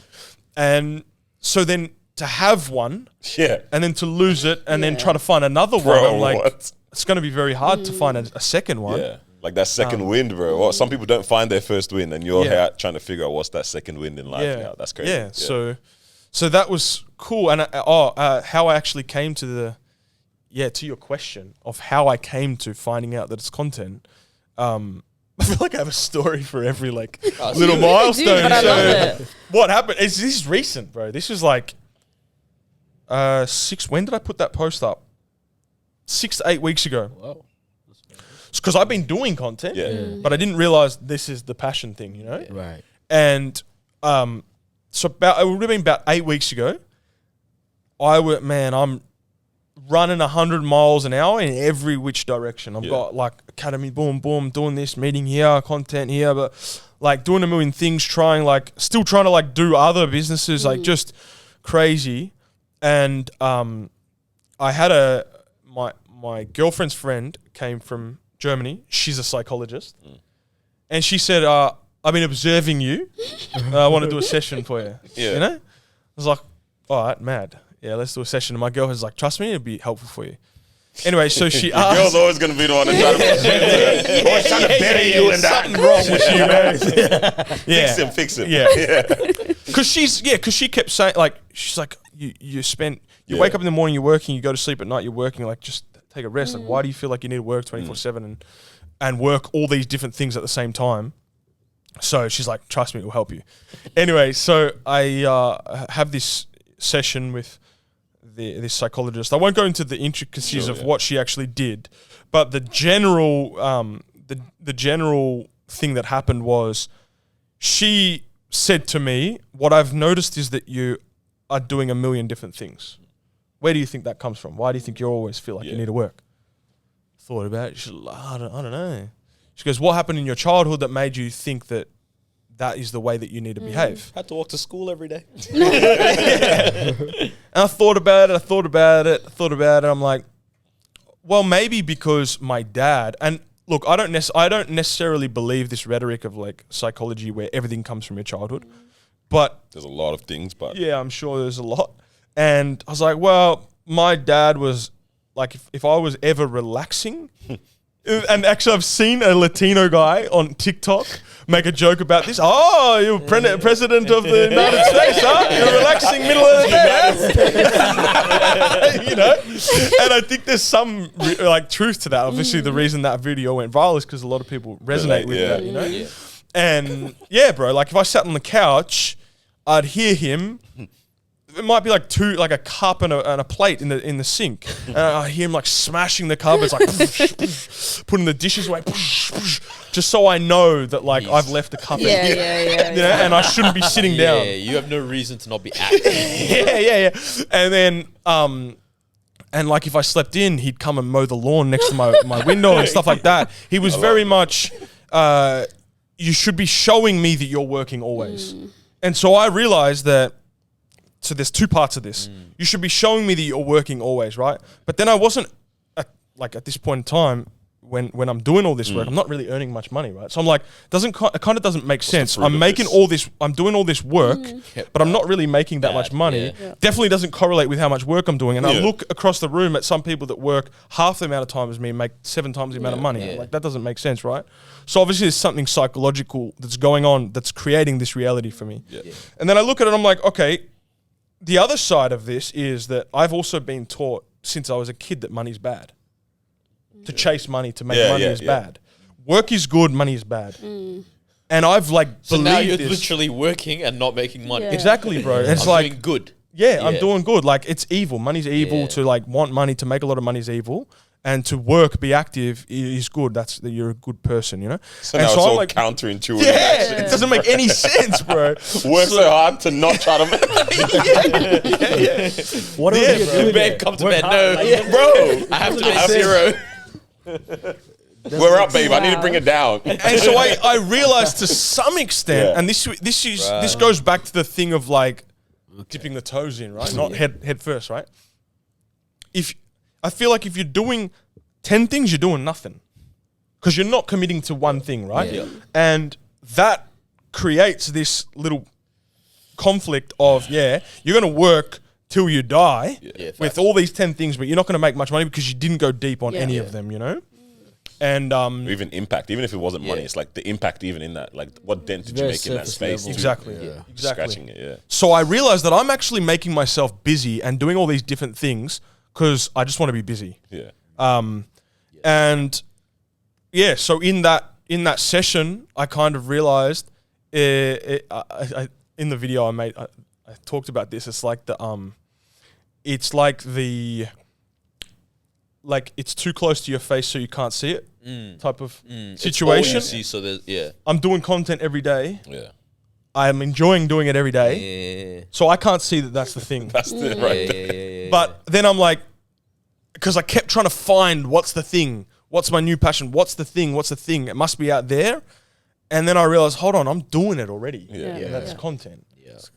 And so then to have one, Yeah. and then to lose it, and then Yeah. try to find another one, Bro, I'm like, what? it's going to be very hard to find a second one. Yeah. Like that second wind, bro. Well, some people don't find their first win, and you're Yeah. here trying to figure out what's that second wind in life now. That's crazy. Yeah, so that was cool. And how I actually came to to your question of how I came to finding out that it's content. I feel like I have a story for every like little You milestone. do, but I So love it. what happened? This is recent, bro. This was like 6. When did I put that post up? 6 to 8 weeks ago. Wow. Because I've been doing content, Yeah. but I didn't realize this is the passion thing, you know. Right. And so it would have been about 8 weeks ago. I'm running 100 miles an hour in every which direction. I've got like academy, boom, boom, doing this, meeting here, content here, but like doing a million things, still trying to like do other businesses, like just crazy. And I had my girlfriend's friend came from Germany. She's a psychologist. And she said, I've been observing you. I want to do a session for you. Yeah. You know? I was like, all right, mad. Yeah, let's do a session. And my girl was like, trust me, it'll be helpful for you. Anyway, so she asked. Girl's always going to be the one that's trying to better you in that. Something wrong with you, man. Fix him. Yeah. Because she kept saying, like, she's like, you wake up in the morning, you're working, you go to sleep at night, you're working, like, just take a rest. Like, why do you feel like you need to work 24/7 and work all these different things at the same time? So she's like, trust me, it will help you. Anyway, so I have this session with this psychologist. I won't go into the intricacies of what she actually did, but the general the general thing that happened was she said to me, what I've noticed is that you are doing a million different things. Where do you think that comes from? Why do you think you always feel like you need to work? Thought about it. She's like, I don't know. She goes, what happened in your childhood that made you think that is the way that you need to behave? Had to walk to school every day. And I thought about it. I'm like, well, maybe because my dad, and look, I don't necessarily believe this rhetoric of like psychology where everything comes from your childhood, but There's a lot of things, but yeah, I'm sure there's a lot. And I was like, well, my dad was like, if I was ever relaxing, and actually I've seen a Latino guy on TikTok make a joke about this. Oh, you're president of the United States, huh? You're relaxing middle of the day, you know? And I think there's some truth to that. Obviously, the reason that video went viral is because a lot of people resonate with that, you know? Yeah. And yeah, bro, like if I sat on the couch, I'd hear him. It might be like a cup and a plate in the sink, and I hear him like smashing the cupboards, like putting the dishes away, just so I know that like I've left a cup in, you know, and I shouldn't be sitting down. Yeah, you have no reason to not be active. yeah. And then and like if I slept in, he'd come and mow the lawn next to my window and stuff like that. He was very much, you should be showing me that you're working always. And so I realized that. So there's two parts of this. You should be showing me that you're working always, right? But then I wasn't at this point in time when I'm doing all this work, I'm not really earning much money, right? So I'm like, it kind of doesn't make sense. I'm making all this, I'm doing all this work, but I'm not really making that much money. Yeah. Definitely doesn't correlate with how much work I'm doing. And I look across the room at some people that work half the amount of time as me and make 7 times the amount of money. Like that doesn't make sense, right? So obviously there's something psychological that's going on that's creating this reality for me. And then I look at it and I'm like, okay, the other side of this is that I've also been taught since I was a kid that money's bad. To chase money, to make money is bad. Work is good, money is bad. And I've So now you're this. literally working and not making money. Yeah. Exactly, bro. It's I'm like doing good. I'm doing good. Like it's evil. Money's evil. To like want money, to make a lot of money is evil. And to work, be active is good. That you're a good person, you know? so now it's all like counterintuitive. Yeah, it doesn't make any sense, bro. Work so hard to not try to make What are you doing? Babe, come to bed. No, Bro, I have to make 0. we're up, babe. I need to bring it down. And so I realized to some extent, and this goes back to the thing of like dipping the toes in, right? Not head first, right? I feel like if you're doing 10 things, you're doing nothing. Because you're not committing to one thing, right? Yeah. And that creates this little conflict of, you're going to work till you die with all these 10 things, but you're not going to make much money because you didn't go deep on any of them, you know? And Even impact, even if it wasn't money, it's like the impact even in that. Like what dent did you Very make in that surface space? level. exactly. Exactly. Scratching it, So I realized that I'm actually making myself busy and doing all these different things because I just want to be busy. And so in that session, I kind of realized in the video I made, I talked about this. It's like it's like it's too close to your face so you can't see it type of situation. It's all you see, so there's, I'm doing content every day. Yeah. I'm enjoying doing it every day. Yeah. So I can't see that that's the thing. That's the right there. But then I'm like, because I kept trying to find what's the thing, what's my new passion, what's the thing, it must be out there. And then I realized, hold on, I'm doing it already. And that's content.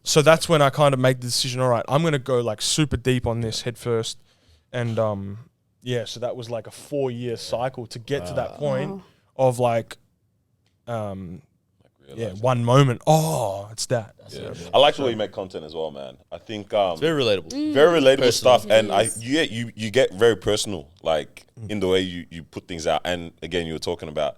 So that's when I kind of made the decision, all right, I'm going to go like super deep on this head first. And so that was like a 4-year cycle to get to that point of like, one moment. Oh, it's that. I like the way you make content as well, man. I think It's very relatable. very relatable Personal. stuff, and you get very personal, like in the way you put things out. And again, you were talking about,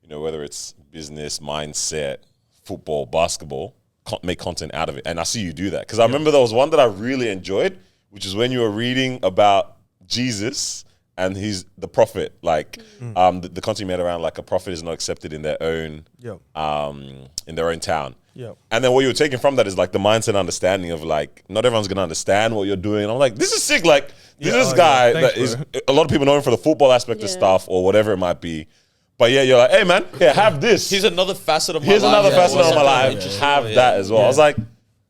whether it's business, mindset, football, basketball, make content out of it. And I see you do that because I remember there was one that I really enjoyed, which is when you were reading about Jesus and he's the prophet, like the content you made around like a prophet is not accepted in their own town. And then what you were taking from that is like the mindset and understanding of like not everyone's gonna understand what you're doing. I'm like, this is sick. Like this guy Thanks, that is a lot of people know him for the football aspect of stuff or whatever it might be. But you're like, hey man, have this. Here's another facet of my life. Here's another facet of my life. Just Have that as well. I was like,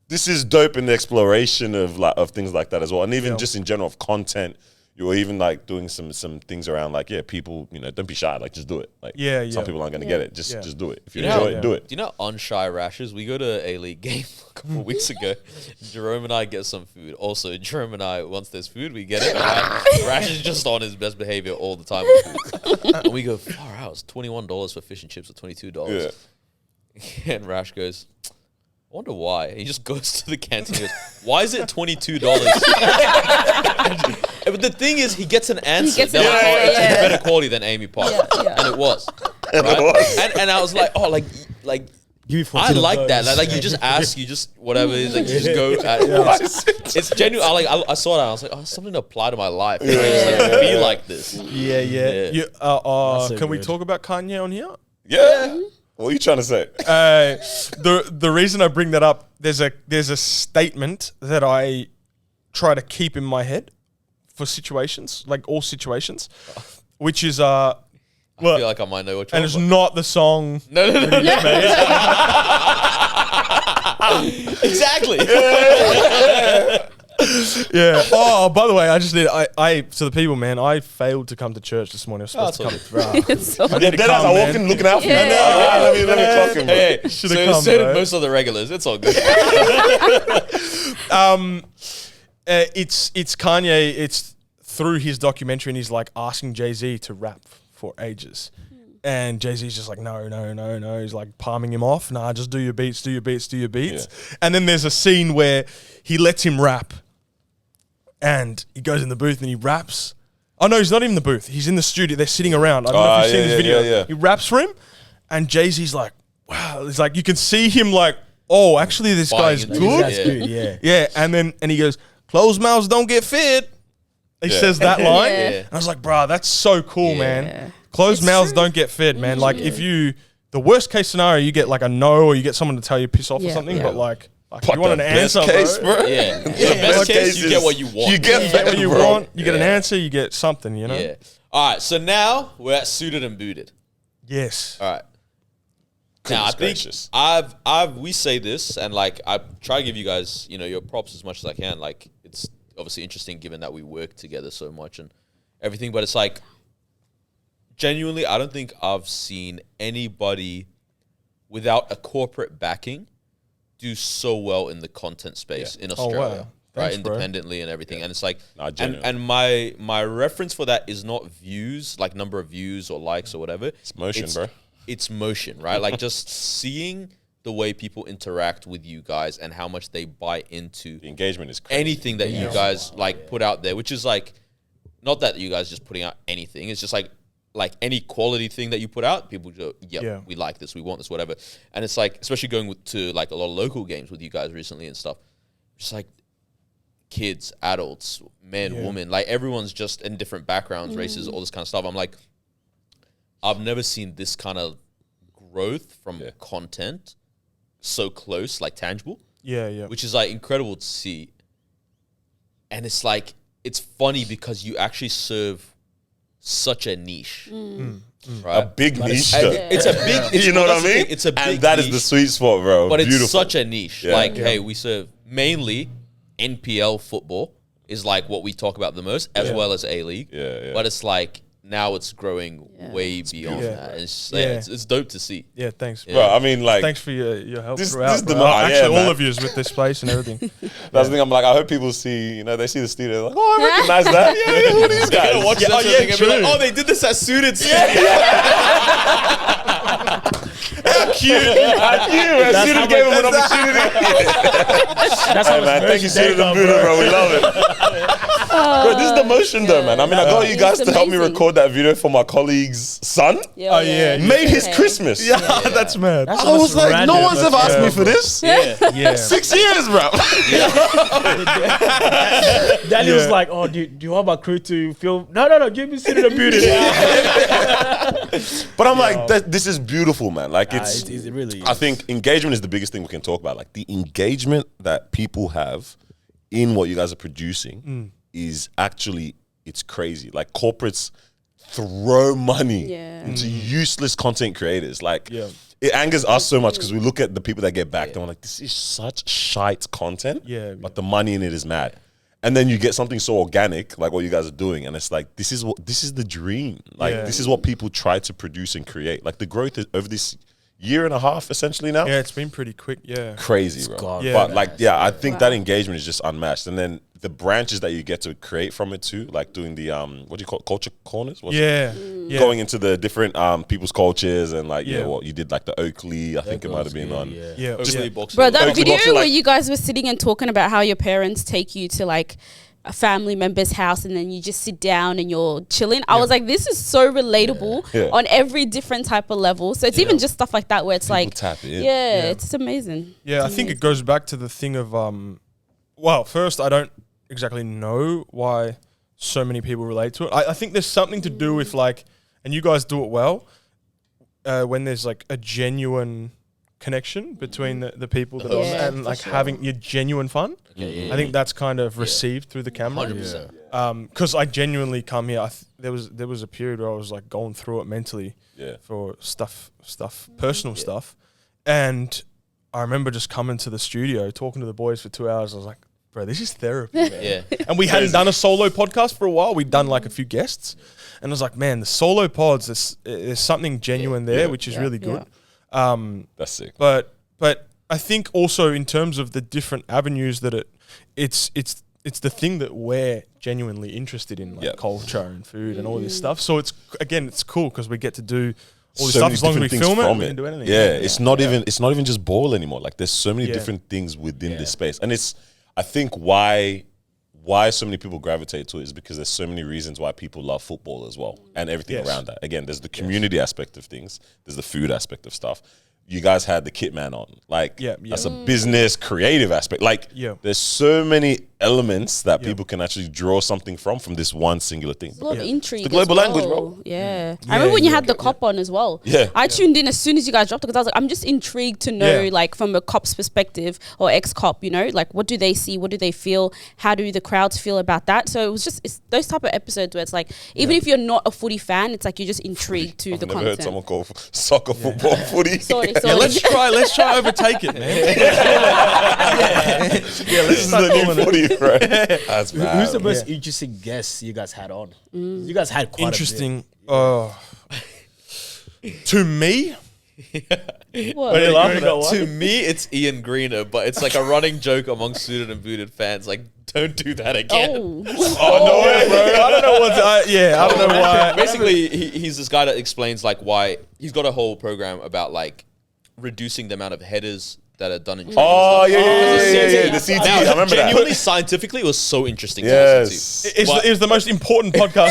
this is dope in the exploration of things like that as well, and even just in general of content. You were even like doing some things around like people, don't be shy, like just do it. Like some people aren't gonna get it. Just do it. If you enjoy it, do it. Do you know unshy Rashes? We go to A-league game a couple of weeks ago. Jerome and I get some food. Also, Jerome and I, once there's food, we get it. Rash is just on his best behavior all the time with food. And we go, far out, it's $21 for fish and chips or $22. And Rash goes, I wonder why. And he just goes to the canteen and goes, why is it $22? But the thing is, he gets an answer. It's better quality than Amy Park. And it was. Right? And I was like, oh, like I like that. Like you just ask, you just whatever it is, like you just go at it. It's genuine. I saw that. I was like, oh, it's something to apply to my life. Just like, be like this. Can we talk about Kanye on here? Yeah. What are you trying to say? The reason I bring that up, there's a statement that I try to keep in my head for situations, like all situations, which is I feel like I might know what you're and it's not the song. No. Exactly. Yeah. Oh, by the way, I just need to the people, man. I failed to come to church this morning. I was supposed to come. It's so I need to Then come, I man. walk in looking out for you. Yeah. Let me clock him. Hey, Should've so come, did bro. most of the regulars. It's all good. It's Kanye. It's through his documentary, and he's like asking Jay-Z to rap for ages. And Jay-Z's just like, no. He's like palming him off. Nah, just do your beats. Yeah. And then there's a scene where he lets him rap. And he goes in the booth and he raps. Oh, no, he's not in the booth. He's in the studio. They're sitting around. I don't know if you've seen this video. Yeah. He raps for him. And Jay-Z's like, wow. It's like, you can see him like, oh, actually this guy's into good. That's good, yeah. Yeah. And he goes, closed mouths don't get fed. He says that line. And I was like, bruh, that's so cool, man. Closed mouths don't get fed, man. Like the worst case scenario, you get like a no or you get someone to tell you piss off or something. But like you want an answer, case, bro. Yeah. In the best case, you get what you want. You get what you want. You get an answer. You get something. You know. Yeah. All right. So now we're at suited and booted. Yes. All right. Now I think gracious. we say this and like I try to give you guys your props as much as I can. Like it's obviously interesting given that we work together so much and everything, but it's like genuinely I don't think I've seen anybody without a corporate backing do so well in the content space in Australia. wow. Thanks, bro. Independently and everything. And it's like genuinely. and my reference for that is not views, like number of views or likes or whatever. It's motion, bro. It's motion, right? Like just seeing the way people interact with you guys and how much they buy into The engagement is crazy. anything that you guys like put out there, which is like not that you guys just putting out anything. It's just like any quality thing that you put out, people go, we like this, we want this, whatever. And it's like, especially going to like a lot of local games with you guys recently and stuff, just like kids, adults, men, women, like everyone's just in different backgrounds, races, all this kind of stuff. I'm like, I've never seen this kind of growth from content so close, like tangible. Yeah. Which is like incredible to see. And it's like, it's funny because you actually serve such a niche. Right? A big niche. It's a big, You know what I mean? It's a big And that is niche, the sweet spot, bro. but Beautiful. it's such a niche. Like, hey, we serve mainly NPL football is like what we talk about the most, as well as A-League. Yeah. But it's like now it's growing way beyond that. It's, it's dope to see. Yeah, thanks. Bro, I mean, like, Thanks for your help This- throughout. this is the bro. mo- Actually, yeah, all man. of yous with this place and everything. that's the thing. I'm like, I hope people see, they see the studio, they're like, oh, I recognize that. Yeah, who are these guys? Watch Yeah, that oh, thing yeah, and be like, true. oh, they did this at Suited. Cute. Student gave him an opportunity. That's how Hey, man, thank you, Student and Buddha, bro. We love it. Bro, this is the motion, though, man. I mean, I got you guys It's to help me amazing. record that video for my colleague's son. Oh, yeah. Made his Okay. Christmas. Yeah, that's mad. That's I was like, no random. one's ever asked me for this. Yeah. 6 years, bro. Danny was like, "Oh, do you want my crew to film?" No, give me City of Beauty. But I'm like, this is beautiful, man. Like, It really is. I think engagement is the biggest thing we can talk about. Like, the engagement that people have in what you guys are producing is actually, it's crazy. Like, corporates throw money Yeah. into useless content creators. Like, Yeah. it angers us so much because we look at the people that get backed and we're like, this is such shite content, but the money in it is mad. And then you get something so organic, like what you guys are doing, and it's like, this is the dream. Like, this is what people try to produce and create. Like, the growth is over this year and a half, essentially now. Yeah, it's been pretty quick. Yeah. Crazy, bro. gone. Yeah. But like, I think that engagement is just unmatched. And then the branches that you get to create from it too, like doing the what do you call it? Culture corners? What's it? Yeah. Going into the different people's cultures and like Yeah. what you did, like the Oakley, I think it might have been on. Yeah. Just yeah. Bro, that Oakley video boxing, where like- you guys were sitting and talking about how your parents take you to like a family member's house and then you just sit down and you're chilling. I was like, this is so relatable Yeah. on every different type of level. So it's even just stuff like that where it's like, tap in. yeah, it's amazing. Yeah, I think it goes back to the thing of well, first, I don't exactly know why so many people relate to it. I think there's something to do with like, and you guys do it well, when there's like a genuine connection between the people that are on Yeah, and for like sure. having your genuine fun. I think that's kind of received through the camera. 100%. Because I genuinely come here. There was a period where I was like going through it mentally for stuff, personal stuff, and I remember just coming to the studio, talking to the boys for 2 hours. I was like, bro, this is therapy, man. Yeah. And we hadn't done a solo podcast for a while. We'd done like a few guests, and I was like, man, the solo pods, there's something genuine there, which is really good. That's sick. But I think also in terms of the different avenues that it's the thing that we're genuinely interested in, like culture and food and all this stuff. So it's cool because we get to do all this So stuff many as long as we different film things it. from We it. can do anything. Yeah, it's not even just ball anymore. Like, there's so many Yeah. different things within this space, and I think why so many people gravitate to it is because there's so many reasons why people love football as well, and everything around that. Again, there's the community aspect of things, there's the food aspect of stuff. You guys had the kit man on, like that's a business creative aspect. Like, there's so many elements that people can actually draw something from this one singular thing. There's a lot of intrigue. the global as language, well. bro. Yeah. I remember when you had the cop on as well. Yeah. I tuned in as soon as you guys dropped it because I was like, I'm just intrigued to know, like, from a cop's perspective or ex-cop, like, what do they see? What do they feel? How do the crowds feel about that? So it was it's those type of episodes where it's like, even if you're not a footy fan, it's like you're just intrigued to I've the never content. heard someone call soccer, football, footy. Sorry. Yeah, let's try overtake it, man. This is the new footy, bro. That's mad. Who's the most interesting guest you guys had on? You guys had quite Interesting. To me, What? To me, it's Ian Greener, but it's like a running joke among Suited and Booted fans. Like, don't do that again. Oh. no way, bro. I don't know what. I don't know why. Basically, he's this guy that explains like why he's got a whole program about like reducing the amount of headers that are done in training. Oh, and yeah, stuff. the CT. Now, I remember that. genuinely, scientifically, it was so interesting. Yes. To listen to. It was the most important podcast.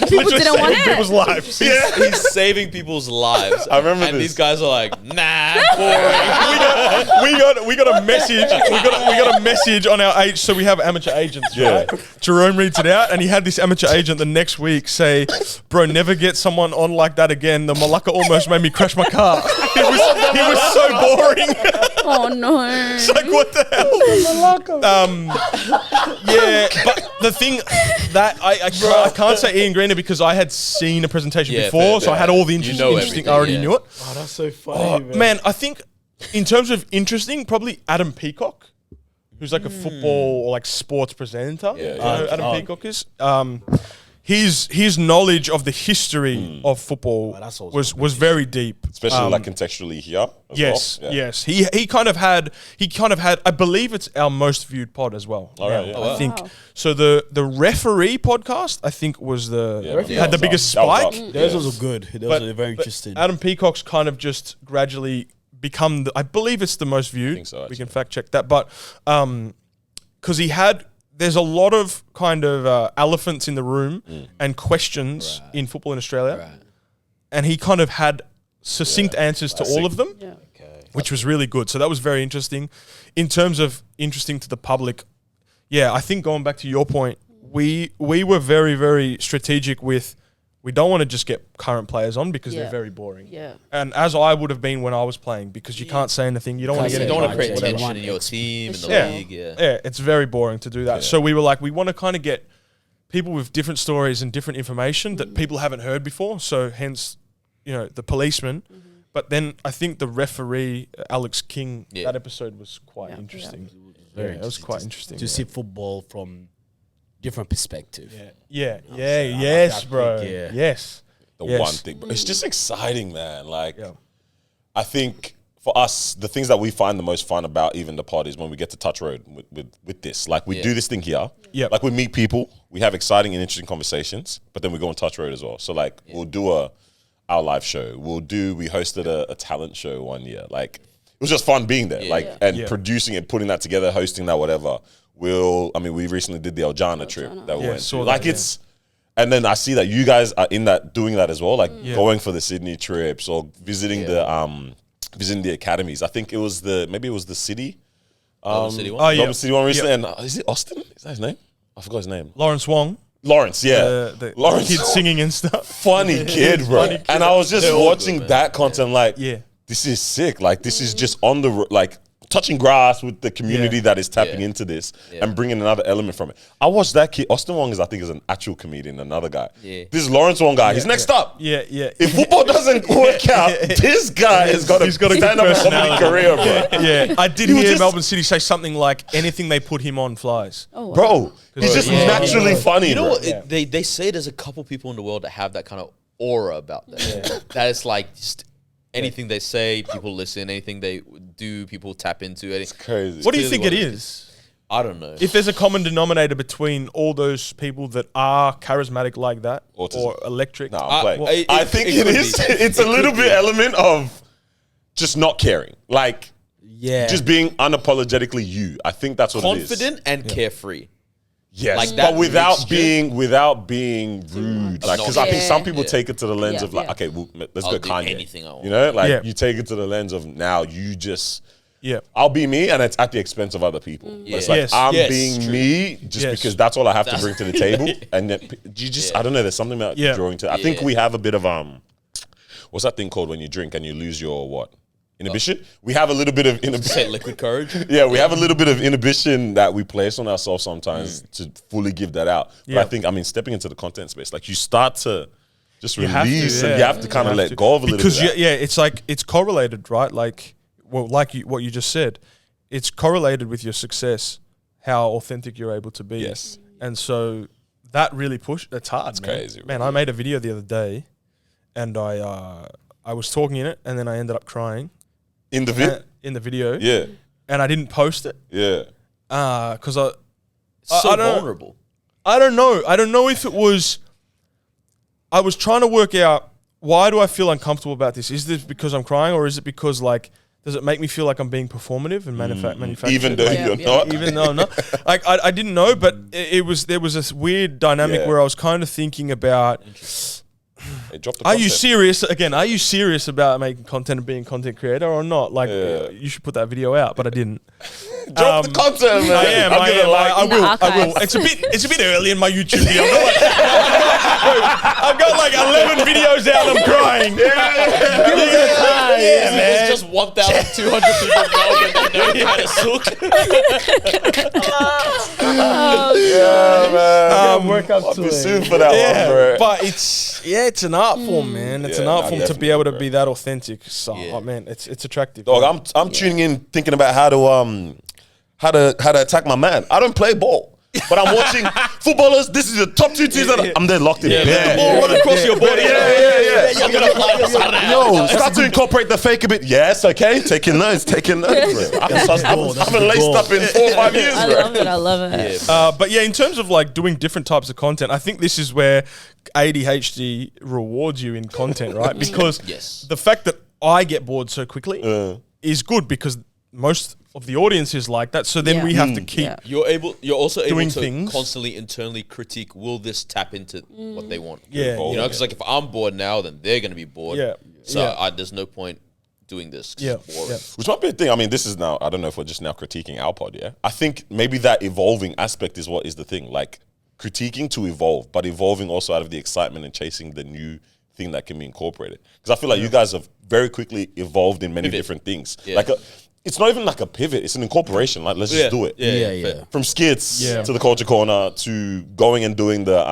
People didn't want People's it. lives. He's saving people's lives. I remember and this. these guys are like, nah, boring. We got a message. We got a message on our age. So we have amateur agents, right? Jerome reads it out, and he had this amateur agent the next week say, "Bro, never get someone on like that again. The Malacca almost made me crash my car. He was so boring." Oh, no. It's like, what the hell? Yeah, but the thing that I can't say Ian Greener because I had seen a presentation Yeah, before, fair, so I had all the interesting. everything, I already yeah. knew it. Oh, that's so funny, Man, I think in terms of interesting, probably Adam Peacock. who's like a football or like sports presenter. Yeah, You know, yeah. Adam Peacock is. His knowledge of the history of football that's also was very deep, Especially like contextually here. As Yes, well. Yeah. yes. He kind of had. I believe it's our most viewed pod as well. All right, now, yeah. I think Wow. so. The referee podcast, I think, was had the biggest that was spike. up. Those Yeah. was good. Those were very interesting. Adam Peacock's kind of just gradually become. I believe it's the most viewed. think so, we actually. can fact check that, but because he had. There's a lot of kind of elephants in the room and questions in football in Australia, and he kind of had succinct answers to all of them, Yeah. which was really good. So that was very interesting. In terms of interesting to the public, yeah, I think going back to your point, we were very, very strategic with, we don't want to just get current players on because Yeah. they're very boring. Yeah. And as I would have been when I was playing, because you can't say anything, you don't want to Can't get say You don't want to Right, create yeah. tension in your team, in the Yeah. league. Yeah. Yeah, it's very boring to do that. So we were like, we want to kind of get people with different stories and different information that people haven't heard before. So hence, the policeman. But then I think the referee, Alex King, Yeah. that episode was quite interesting. Very It was quite interesting. to see football from different perspective. Yeah, I yes, like that bro. pick, yeah. Yes. The Yes. one thing. But it's just exciting, man. Like, Yeah. I think for us, the things that we find the most fun about even the pod is when we get to touch road with this. Like, we do this thing here. Yep. Like, we meet people, we have exciting and interesting conversations, but then we go on touch road as well. So, like, we'll do our live show. We hosted a talent show one year. Like, it was just fun being there. And producing it, putting that together, hosting that, whatever. We recently did the Eljana trip that we Yeah, went saw to. that, Like, yeah. it's... And then I see that you guys are in that, doing that as well, like going for the Sydney trips or visiting the academies. I think it was the city, Melbourne City one. Oh, yeah. Melbourne City one recently. And is it Austin? Is that his name? I forgot his name. Lawrence Wong, Lawrence, yeah, the Lawrence, kid singing and stuff. funny kid, bro. Funny kid. And I was just watching that content, like, Yeah. this is sick. Like, this is just on the like touching grass with the community Yeah. that is tapping into this and bringing another element from it. I watched that kid. Austin Wong is an actual comedian, another guy. Yeah. This is Lawrence Wong guy. He's next up. Yeah. If football doesn't work out, this guy has got a stand-up comedy personality. career, bro. Yeah. I did He was hear just- Melbourne City say something like, anything they put him on flies. Oh, wow. Bro, he's just Yeah. naturally funny, You know bro. what? They say there's a couple people in the world that have that kind of aura about them. That is like just anything they say, people listen. Anything they do, people tap into. It's Crazy. What do you clearly think what it it is? I don't know. If there's a common denominator between all those people that are charismatic like that Autism. or electric. No, I'm playing. well, I think it it could is. be. It's a little bit element of just not caring. Like, Yeah. just being unapologetically you. I think that's what it is. Confident and carefree. Yes, Like that but without mixture. being rude. Like, because I think some people take it to the lens of like, okay, well, let's I'll go do Kanye. anything I want. You know, like Yeah. you take it to the lens of now you just. Yeah. I'll be me, and it's at the expense of other people. But it's like Yes. I'm Yes, being true. me just Yes. because that's all I have to bring to the table. And then you just, I don't know. There's something about Yeah. drawing to. I think we have a bit of what's that thing called when you drink and you lose your what? Inhibition. We have a little bit of Say inhibition. liquid courage. Yeah, we have a little bit of inhibition that we place on ourselves sometimes to fully give that out. But Yeah. I think, stepping into the content space, like you start to just You have to, release and you yeah. have to kind of You have let to. go of a little because bit. it's like it's correlated, right? Like, what you just said, it's correlated with your success, how authentic you're able to be. Yes. And so that really it's hard. It's crazy, man. I made a video the other day, and I was talking in it, and then I ended up crying In the vid, in the video. yeah, And I didn't post it yeah. because So I don't- vulnerable. I don't know. I don't know if it was. I was trying to work out, why do I feel uncomfortable about this? Is this because I'm crying, or is it because, like, does it make me feel like I'm being performative and manufacturing? Even though Like, you're Yeah. not. even though I'm not, like, I didn't know, but there was this weird dynamic Yeah. where I was kind of thinking about, Hey, drop the are you content. serious? Again, are you serious about making content and being a content creator or not? Like, Yeah. you should put that video out, but I didn't. Drop the content, man. I am. I'll give it a like. I In the will. I archives. will. It's a bit early in my YouTube video. I've got like 11 videos out. And I'm crying. Yeah, man. It's just 1,200 people in Melbourne that know you had a sook. work up I'll to be it. soon for that one, bro. But it's an art form, man. It's an Yeah, art nah, form to be definitely, able to bro. be that authentic. So, Yeah. oh, man, it's attractive. Dog, I'm tuning in thinking about how to attack my man. I don't play ball. But I'm watching footballers. This is the top 2 teams. I'm there locked in. The ball run across your body. I'm gonna play. Yo, start to incorporate the fake a bit. Yes, okay. Taking notes. I haven't laced up in 4 or 5 years, bro. I love it. But yeah, in terms of like doing different types of content, I think this is where ADHD rewards you in content, right? Because the fact that I get bored so quickly is good because most of the audience is like that. So then we have to keep. You're also able doing to things. constantly internally critique. Will this tap into what they want? Yeah. You know, because like if I'm bored now, then they're going to be bored. Yeah. So there's no point doing this. 'Cause it's boring. Which might be a thing. I mean, this is now, I don't know if we're just now critiquing our pod, yeah? I think maybe that evolving aspect is what is the thing. Like, critiquing to evolve, but evolving also out of the excitement and chasing the new thing that can be incorporated. Because I feel like you guys have very quickly evolved in many different things. Yeah. Like, it's not even like a pivot. It's an incorporation. Like, let's just do it. Yeah. From skits to the culture corner to going and doing the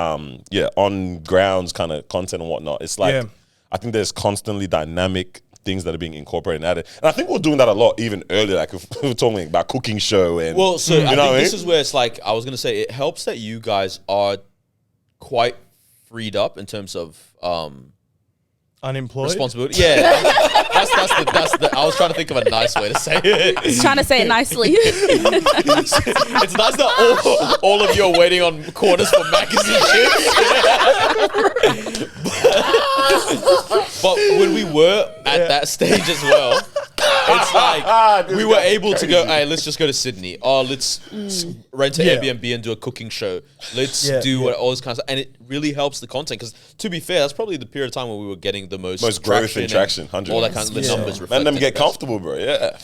on grounds kind of content and whatnot. It's like I think there's constantly dynamic things that are being incorporated and added. And I think we're doing that a lot even earlier. Like if we were talking about cooking show and Well, so I think what this is where it's like I was gonna say it helps that you guys are quite freed up in terms of Unemployed. responsibility. Yeah, that's the. I was trying to think of a nice way to say it. He's trying to say it nicely. It's nice that all of you are waiting on quarters for magazine shit. But when we were at that stage as well, it's like we were able to go, hey, let's just go to Sydney. Oh, let's rent an Airbnb and do a cooking show. Let's do all this kind of stuff. And it really helps the content because, to be fair, that's probably the period of time where we were getting the most growth and traction. 100%. All that kind of the numbers reflect. Man, them get comfortable, bro. Yeah.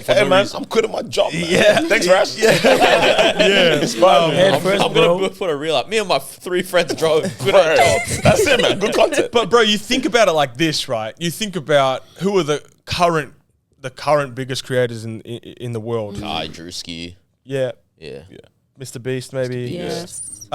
Hey, man, I'm quitting my job, man. Yeah. Thanks, Rash. Yeah. I'm going to put a reel up. Me and my 3 friends drove. Quit our jobs. That's it, man. Good content. But bro, you think about it like this, right? You think about who are the current biggest creators in the world. Kai, Drewski. Yeah. Mr. Beast, maybe. Yes.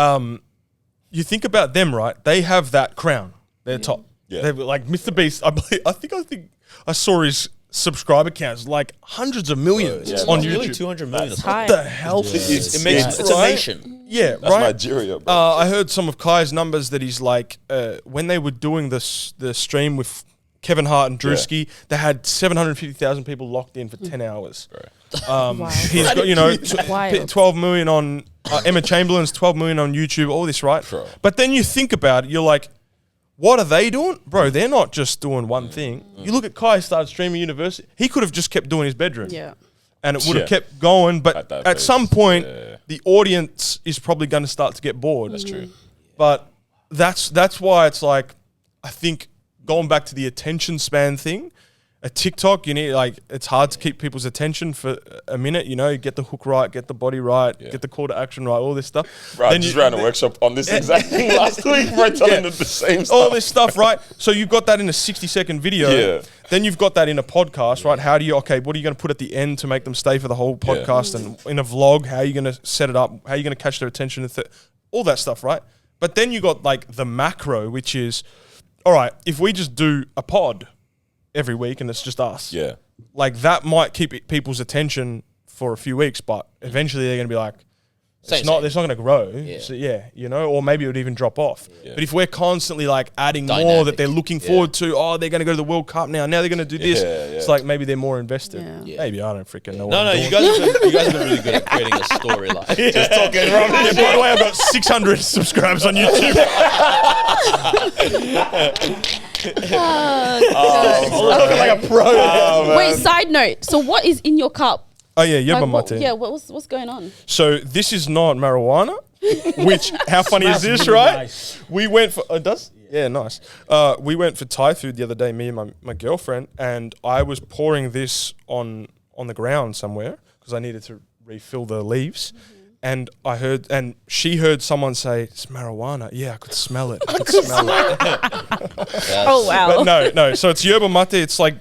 You think about them, right? They have that crown. They're top. Yeah. They're like Mr. Beast. I think I saw his subscriber counts like hundreds of millions on YouTube. Nearly 200 million. It's Or high. What the hell? it's a right? nation. Yeah, That's right. Nigeria, bro. I heard some of Kai's numbers that he's like when they were doing the stream with Kevin Hart and Drewski, they had 750,000 people locked in for 10 hours. Wow. He's got Wild. 12 million on Emma Chamberlain's 12 million on YouTube. All this, right? Bro. But then you think about it, you're like, what are they doing, bro? They're not just doing one thing. You look at Kai started streaming university. He could have just kept doing his bedroom. Yeah. And it would have kept going, but At that at pace, some point, the audience is probably going to start to get bored. That's true. But that's why it's like, I think going back to the attention span thing, a TikTok, you need it's hard to keep people's attention for a minute. You know, you get the hook right, get the body right, get the call to action right, all this stuff. Bro, I just ran a workshop on this exact thing last week, bro, telling them the same stuff. All this stuff, right? So you've got that in a 60-second video. Yeah. Then you've got that in a podcast, right? How do you, what are you going to put at the end to make them stay for the whole podcast? And in a vlog, how are you going to set it up? How are you going to catch their attention? All that stuff, right? But then you got like the macro, which is, all right, if we just do a pod every week and it's just us. Yeah. Like that might keep people's attention for a few weeks, but eventually they're going to be like, it's not going to grow. Yeah. So you know, or maybe it would even drop off. Yeah. But if we're constantly like adding more Dynamic. that they're looking forward to, they're going to go to the World Cup now they're going to do this. Yeah. It's like maybe they're more invested. Yeah. Maybe, I don't freaking know. No, you guys have been really good at creating a storyline. Just talking wrong. Yeah, by the way, I've got 600 subscribers on YouTube. Looking like a pro. Wait, side note. So what is in your cup? Oh yeah, Yerba Like, Mate. what's going on? So this is not marijuana. Which how funny is Smells this, really right? nice. We went for it does? Yeah, nice. We went for Thai food the other day, me and my girlfriend, and I was pouring this on the ground somewhere because I needed to refill the leaves. And I heard, and she heard someone say, "It's marijuana." Yeah, I could smell it. I could smell it. Oh wow. But no. So it's Yerba Mate. It's like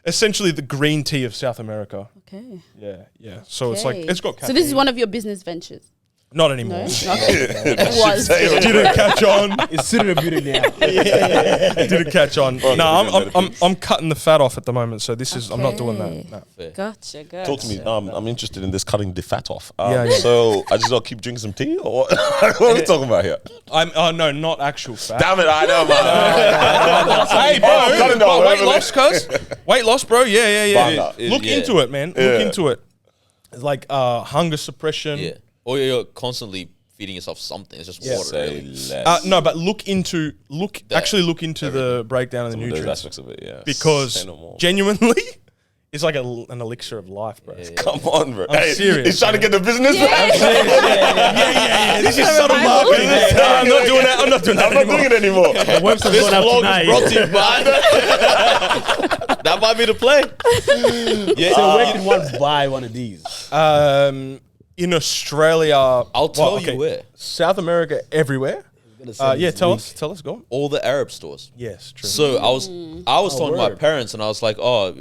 essentially the green tea of South America. Okay. Yeah. So it's like Okay. it's got. So this is caffeine. one of your business ventures. Not anymore. No, it was. It didn't catch on. It's sooner than beauty now. It didn't catch on. Well, No, I'm cutting the fat off at the moment, so this is I'm not doing Okay. that. No. Gotcha. Talk to me. I'm interested in this cutting the fat off. Yeah. So I just got to keep drinking some tea, or what? What are we talking about here? Oh no, not actual fat. Damn it! I know, man. Hey, bro, Cutting down, weight whatever loss, cuz. Weight loss, bro. Yeah. Banga. Look Yeah. into it, man. Yeah. Look into it. It's like hunger suppression. Yeah. Or you're constantly feeding yourself something. It's just water. Say Really. less. No, but look into the breakdown of the Some of those nutrients aspects of it, yeah. because Say no more. genuinely, it's like an elixir of life, bro. Come on, bro. I'm serious, He's trying to get the business. Yeah. This is subtle marketing. No, I'm not doing that. I'm not doing that I'm not anymore. doing it anymore. The website's This going out vlog tonight. is brought to you by. That might be the play. Yeah. So where can one buy one of these? In Australia, I'll tell you where. South America, everywhere. Yeah, tell us, go. All the Arab stores. Yes, true. So I was talking to my word. parents, and I was like, all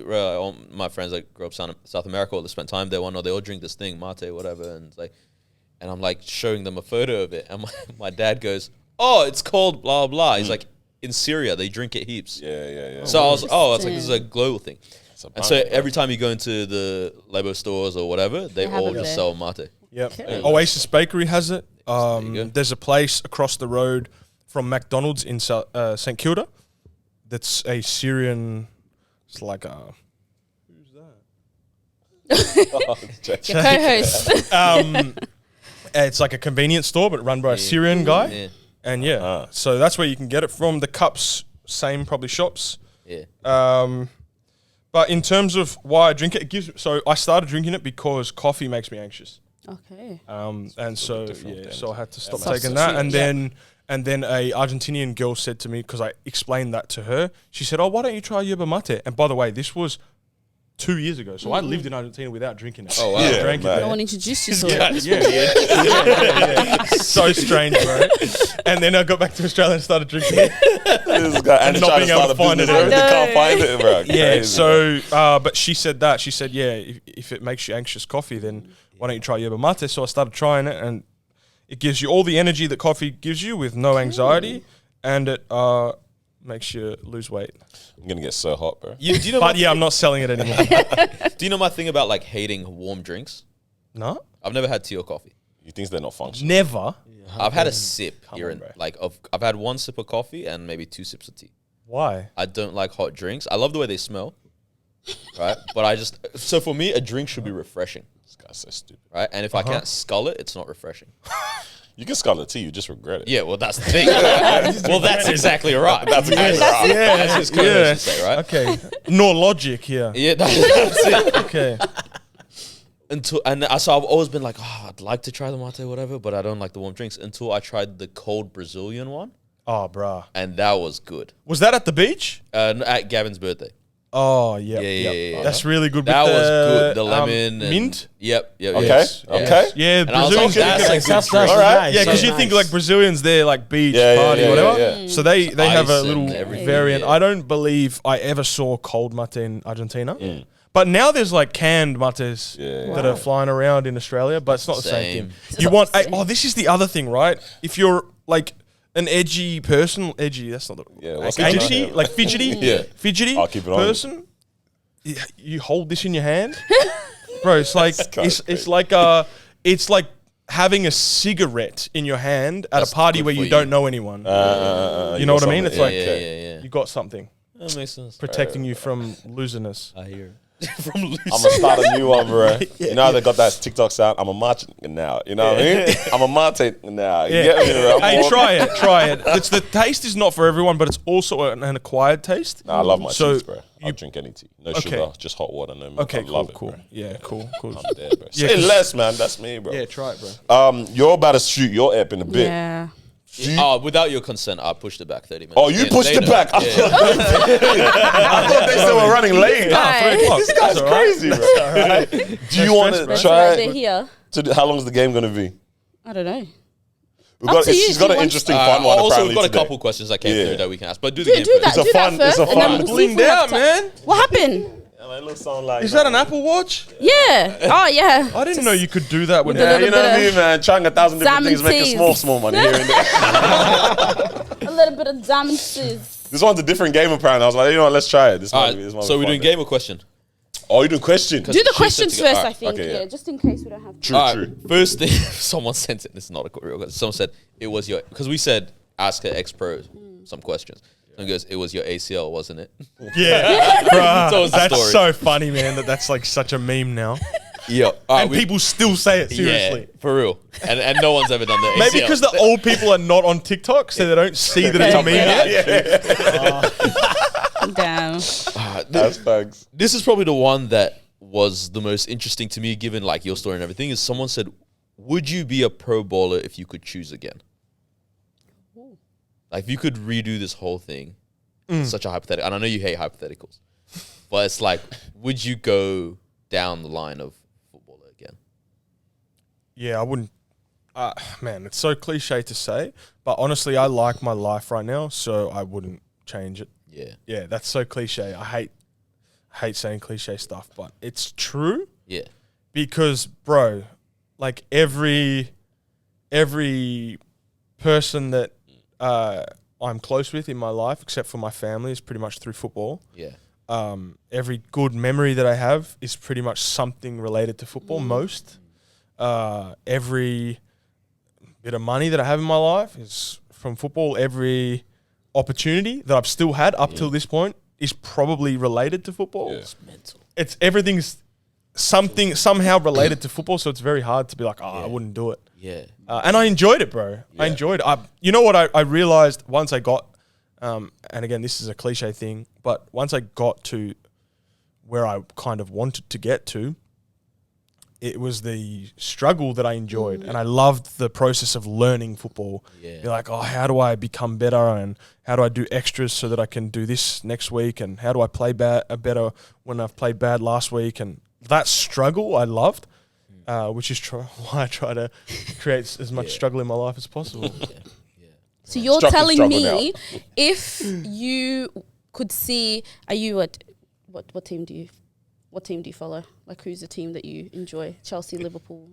my friends that grew up South America, or they spent time there, they all drink this thing, mate, whatever, and I'm like showing them a photo of it, and my dad goes, oh, it's called blah blah. He's like, in Syria they drink it heaps. Yeah. So I was, it's like this is a global thing. a And so bang, bro. every time you go into the Labo stores or whatever, they have all it just there. sell mate. Yep. Okay. Oasis Bakery has it. There you go. There's a place across the road from McDonald's in St Kilda that's a Syrian. It's like a. Your co-host. It's like a convenience store, but run by a Syrian guy. Yeah. And yeah, so that's where you can get it from. The cups, same probably shops. Yeah. But in terms of why I drink it, it gives. So I started drinking it because coffee makes me anxious. Okay. And so different yeah, then. so I had to stop Substitute, taking that. And yeah. then a Argentinian girl said to me, because I explained that to her, she said, "Oh, why don't you try yerba mate?" And by the way, this was 2 years ago, so I lived in Argentina without drinking it. Oh, wow. I Yeah, drank man. it No there. one introduced you to it. Yeah. So strange, bro. And then I got back to Australia and started drinking it. This guy and not trying being to able start to a find business, it. bro. I They can't know. find it, bro. Yeah, Crazy, bro. so, but she said that. She said, yeah, if it makes you anxious coffee, then why don't you try yerba mate? So I started trying it, and it gives you all the energy that coffee gives you with no anxiety, and it makes you lose weight. I'm gonna get so hot, bro. Do you know But yeah, I'm not selling it anymore. do you know my thing about like hating warm drinks? No? I've never had tea or coffee. He thinks they're not functional. Never. I've had a sip here on, and bro. like I've had one sip of coffee and maybe 2 sips of tea. Why? I don't like hot drinks. I love the way they smell, right? But so for me, a drink should be refreshing, This guy's so stupid. right? And if I can't scull it, it's not refreshing. You can scarlet tea, you just regret it. Yeah, well, that's the thing. Well, that's exactly right. That's exactly right. That's his co-host to say, right? Okay. Nor logic here. Yeah, that's it. Okay. So I've always been like, oh, I'd like to try the mate, whatever, but I don't like the warm drinks until I tried the cold Brazilian one, Oh, bruh. and that was good. Was that at the beach? At Gavin's birthday. Oh, yeah. Yeah. That's really good. That with was the, good. The lemon. and- mint? Yep. Okay. yes, Okay. yes. Yeah, And I was Brazilians. like, that's think a like good That's drink. All right. yeah, because so you think nice. like Brazilians, they're like beach Yeah, party, yeah, whatever. yeah. So they have a Ice little and everything, variant. yeah. I don't believe I ever saw cold mate in Argentina. But now there's like canned mates Yeah. that are flying around in Australia, but it's not the same Same. thing. You want this is the other thing, right? If you're like an edgy person, that's not the Yeah, what's like that? edgy, Yeah. like fidgety, Yeah. fidgety I'll keep it on. person. You hold this in your hand, bro. It's like kinda it's like having a cigarette in your hand at That's a party good where for you you. don't know anyone. you know what I mean? It's Yeah, like yeah. you got something That makes sense. protecting you from loserness. I hear it. From losing. I'm gonna start a new one, bro. You know how they got that TikTok sound? I'm a match now. You know what I mean? I'm a mate now. You get me, bro? Hey, try it. It's the taste is not for everyone, but it's also an acquired taste. Nah, I love my So teas, bro. I'll drink any tea. No sugar, just hot water, no milk. Okay, I cool, love it, cool. bro. Yeah, cool. I'm dead, bro. Yeah, Say 'cause- less, man. That's me, bro. Yeah, try it, bro. You're about to shoot your app in a bit. Yeah. Without your consent, I pushed it back 30 minutes. Oh, you pushed it know. back. I Yeah. thought they still were running late. Right. This guy's crazy, bro. Do you want to That's try why they're here. how long is the game going to be? I don't know. She's to you if got you an want- interesting fun one. Also, apparently we've got a today. couple questions that came Yeah. through that we can ask. But do Do the game that. first. It's a Do fun- that it's first. a and then fun- we'll see if we Blinged have out, time. man. What happened? I look something like Is that an Apple Watch? Yeah. Oh yeah. I didn't know you could do that with With a Yeah, little you know what I bit mean, man? Trying 1,000 different things, making teas. small money here and there. A little bit of diamond fizz. This one's a different game, apparently. I was like, you know what, let's try it. This All might right. be, this might So be we're fun. doing game or question? Oh, you're doing question. Do the Shoot questions it together. first, I Alright, think. okay, Yeah, yeah. just in case we don't have. True, All true. right. First thing, someone sent it. This is not a real question. Someone said it was your because we said ask an ex-pro some questions. Someone goes, it was your ACL, wasn't it? Yeah, bruh, So it's the that's story. so funny, man. That's like such a meme now, Yeah. and people still say it seriously. Yeah, for real. And no one's ever done the ACL. Maybe because the old people are not on TikTok, so they don't see that it's a meme yet. Damn. That's facts. This is probably the one that was the most interesting to me, given like your story and everything. Is someone said, "Would you be a pro bowler if you could choose again?" Like, if you could redo this whole thing, such a hypothetical. And I know you hate hypotheticals, but it's like, would you go down the line of footballer again? Yeah, I wouldn't. Man, it's so cliche to say, but honestly, I like my life right now, so I wouldn't change it. Yeah, Yeah, that's so cliche. I hate saying cliche stuff, but it's true yeah, because, bro, like every person that I'm close with in my life, except for my family, is pretty much through football. yeah, Every good memory that I have is pretty much something related to football. Most every bit of money that I have in my life is from football. Every opportunity that I've still had up till this point is probably related to football. Yeah. it's mental. It's everything's somehow related to football, so it's very hard to be like, I wouldn't do it. Yeah, And I enjoyed it, bro. I enjoyed it. You know what I realized once I got, and again, this is a cliche thing, but once I got to where I kind of wanted to get to, it was the struggle that I enjoyed. And I loved the process of learning football. Yeah. You're like, how do I become better? And how do I do extras so that I can do this next week? And how do I play better when I've played bad last week? And that struggle I loved. Which is why I try to create as much struggle in my life as possible. So you're Struggle telling me now. if you could see, are you at what team do you follow? Like, who's the team that you enjoy? Chelsea, Liverpool,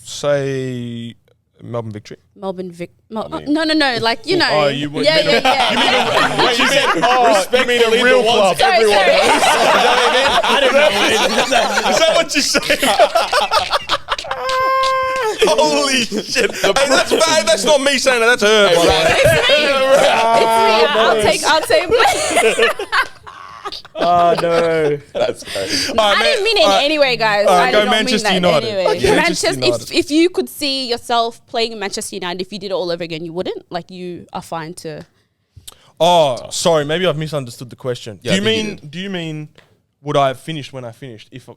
Say Melbourne Victory. Melbourne no, like, you know. Oh, you would- yeah, you mean yeah, yeah. Wait, you mean a real club? Sorry. Is that what you say? Holy shit! Hey, that's not me saying that. That's her. by the way. It's me. I'll take Oh no. That's crazy. Alright, I didn't mean it in any way, guys. Alright, I go did not Manchester mean that United. anyway. Okay. Manchester United. If you could see yourself playing in Manchester United, if you did it all over again, you wouldn't? Like, you are fine to... Oh, sorry. Maybe I've misunderstood the question. Yeah, I think you Do you mean would I have finished when I finished? If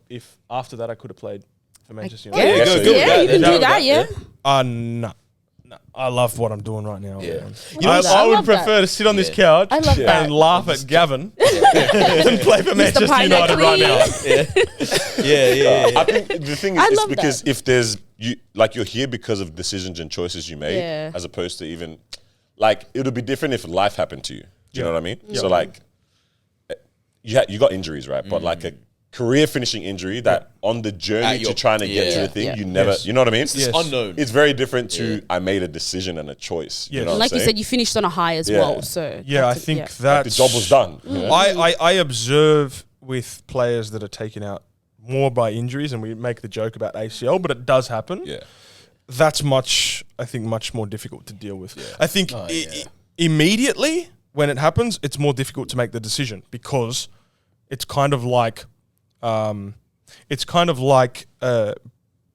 after that I could have played for Manchester Yeah, United? go with yeah, that. you can Yeah. do that, yeah. No. I love what I'm doing right now. Yeah. Man. love that. I I would love that. prefer to sit on this Yeah. couch I love that. and laugh at Gavin than play for Manchester Pineapple. United right now. yeah. I think the thing is, I it's love because that. if there's you're here because of decisions and choices you made, Yeah. as opposed to even like it would be different if life happened to you. Do you know what I mean? Yeah. So like, you got injuries, right? But like a career finishing injury that on the journey At to your- trying to get to yeah. the thing, Yeah. you never, Yes. you know what I mean? It's Yes. unknown. It's very different to I made a decision and a choice. You Yes. know And what like I'm you saying? said, you finished on a high as Yeah. well. So Yeah, I that's think Like, that the job was done. you know? I observe with players that are taken out more by injuries, and we make the joke about ACL, but it does happen. Yeah. That's much more difficult to deal with. I think immediately when it happens, it's more difficult to make the decision because it's kind of like,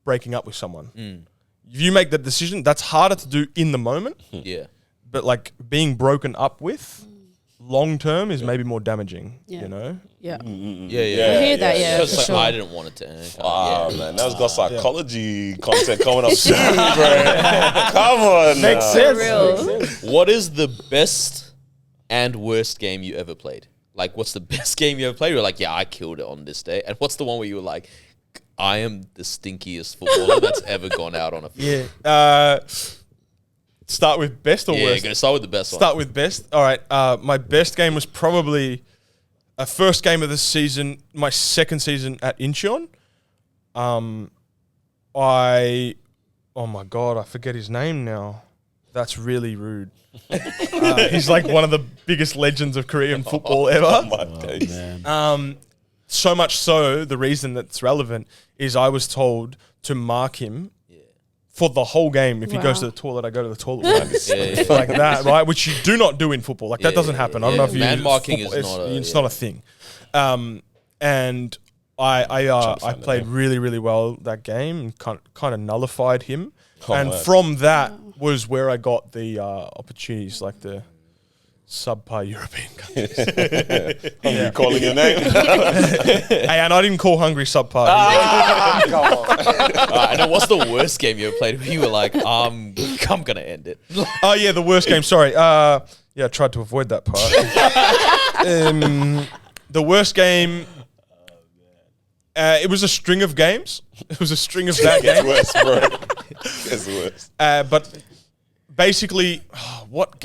breaking up with someone. If you make that decision, that's harder to do in the moment, Yeah. but like being broken up with long term is maybe more damaging. Yeah. You know. yeah. Yeah. I hear that, yeah, Because for like, sure. I didn't want it to end. Oh Yeah. man, that's got psychology content coming up soon, bro. Come on, Makes now. sense. Real. What is the best and worst game you ever played? Like, what's the best game you ever played? You're like, yeah, I killed it on this day. And what's the one where you were like, I am the stinkiest footballer that's ever gone out on a field? Yeah. Start with best or Yeah, worst? go start with the best one. Start with best. All right. My best game was probably first game of the season, my second season at Incheon, oh my God, I forget his name now. That's really rude. He's like one of the biggest legends of Korean football ever. Man. So much so, the reason that's relevant is I was told to mark him for the whole game. If he goes to the toilet, I go to the toilet with him. Like that, right? Which you do not do in football. Like that doesn't happen. I don't know if you man marking is it's not a thing. And I played really, really well that game and kind of nullified him. From that was where I got the opportunities, like the subpar European countries. Hungry calling your name. Hey, and I didn't call Hungry subpar. Come on. I know. What's the worst game you ever played where you were like, I'm gonna end it? Oh yeah, the worst game. Sorry. Yeah, I tried to avoid that part. The worst game. It was a string of games. It was a string of bad games. It's worse, bro. It's worse. But basically,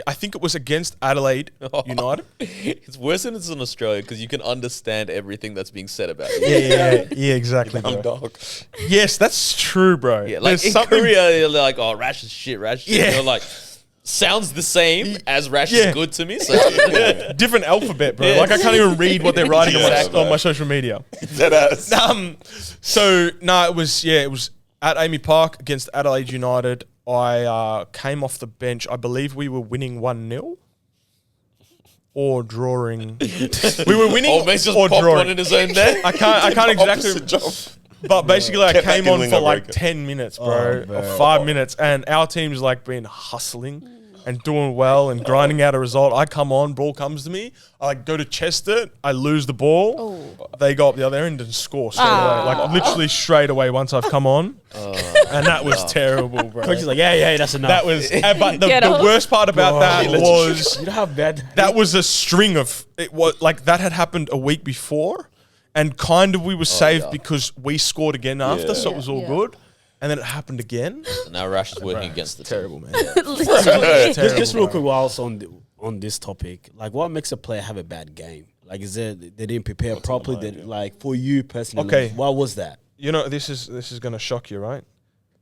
I think it was against Adelaide United. It's worse than it's in Australia because you can understand everything that's being said about you. Yeah, exactly. I'm Bro. dog. Yes, that's true, bro. Yeah, like in Korea, you're like, oh, Rash is shit, Rash is shit. Yeah. You're like, sounds the same as Rash Yeah. is good to me. So different alphabet, bro. Yeah. Like I can't even read what they're writing Exactly. on my social media. Deadass. It was at Amy Park against Adelaide United. I came off the bench. I believe we were winning 1-0 or drawing. We were winning Old mate's just or popped drawing. one in his own there. I can't exactly. Opposite job. But basically, I Get back came in on winger for like breaker. 10 minutes, bro, Oh, or man. 5 minutes, and our team's like been hustling and doing well and grinding out a result. I come on, ball comes to me, I like go to chest it, I lose the ball. They go up the other end and score straight away, like literally straight away once I've come on, and that was terrible, bro. Coach is like, yeah, that's enough. That was, but Get the off. worst part about Bro. that was You know how bad that was a string of it. Was like that had happened a week before, and kind of we were saved because we scored again after, so it was all good. And then it happened again. So now Rash is working against the Terrible, man. Literally. Just real quick, whilst on this topic, like what makes a player have a bad game? Like, is it they didn't prepare properly? Like for you personally, Okay. what was that? You know, this is going to shock you, right?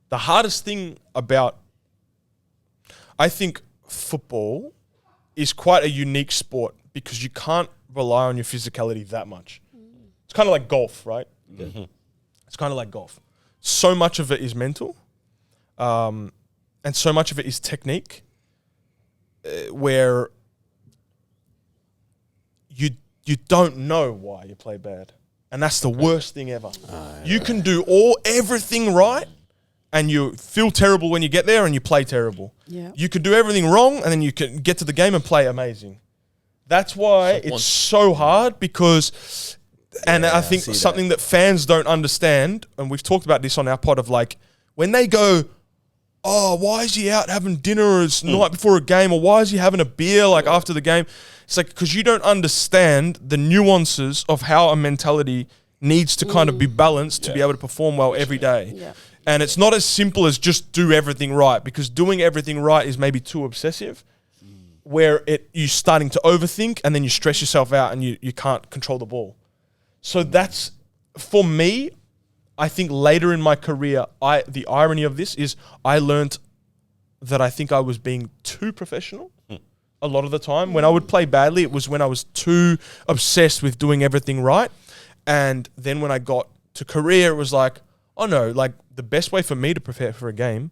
The hardest thing about, I think, football is quite a unique sport because you can't rely on your physicality that much. It's kind of like golf, right? Mm-hmm. It's kind of like golf. So much of it is mental, and so much of it is technique, where you don't know why you play bad, and that's the worst thing ever. You can do everything right, and you feel terrible when you get there, and you play terrible. Yeah. You can do everything wrong, and then you can get to the game and play amazing. That's why it's so hard because. And I think something that fans don't understand, and we've talked about this on our pod of like, when they go, oh, why is he out having dinner as night before a game, or why is he having a beer like after the game? It's like, because you don't understand the nuances of how a mentality needs to kind of be balanced to be able to perform well every day. Yeah. And it's not as simple as just do everything right, because doing everything right is maybe too obsessive, where you're starting to overthink and then you stress yourself out and you can't control the ball. So that's, for me, I think later in my career, the irony of this is I learned that I think I was being too professional a lot of the time. When I would play badly, it was when I was too obsessed with doing everything right. And then when I got to career, it was like, oh no, like the best way for me to prepare for a game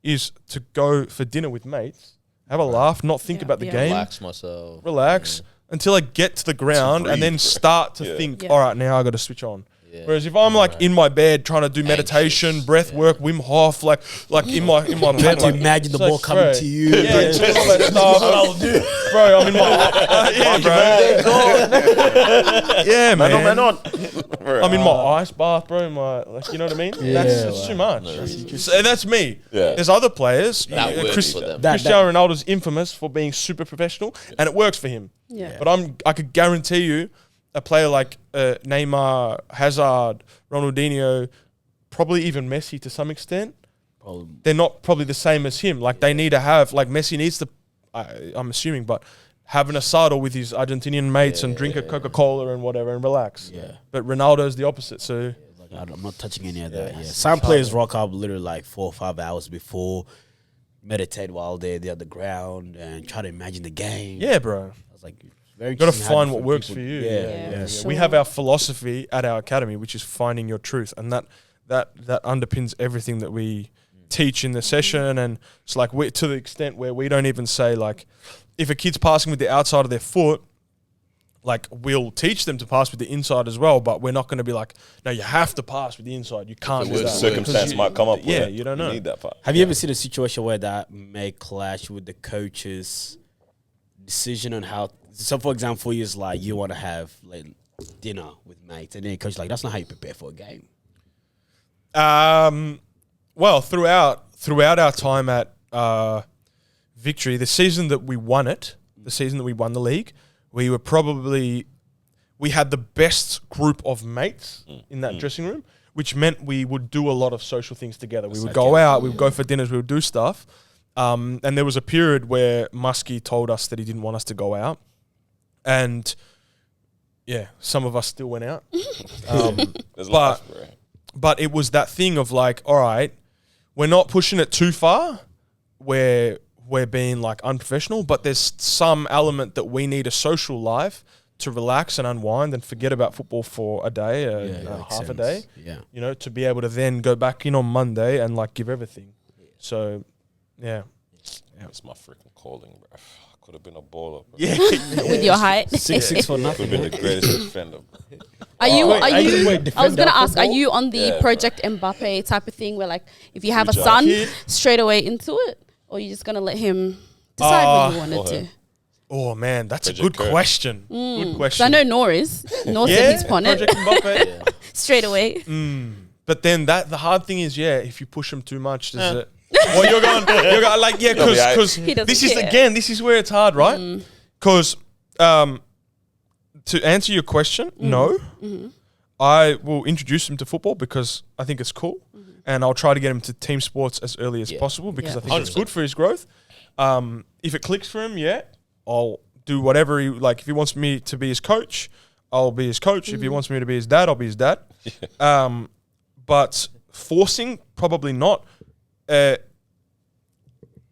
is to go for dinner with mates, have a laugh, not think about the game, relax myself. relax until I get to the ground breathe, and then bro. start to think, Yeah. all right, now I got to switch on. Yeah. Whereas if I'm like in my bed trying to do meditation, breath work, Wim Hof, like in my bed, Trying to like, imagine the it's like, ball coming bro, to you. yeah, just all that stuff. Bro, I'm in my yeah, bro. Man on. I'm in my ice bath, bro. You know what I mean? That's too much. So that's me. Yeah. There's other players. That works for them. Cristiano Ronaldo's infamous for being super professional, and it works for him. Yeah. But I could guarantee you, a player like Neymar, Hazard, Ronaldinho, probably even Messi to some extent, they're not probably the same as him. Like they need to have, like Messi needs to, I'm assuming, but have an asado with his Argentinian mates and drink a Coca-Cola and whatever and relax. Yeah. But Ronaldo's the opposite. So Like, I'm not touching any of that. Yeah. Some players rock up literally like 4 or 5 hours before, meditate while they're at the ground and try to imagine the game. yeah, bro. I was like, very Got to interesting how find what different works people- for you. Yeah. Sure. We have our philosophy at our academy, which is finding your truth, and that underpins everything that we teach in the session. And it's like we, to the extent where we don't even say, like, if a kid's passing with the outside of their foot, like, we'll teach them to pass with the inside as well, but we're not going to be like, no, you have to pass with the inside. You can't do that. Circumstance might come up. Yeah, where you don't know. need that part. Have you ever seen a situation where that may clash with the coach's decision on how? So, for example, is like you want to have like dinner with mates, and then the coach like that's not how you prepare for a game. Well, throughout our time at Victory, the season that we won it, the season that we won the league, we had the best group of mates in that dressing room, which meant we would do a lot of social things together. We would go out, we would go for dinners, we would do stuff. And there was a period where Muskie told us that he didn't want us to go out. And yeah, some of us still went out. There's life, bro. But it was that thing of like, all right, we're not pushing it too far where we're being like unprofessional, but there's some element that we need a social life to relax and unwind and forget about football for a day, half a day, you know, to be able to then go back in on Monday and like give everything. So, yeah. It's my freaking calling, bro. I could have been a baller, bro. Yeah. With your height. 6'6" for Could nothing. have been the greatest defender. Are you? wait, Are are you- you? wait, I was defend gonna our ask. Are football? you on the Yeah, Project Mbappe type of thing, where like if you have a Future. son, Kid. straight away into it, or you just gonna let him decide when you wanted to? Oh, man, that's Project a good Curve. question. Good So question. I know Noor is. Noor said he's on it Project Mbappe. straight away. But then the hard thing is, if you push them too much, does it? Well, you're going like, yeah, because He doesn't this is care. this is where it's hard, right? Because to answer your question, no, I will introduce him to football because I think it's cool, and I'll try to get him to team sports as early as possible because Yeah. I think it's 100%. good for his growth. If it clicks for him, I'll do whatever he like. If he wants me to be his coach, I'll be his coach. If he wants me to be his dad, I'll be his dad. But forcing, probably not.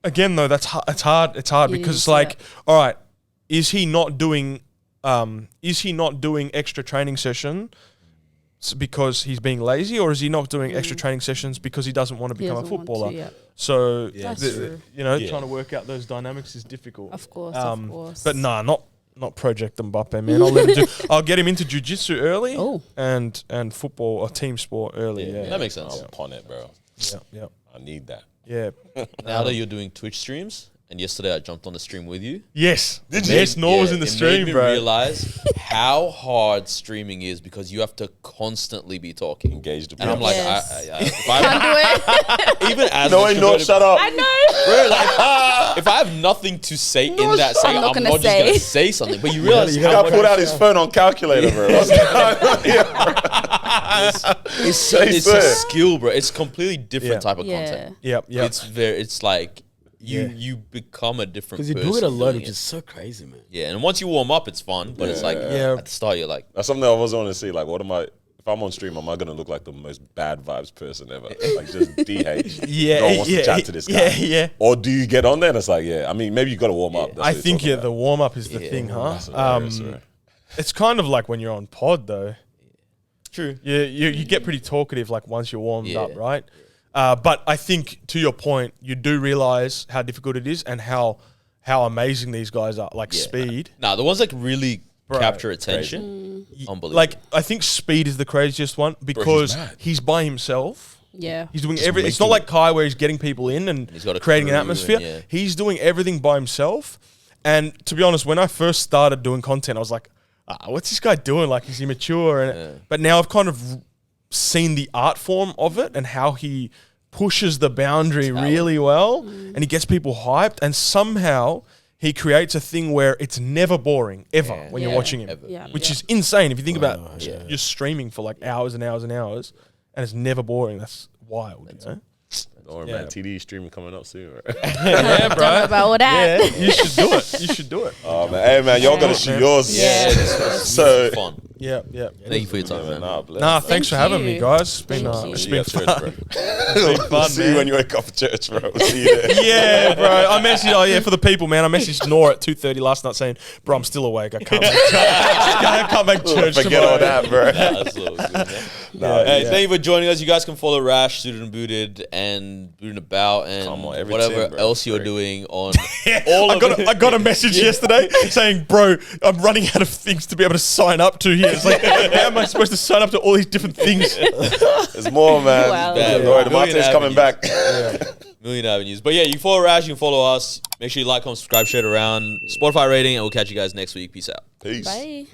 Again, though, it's hard. It's hard It because is, it's like, all right, is he not doing extra training session because he's being lazy, or is he not doing extra training sessions because he doesn't want to He become a doesn't want footballer? to, yeah. So, That's true. trying to work out those dynamics is difficult. Of course, But nah, not Project Mbappe, man. I'll let him I'll get him into jiu-jitsu early Oh. and football or team sport early. Yeah. That makes sense. I'm upon it, bro. Yeah. I need that. Yeah. Now that you're doing Twitch streams, and yesterday I jumped on the stream with you. Yes. Did you? Yes, Noor was in the it stream, made me bro. realize how hard streaming is because you have to constantly be talking. Engaged. And I'm like, Yes. if I Can't do it. even as No, an no, extroverted- shut up. I know. Bro, like, if I have nothing to say in that saying, I'm I'm not not, gonna just gonna say. say something. But you realize You how gotta much pull out his phone on calculator, bro. What's going on here? it's swear. a skill, bro. It's completely different Yeah. type of content. Yep. It's like you become a different Because you person. do it alone, doing which is so crazy, man. yeah, and once you warm up, it's fun. But it's like Yeah. at the start, you're like, That's something I was want to see. Like, what am I? If I'm on stream, am I gonna look like the most bad vibes person ever? Like just DH. Yeah, No one wants to chat to this guy. Yeah. Or do you get on there and it's like, I mean, maybe you got to warm up. That's I what you're think talking the about. warm up is the thing, huh? That's hilarious, bro. It's kind of like when you're on pod though. true. You get pretty talkative like once you're warmed Yeah. up, right? But I think to your point, you do realize how difficult it is and how amazing these guys are. Like speed. Nah, the ones that really Bro, capture attention, unbelievable. Like I think speed is the craziest one because mad. he's by himself. Yeah. He's doing everything. It's not like Kai where he's getting people in and He's got a creating an crew atmosphere. and yeah. He's doing everything by himself. And to be honest, when I first started doing content, I was like, what's this guy doing? Like, he's immature. And But now I've kind of seen the art form of it and how he pushes the boundary really well and he gets people hyped. And somehow he creates a thing where it's never boring, ever, when you're Yeah. watching him. Ever. Yeah. Which is insane if you think about you're streaming for like hours and hours and hours and it's never boring. That's wild, you know? Don't worry, man. TD streaming coming up soon. Right? Yeah, bro. Don't know about all that. Yeah, you should do it. You should do it. Oh man, hey man, y'all gotta shoot yours. Yeah, this was So fun. Yeah. Thank you for your time, man. Nah, Thanks for Thank having me, you. guys. It's been, Thank you. it's see been you at fun. church, bro. It's been fun, See you man. when you wake up for church, bro. See you there. Yeah, bro. I messaged, for the people, man. I messaged Noor at 2:30 last night saying, bro, I'm still awake. I can't make church. I can't make church Forget tomorrow. all that, bro. That's all good, man. Hey, thank you for joining us. You guys can follow Rash, Suited and Booted, and Booted About, and Come on, every whatever team, bro. else you're Great. doing on all I of got, it. I got a message yesterday saying, bro, I'm running out of things to be able to sign up to here. It's like, how am I supposed to sign up to all these different things? There's more, man. Wow. Don't Yeah. worry, the Million Mate's coming back. Million avenues. But yeah, you can follow Rash, you can follow us. Make sure you like, comment, subscribe, share it around. Spotify rating, and we'll catch you guys next week. Peace out. Peace. Bye.